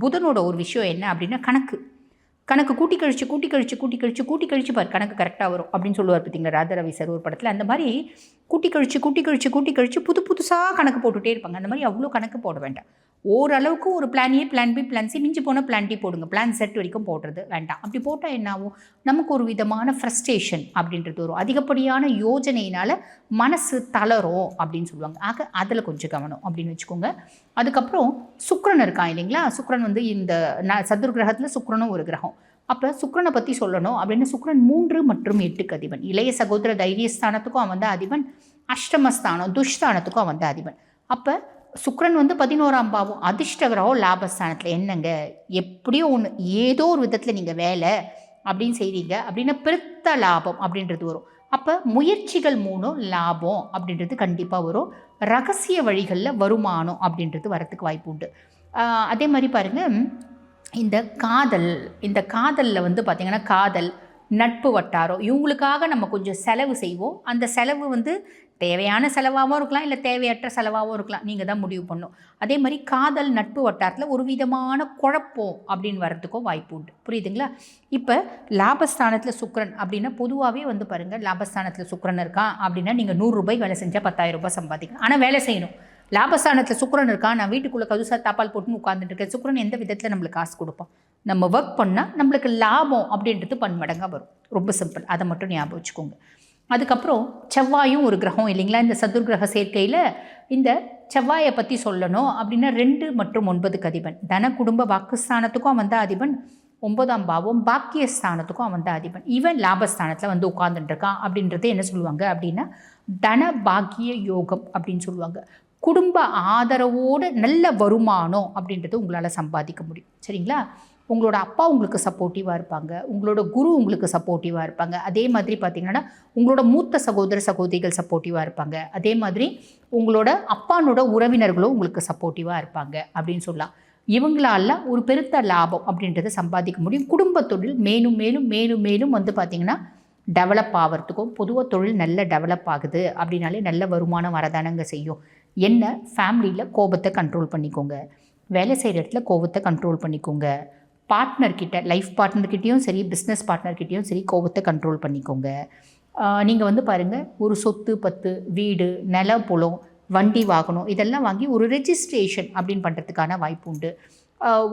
Speaker 1: புதனோட ஒரு விஷயம் என்ன அப்படின்னா கணக்கு கூட்டி கழிச்சு பார் கணக்கு கரெக்டாக வரும் அப்படின்னு சொல்லுவார். பார்த்தீங்களா ராதாரவி சார் ஒரு படத்தில். அந்த மாதிரி கூட்டி கழிச்சு புதுசாக கணக்கு போட்டுகிட்டே இருப்பாங்க. அந்த மாதிரி அவ்வளோ கணக்கு போட வேண்டாம். ஓரளவுக்கு ஒரு plan A, plan B, plan C, மிஞ்சி போனால் பிளான் டி போடுங்க. பிளான் செட் வரைக்கும் போடுறது வேண்டாம். அப்படி போட்டால் என்ன ஆகும், நமக்கு ஒரு விதமான ஃப்ரஸ்ட்ரேஷன் அப்படின்றது வரும். அதிகப்படியான யோஜனையினால் மனசு தளரும் அப்படின்னு சொல்லுவாங்க. ஆக அதில் கொஞ்சம் கவனம் அப்படின்னு வச்சுக்கோங்க. அதுக்கப்புறம் சுக்கிரன் இருக்கான் இல்லைங்களா. சுக்கிரன் இந்த சதுர் கிரகத்தில் சுக்கிரனும் ஒரு கிரகம். அப்போ சுக்கிரனை பற்றி சொல்லணும் அப்படின்னா சுக்கிரன் 3 மற்றும் 8க்கு அதிபன். இளைய சகோதர தைரியஸ்தானத்துக்கும் அவன் தான் அதிபன், அஷ்டமஸ்தானம் துஷ்தானத்துக்கும் அவன் தான் அதிபன். அப்போ சுக்கிரன் 11ஆம் பாவம், அதிர்ஷ்டகரம் லாபஸ்தானத்தில். என்னங்க எப்படியோ ஒன்று, ஏதோ ஒரு விதத்தில் நீங்கள் வேலை அப்படின்னு செய்கிறீங்க அப்படின்னா பெருத்த லாபம் அப்படின்றது வரும். அப்போ முயற்சிகள் மூலம் லாபம் அப்படின்றது கண்டிப்பாக வரும். ரகசிய வழிகளில் வருமானம் அப்படின்றது வரத்துக்கு வாய்ப்பு உண்டு. அதே மாதிரி பாருங்கள், இந்த காதலில் பார்த்திங்கன்னா காதல், நட்பு வட்டாரம், இவங்களுக்காக நம்ம கொஞ்சம் செலவு செய்வோம். அந்த செலவு தேவையான செலவாகவும் இருக்கலாம், இல்லை தேவையற்ற செலவாகவும் இருக்கலாம். நீங்கள் தான் முடிவு பண்ணணும். அதே மாதிரி காதல் நட்பு வட்டாரத்தில் ஒரு விதமான குழப்பம் அப்படின்னு வர்றதுக்கும் வாய்ப்பு உண்டு. புரியுதுங்களா. இப்போ லாபஸ்தானத்தில் சுக்கிரன் அப்படின்னா பொதுவாகவே பாருங்கள், லாபஸ்தானத்தில் சுக்கிரன் இருக்கான் அப்படின்னா நீங்கள் 100 ரூபாய் வேலை செஞ்சால் 10,000 ரூபாய் சம்பாதிக்கலாம். ஆனால் வேலை செய்யணும். லாபஸ்தானத்தில் சுக்கிரன் இருக்கான், நான் வீட்டுக்குள்ளே கதுசா தாப்பால் போட்டுன்னு உட்காந்துட்டு இருக்கேன். சுக்கிரன் எந்த விதத்தில் நம்மளுக்கு காசு கொடுப்போம், நம்ம ஒர்க் பண்ணால் நம்மளுக்கு லாபம் அப்படின்றது பன்மடங்காக வரும். ரொம்ப சிம்பிள், அதை மட்டும் ஞாபகம் வச்சுக்கோங்க. அதுக்கப்புறம் செவ்வாயும் ஒரு கிரகம் இல்லைங்களா. இந்த சதுர்கிரக சேர்க்கையில் இந்த செவ்வாயை பற்றி சொல்லணும் அப்படின்னா 2 மற்றும் 9க்கு அதிபன். தன குடும்ப வாக்குஸ்தானத்துக்கும் அவன் தான் அதிபன், 9ஆம் பாவம் பாக்கியஸ்தானத்துக்கும் அவன் தான் அதிபன். இவன் லாபஸ்தானத்தில் உட்காந்துட்டு இருக்கான். அப்படின்றது என்ன சொல்லுவாங்க அப்படின்னா தன பாக்கிய யோகம் அப்படின்னு சொல்லுவாங்க. குடும்ப ஆதரவோடு நல்ல வருமானம் அப்படின்றது உங்களால் சம்பாதிக்க முடியும். சரிங்களா. உங்களோட அப்பா உங்களுக்கு சப்போர்ட்டிவாக இருப்பாங்க, உங்களோட குரு உங்களுக்கு சப்போர்ட்டிவாக இருப்பாங்க. அதே மாதிரி பார்த்திங்கன்னா உங்களோட மூத்த சகோதரிகள் சப்போர்ட்டிவாக இருப்பாங்க. அதே மாதிரி உங்களோட அப்பானோட உறவினர்களும் உங்களுக்கு சப்போர்ட்டிவாக இருப்பாங்க அப்படின்னு சொல்லலாம். இவங்களால ஒரு பெருத்த லாபம் அப்படின்றத சம்பாதிக்க முடியும். குடும்ப தொழில் மேலும் மேலும் மேலும் மேலும் பார்த்திங்கன்னா டெவலப் ஆகிறதுக்கும், பொதுவாக தொழில் நல்ல டெவலப் ஆகுது அப்படின்னாலே நல்ல வருமானம் வரதானங்க செய்யும். என்ன, ஃபேமிலியில் கோபத்தை கண்ட்ரோல் பண்ணிக்கோங்க, வேலை செய்கிற இடத்துல கோபத்தை கண்ட்ரோல் பண்ணிக்கோங்க, பார்ட்னர்கிட்ட, லைஃப் பார்ட்னர்கிட்டையும் சரி, பிஸ்னஸ் பார்ட்னர்கிட்டையும் சரி கோபத்தை கண்ட்ரோல் பண்ணிக்கோங்க. நீங்கள் வந்து பாருங்கள், ஒரு சொத்து பத்து, வீடு, நிலம், புலம், வண்டி, வாகனம் இதெல்லாம் வாங்கி ஒரு ரெஜிஸ்ட்ரேஷன் அப்படின்னு பண்ணுறதுக்கான வாய்ப்பு உண்டு.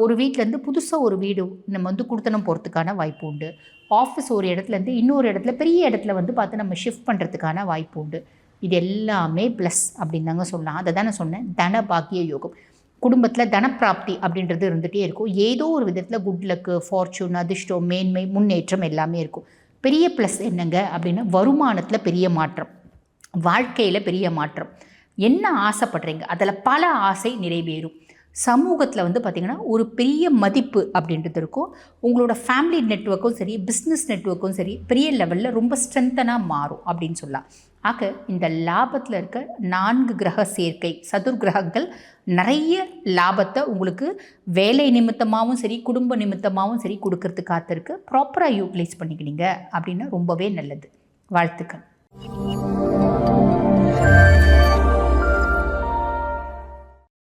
Speaker 1: ஒரு வீட்டிலேருந்து புதுசாக ஒரு வீடு நம்ம வந்து குடுத்தனம் போகிறதுக்கான வாய்ப்பு உண்டு. ஆஃபீஸ் ஒரு இடத்துலேருந்து இன்னொரு இடத்துல, பெரிய இடத்துல வந்து பார்த்து நம்ம ஷிஃப்ட் பண்ணுறதுக்கான வாய்ப்பு உண்டு. இது எல்லாமே ப்ளஸ் அப்படின்னு தாங்க சொல்லலாம். அதை தானே சொன்னேன், தன பாக்கிய யோகம். குடும்பத்தில் தனப்பிராப்தி அப்படின்றது இருந்துகிட்டே இருக்கும். ஏதோ ஒரு விதத்தில் குட் லக்கு, ஃபார்ச்சூன், அதிர்ஷ்டம், மேன்மை, முன்னேற்றம் எல்லாமே இருக்கும். பெரிய ப்ளஸ் என்னங்க அப்படின்னா, வருமானத்தில் பெரிய மாற்றம், வாழ்க்கையில் பெரிய மாற்றம். என்ன ஆசைப்படுறீங்க அதில் பல ஆசை நிறைவேறும். சமூகத்தில் வந்து பார்த்திங்கன்னா ஒரு பெரிய மதிப்பு அப்படின்றது இருக்கும். உங்களோட ஃபேமிலி நெட்வொர்க்கும் சரி, பிஸ்னஸ் நெட்வொர்க்கும் சரி பெரிய லெவலில் ரொம்ப ஸ்ட்ரென்த்தனாக மாறும் அப்படின்னு சொல்லலாம். ஆக இந்த லாபத்தில் இருக்க 4 கிரக சேர்க்கை, சதுர் கிரகங்கள் நிறைய லாபத்தை உங்களுக்கு வேலை நிமித்தமாகவும் சரி, குடும்ப நிமித்தமாகவும் சரி கொடுக்கறதுக்கு காத்திருக்கு. ப்ராப்பராக யூட்டிலைஸ் பண்ணிக்கினீங்க அப்படின்னா ரொம்பவே நல்லது. வாழ்த்துக்கள்.